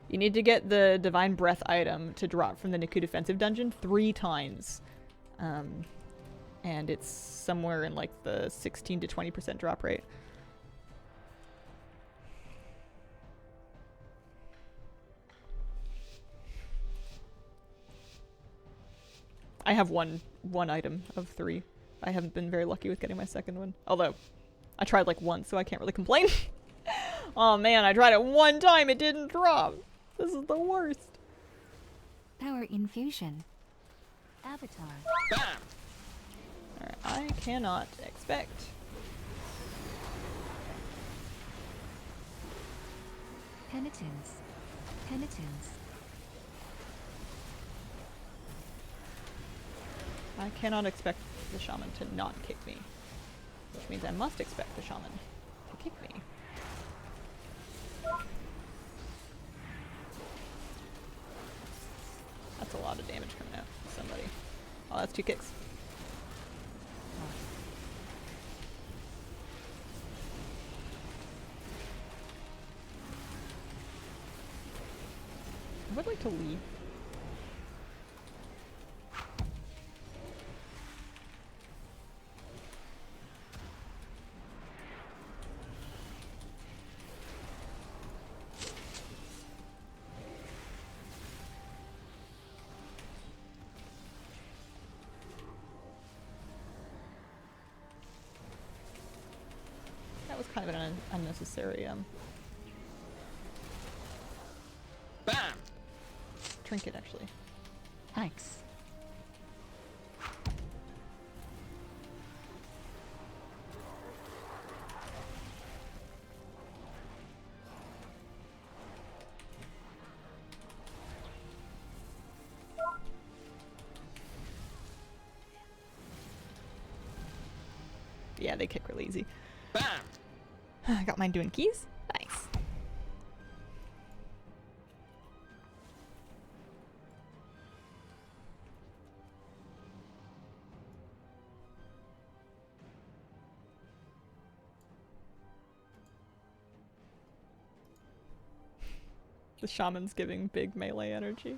S1: You need to get the Divine Breath item to drop from the Niku Defensive Dungeon 3 times. And it's somewhere in like the 16 to 20% drop rate. I have one item of 3. I haven't been very lucky with getting my second one. Although, I tried like once, so I can't really complain. Oh man, I tried it one time, it didn't drop. This is the worst.
S2: Power infusion. Avatar.
S3: Bam!
S1: Alright, I cannot expect.
S2: Penitence. Penitence.
S1: I cannot expect the shaman to not kick me. Which means I must expect the shaman to kick me. That's a lot of damage coming out from somebody. Oh, that's 2 kicks. I would like to leave. That was kind of an unnecessary
S3: Bam!
S1: trinket, actually.
S2: Thanks.
S1: Yeah, they kick really easy.
S3: Bam!
S1: I got mine doing keys. Nice. The shaman's giving big melee energy.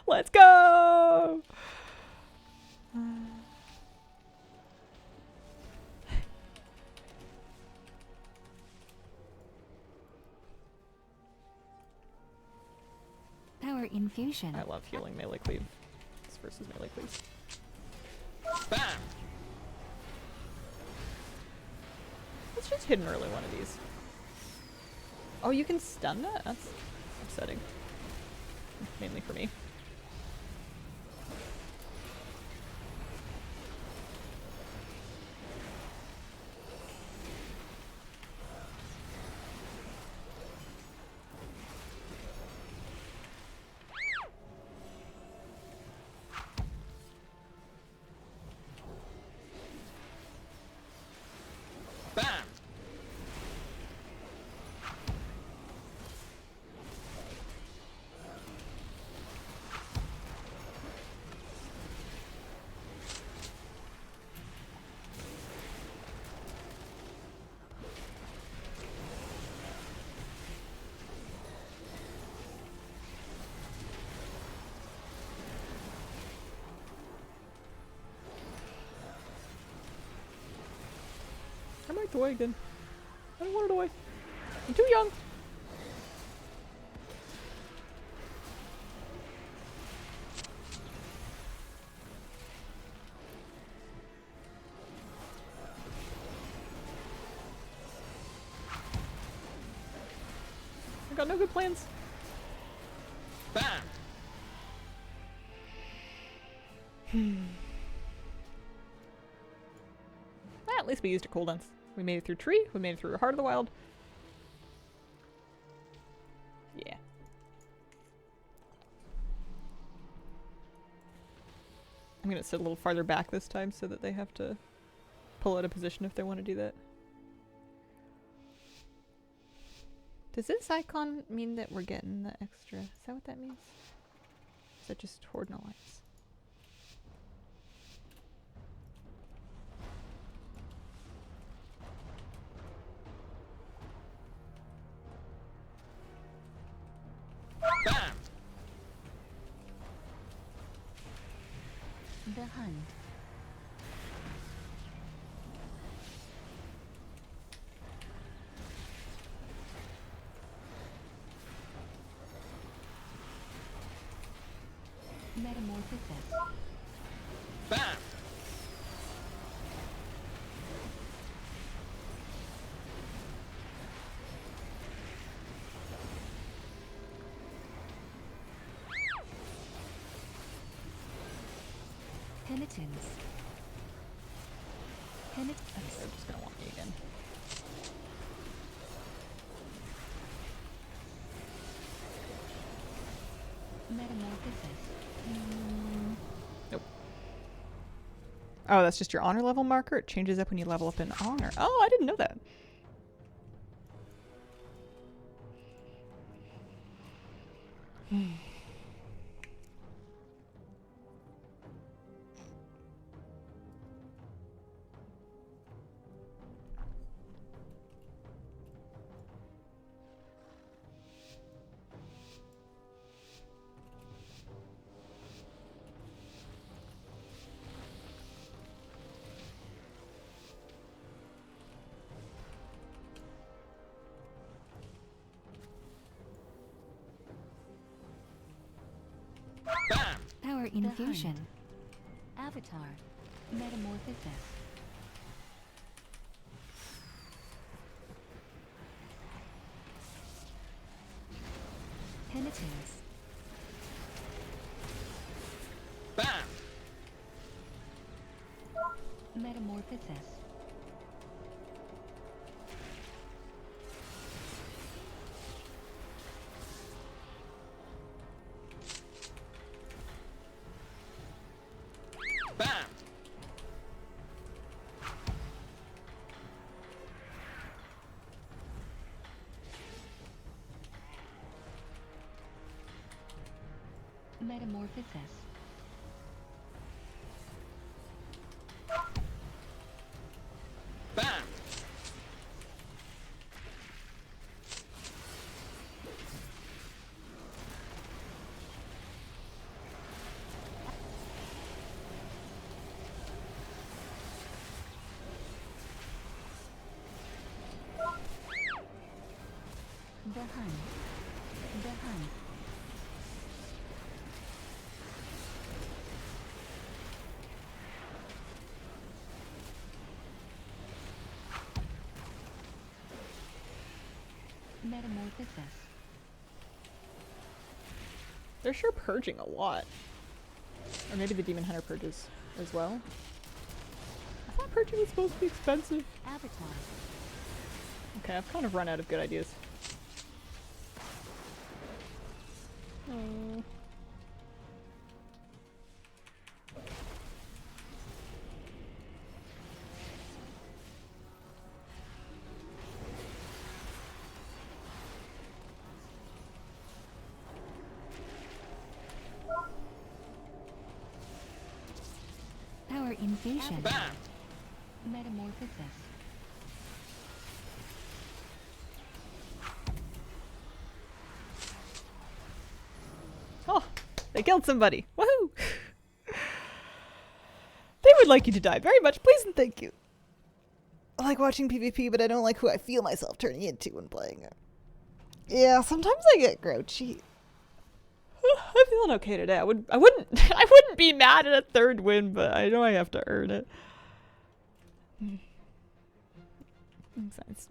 S1: Let's go!
S2: Power infusion.
S1: I love healing melee cleave. This versus melee cleave.
S3: Bam!
S1: Let's just hit an early one of these. Oh, you can stun that? That's upsetting. Mainly for me.
S3: Bam!
S1: away again. I don't want it away. I'm too young. I got no good plans.
S3: Bam!
S1: At least we used a cooldowns. We made it through Tree. We made it through Heart of the Wild. Yeah. I'm gonna sit a little farther back this time so that they have to pull out a position if they want to do that. Does this icon mean that we're getting the extra? Is that what that means? Is that just Horde and Alliance?
S3: Bam!
S2: The Hunt. Metamorphosis.
S3: Bam!
S2: Penitence.
S1: They're just gonna want me again.
S2: Metamorphosis.
S1: Nope. Oh, that's just your honor level marker? It changes up when you level up in honor. Oh, I didn't know that.
S3: Bam!
S2: Power infusion. Avatar. Metamorphosis. Penitence.
S3: Bam!
S2: Metamorphosis.
S3: Bam!
S2: Metamorphosis.
S3: Bam!
S2: The Hunt. The Hunt. Metamorphosis.
S1: They're sure purging a lot. Or maybe the Demon Hunter purges as well. I thought purging was supposed to be expensive.
S2: Avatar.
S1: Okay, I've kind of run out of good ideas. Oh.
S2: Power infusion.
S3: Bam!
S2: Metamorphosis.
S1: Oh, they killed somebody. Woohoo! They would like you to die very much, please and thank you. Oh, like watching PvP, but I don't like who I feel myself turning into when playing it. Yeah, sometimes I get grouchy. I'm feeling okay today. I wouldn't I wouldn't be mad at a third win, but I know I have to earn it.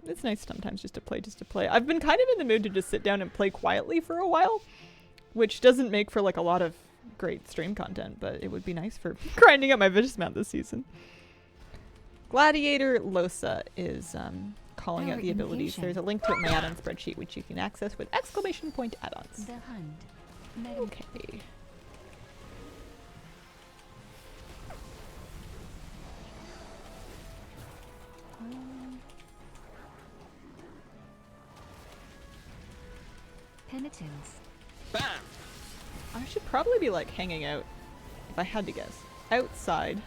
S1: It's nice sometimes just to play. I've been kind of in the mood to just sit down and play quietly for a while, which doesn't make for like a lot of great stream content, but it would be nice for grinding up my vicious mount this season. Gladiator Losa is calling out the abilities. There's a link to it in my add-on spreadsheet, which you can access with exclamation point add-ons.
S2: The hunt.
S1: Okay.
S2: Penitence.
S3: Bam!
S1: I should probably be like hanging out, if I had to guess, outside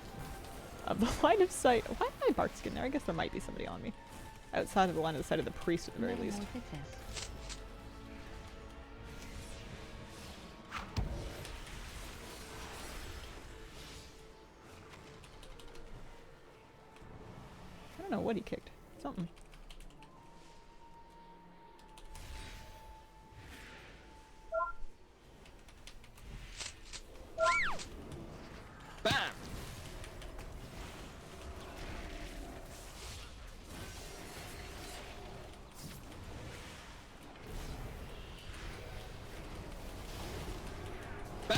S1: of the line of sight. Why am I bark skin there? I guess there might be somebody on me. Outside of the line of sight of the priest at the very least.
S2: Metamorphosis.
S1: I don't know what he kicked. Something.
S3: Bam! Bam!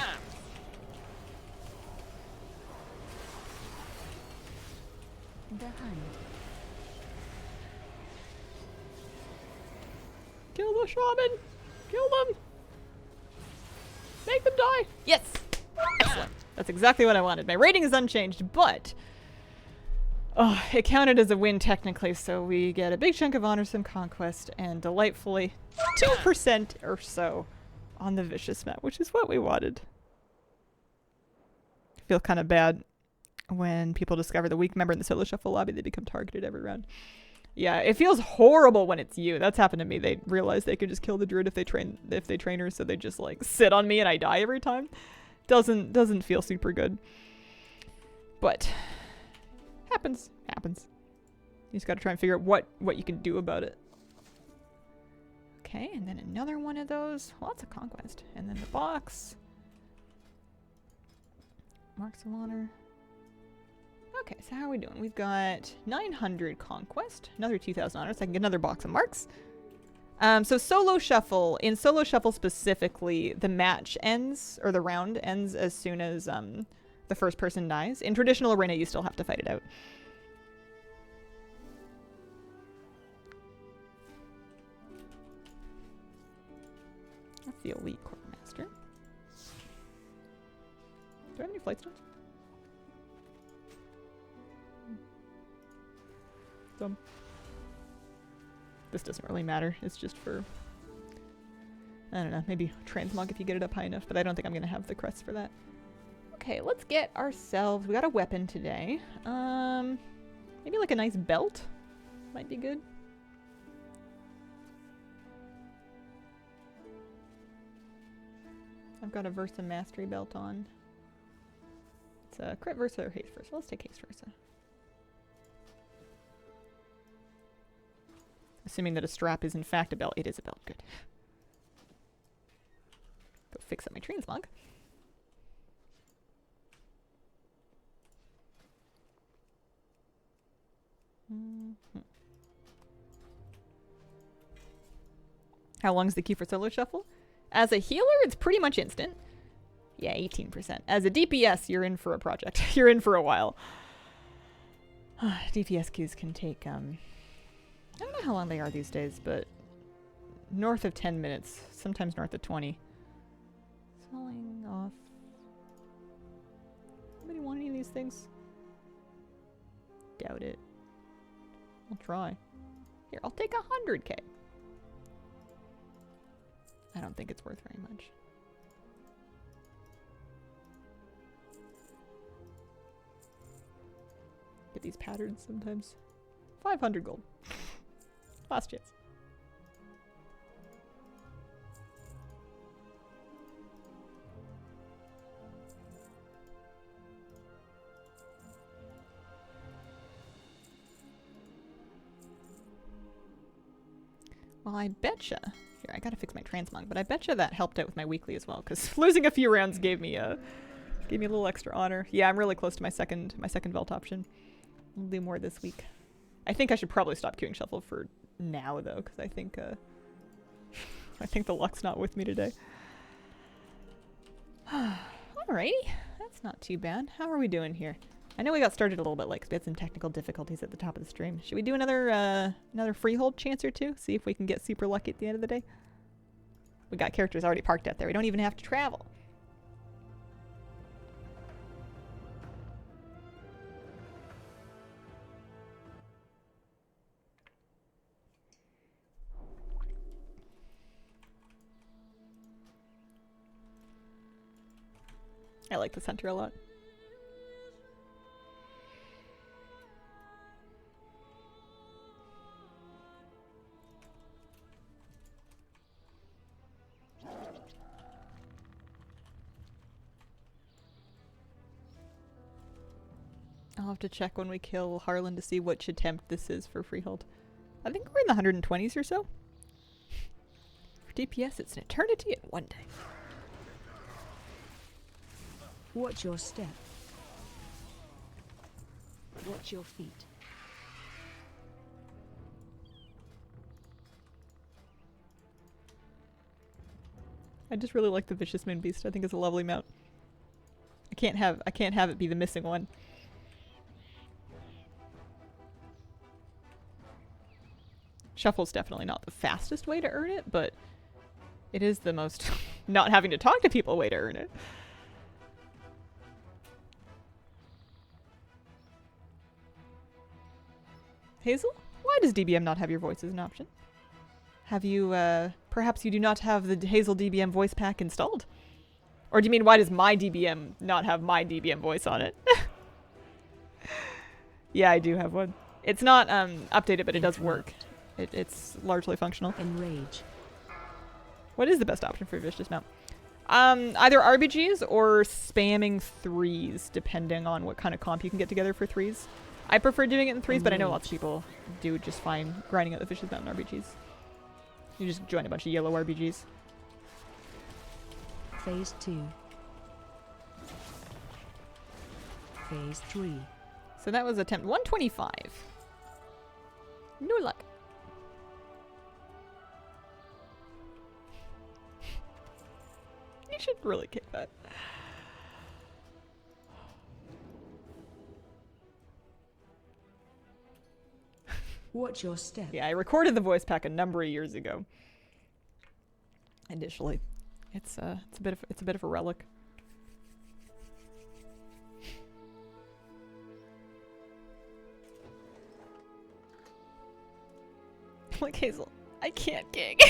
S2: The hunt.
S1: Kill the shaman! Kill them! Make them die! Yes! Excellent. That's exactly what I wanted. My rating is unchanged, but oh, it counted as a win technically, so we get a big chunk of honor, some conquest, and delightfully 2% or so on the vicious map, which is what we wanted. I feel kind of bad when people discover the weak member in the solo shuffle lobby. They become targeted every round. Yeah, it feels horrible when it's you. That's happened to me. They realize they can just kill the druid if they train her, so they just like sit on me and I die every time. Doesn't feel super good. But happens. You just gotta try and figure out what you can do about it. Okay, and then another one of those. Lots of conquest. And then the box. Marks of honor. Okay, so how are we doing? We've got 900 conquest, another 2,000 honor, so I can get another box of marks. So solo shuffle, in solo shuffle specifically, the match ends, or the round ends as soon as the first person dies. In traditional arena, you still have to fight it out. That's the elite quartermaster. Do I have any flight stones? This doesn't really matter. It's just for, I don't know, maybe transmog if you get it up high enough, but I don't think I'm going to have the crest for that. Okay, let's get ourselves, we got a weapon today. Maybe like a nice belt might be good. I've got a Versa Mastery belt on. It's a crit Versa or haste Versa. Let's take haste Versa. Assuming that a strap is in fact a belt. It is a belt. Good. Go fix up my transmog. How long is the queue for solo shuffle? As a healer, it's pretty much instant. Yeah, 18%. As a DPS, you're in for a project. You're in for a while. DPS queues can take, I don't know how long they are these days, but north of 10 minutes, sometimes north of 20. Selling off. Anybody want any of these things? Doubt it. I'll try. Here, I'll take 100k. I don't think it's worth very much. Get these patterns sometimes. 500 gold. Last chance. Well, I betcha. Here, I gotta fix my transmog, but I betcha that helped out with my weekly as well, because losing a few rounds gave me a little extra honor. Yeah, I'm really close to my second vault option. I'll do more this week. I think I should probably stop queuing shuffle for now though, because I think I think the luck's not with me today. Alrighty, that's not too bad. How are we doing here? I know we got started a little bit late because we had some technical difficulties at the top of the stream. Should we do another freehold chance or two? See if we can get super lucky at the end of the day. We got characters already parked out there. We don't even have to travel. I like the center a lot. I'll have to check when we kill Harlan to see which attempt this is for freehold. I think we're in the 120s or so. For DPS, it's an eternity and one day.
S2: Watch your step. Watch your feet.
S1: I just really like the Vicious Moon Beast. I think it's a lovely mount. I can't have it be the missing one. Shuffle's definitely not the fastest way to earn it, but it is the most not having to talk to people way to earn it. Hazel? Why does DBM not have your voice as an option? Have you, perhaps you do not have the Hazel DBM voice pack installed? Or do you mean why does my DBM not have my DBM voice on it? Yeah, I do have one. It's not updated, but it does work. It's largely functional.
S2: Enrage.
S1: What is the best option for Vicious Mount? Either RBGs or spamming threes, depending on what kind of comp you can get together for threes. I prefer doing it in threes, but I know lots of people do just fine grinding out the Vicious Mount in RBGs. You just join a bunch of yellow RBGs.
S2: Phase 2. Phase 3.
S1: So that was attempt 125. No luck. You should really kick that.
S2: Watch your step.
S1: Yeah, I recorded the voice pack a number of years ago. Initially, it's a bit of a relic. Like Hazel, I can't kick.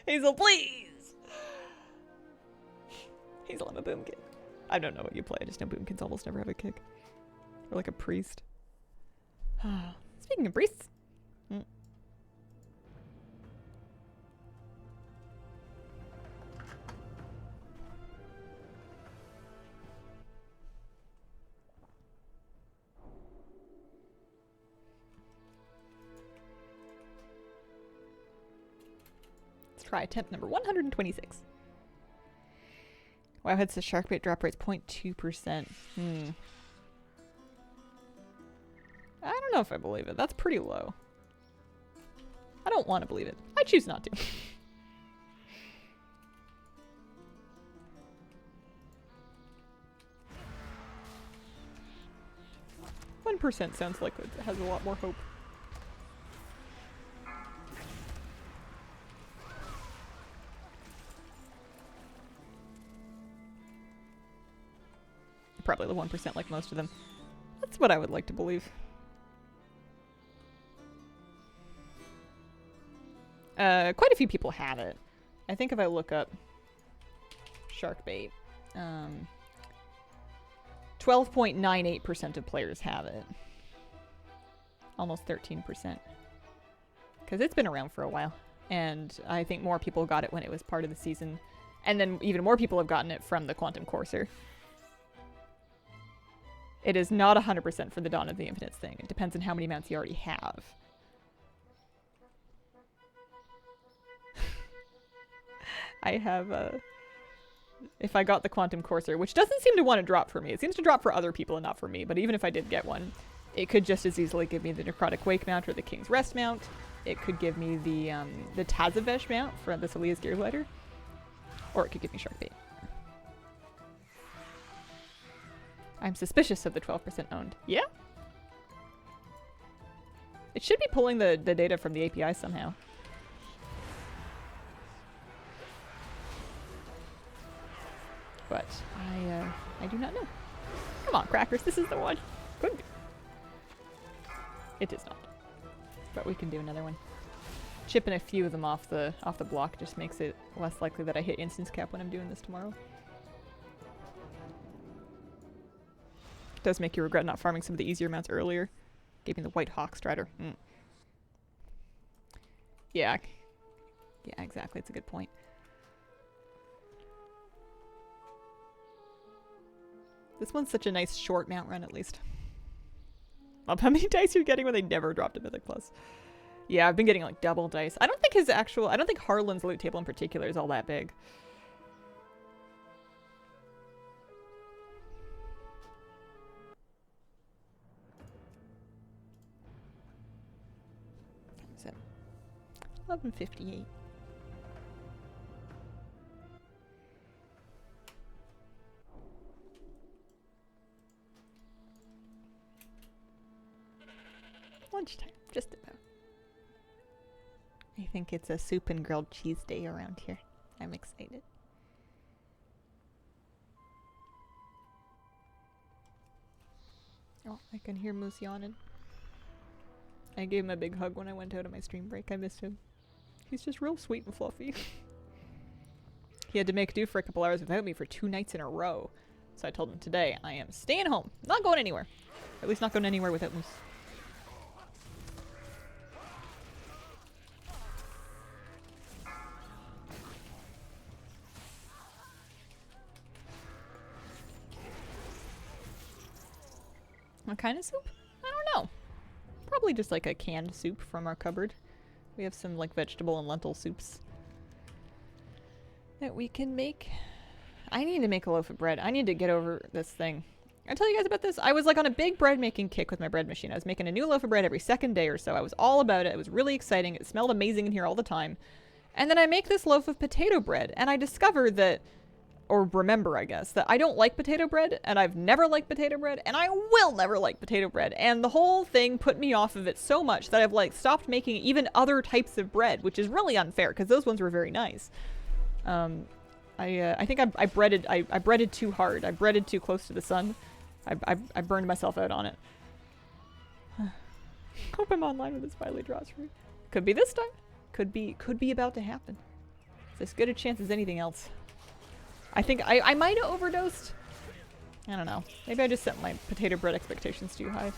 S1: Hazel, please. Hazel, I'm a boom kid. I don't know what you play. I just know boom kids almost never have a kick. Or like a priest. Speaking of priests. Let's try attempt number 126. Wow, hits the shark bait drop rate's 0.2%. I don't know if I believe it. That's pretty low. I don't want to believe it. I choose not to. 1% sounds like it has a lot more hope. Probably the 1% like most of them. That's what I would like to believe. Quite a few people have it. I think if I look up shark bait, 12.98% of players have it. Almost 13%. Because it's been around for a while. And I think more people got it when it was part of the season. And then even more people have gotten it from the Quantum Courser. It is not 100% for the Dawn of the Infinites thing. It depends on how many mounts you already have. I have if I got the Quantum Courser, which doesn't seem to want to drop for me. It seems to drop for other people and not for me, but even if I did get one, it could just as easily give me the Necrotic Wake mount or the King's Rest mount. It could give me the Tazavesh mount for the Salia's Gearglider. Or it could give me Sharkbait. I'm suspicious of the 12% owned. Yeah? It should be pulling the data from the API somehow. But I do not know. Come on, Crackers, this is the one. Could be. It is not. But we can do another one. Chipping a few of them off the block just makes it less likely that I hit instance cap when I'm doing this tomorrow. It does make you regret not farming some of the easier mounts earlier. Gave me the White Hawk Strider. Yeah. Yeah, exactly. It's a good point. This one's such a nice short mount run, at least. How many dice you're getting when they never dropped a Mythic Plus? Yeah, I've been getting like double dice. I don't think Harlan's loot table in particular is all that big. Is it 11:58? Lunchtime, just about. I think it's a soup and grilled cheese day around here. I'm excited. Oh, I can hear Moose yawning. I gave him a big hug when I went out on my stream break. I missed him. He's just real sweet and fluffy. He had to make do for a couple hours without me for 2 nights in a row. So I told him today I am staying home. Not going anywhere. At least not going anywhere without Moose. What kind of soup? I don't know. Probably just like a canned soup from our cupboard. We have some like vegetable and lentil soups that we can make. I need to make a loaf of bread. I need to get over this thing. I tell you guys about this. I was like on a big bread making kick with my bread machine. I was making a new loaf of bread every second day or so. I was all about it. It was really exciting. It smelled amazing in here all the time. And then I make this loaf of potato bread and I discover that, or remember, I guess, that I don't like potato bread, and I've never liked potato bread, and I will never like potato bread. And the whole thing put me off of it so much that I've like stopped making even other types of bread, which is really unfair because those ones were very nice. I think I breaded too hard. I breaded too close to the sun. I burned myself out on it. Hope I'm online when this finally draws for me. Could be this time. Could be about to happen. It's as good a chance as anything else. I think I might have overdosed. I don't know. Maybe I just set my potato bread expectations too high.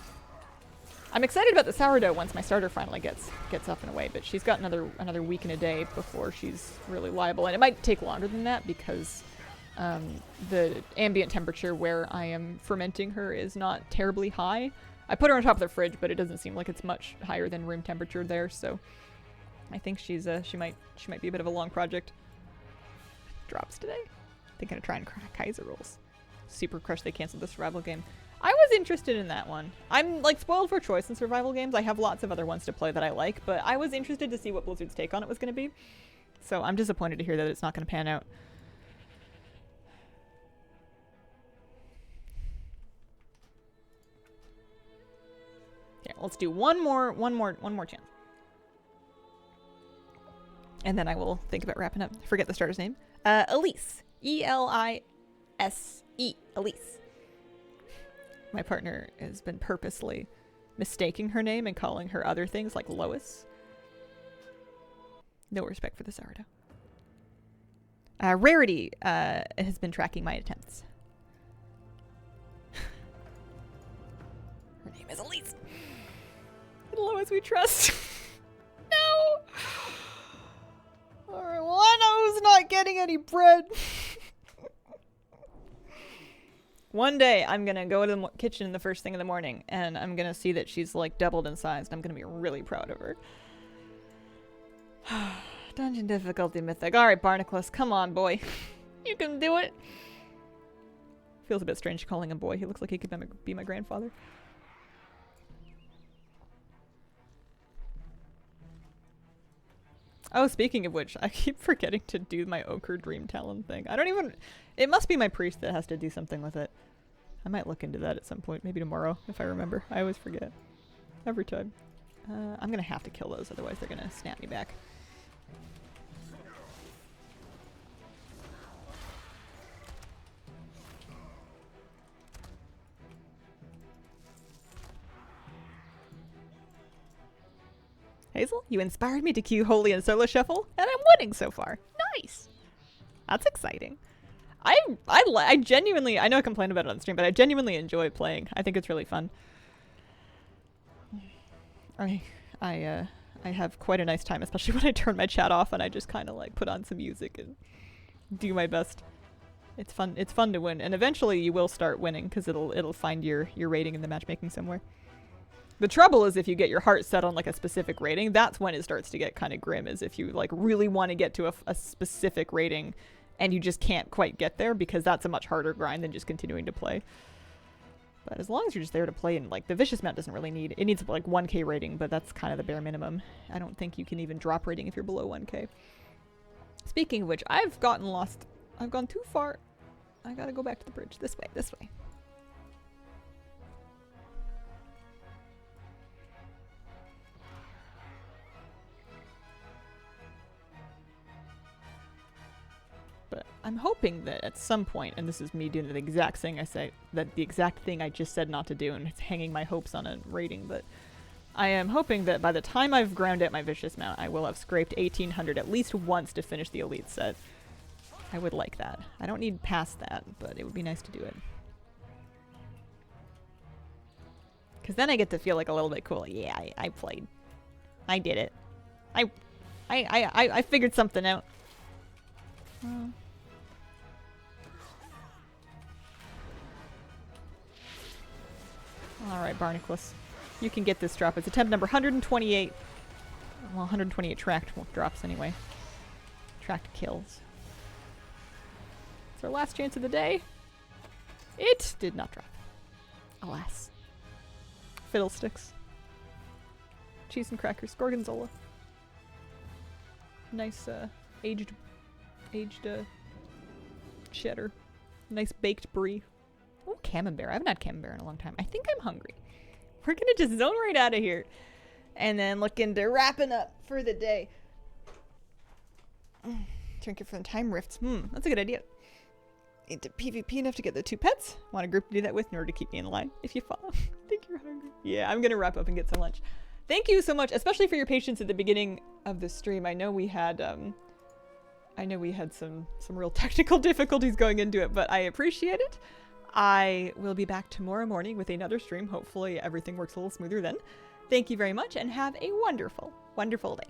S1: I'm excited about the sourdough once my starter finally gets up and away, but she's got another week and a day before she's really liable, and it might take longer than that because the ambient temperature where I am fermenting her is not terribly high. I put her on top of the fridge, but it doesn't seem like it's much higher than room temperature there, so I think she might be a bit of a long project. Drops today. I think I'm gonna try and crack Kaiser rolls. Super Crush, they canceled the survival game. I was interested in that one. I'm like spoiled for choice in survival games. I have lots of other ones to play that I like, but I was interested to see what Blizzard's take on it was gonna be. So I'm disappointed to hear that it's not gonna pan out. Yeah, let's do one more chance. And then I will think about wrapping up. Forget the starter's name. Elise. E-L-I-S-E. Elise. My partner has been purposely mistaking her name and calling her other things like Lois. No respect for the sourdough. Rarity has been tracking my attempts. Her name is Elise. Lois we trust. No! Alright, well I know who's not getting any bread. One day I'm gonna go to the kitchen the first thing in the morning and I'm gonna see that she's like doubled in size and I'm gonna be really proud of her. Dungeon difficulty mythic. Alright, Barnacles, come on, boy. You can do it. Feels a bit strange calling him boy. He looks like he could be my grandfather. Oh, speaking of which, I keep forgetting to do my Ochre Dream Talon thing. I don't even... It must be my priest that has to do something with it. I might look into that at some point. Maybe tomorrow, if I remember. I always forget. Every time. I'm gonna have to kill those, otherwise they're gonna snap me back. Hazel, you inspired me to queue Holy and Solo Shuffle, and I'm winning so far. Nice. That's exciting. I genuinely, I know I complain about it on stream, but I genuinely enjoy playing. I think it's really fun. I have quite a nice time, especially when I turn my chat off and I just kind of like put on some music and do my best. It's fun. It's fun to win, and eventually you will start winning because it'll find your rating in the matchmaking somewhere. The trouble is if you get your heart set on like a specific rating, that's when it starts to get kind of grim, is if you like really want to get to a specific rating and you just can't quite get there, because that's a much harder grind than just continuing to play. But as long as you're just there to play, and like the Vicious Mount doesn't really need, it needs like 1k rating, but that's kind of the bare minimum. I don't think you can even drop rating if you're below 1k. Speaking of which, I've gotten lost. I've gone too far. I gotta go back to the bridge. This way, this way. But I'm hoping that at some point, and this is me doing the exact thing the exact thing I just said not to do, and it's hanging my hopes on a rating, but I am hoping that by the time I've ground out my Vicious Mount, I will have scraped 1800 at least once to finish the Elite set. I would like that. I don't need past that, but it would be nice to do it. Because then I get to feel like a little bit cool. Yeah, I played. I did it. I figured something out. Alright, Barnacles. You can get this drop. It's attempt number 128. Well, 128 tracked drops anyway. Tracked kills. It's our last chance of the day. It did not drop. Alas. Fiddlesticks. Cheese and crackers. Gorgonzola. Nice, aged cheddar. Nice baked brie. Oh, camembert. I haven't had camembert in a long time. I think I'm hungry. We're gonna just zone right out of here and then look into wrapping up for the day. Drink it for the time rifts. That's a good idea. Into PvP enough to get the 2 pets. Want a group to do that with in order to keep me in line if you follow. I think you're hungry. Yeah, I'm gonna wrap up and get some lunch. Thank you so much, especially for your patience at the beginning of the stream. I know we had some real technical difficulties going into it, but I appreciate it. I will be back tomorrow morning with another stream. Hopefully everything works a little smoother then. Thank you very much and have a wonderful, wonderful day.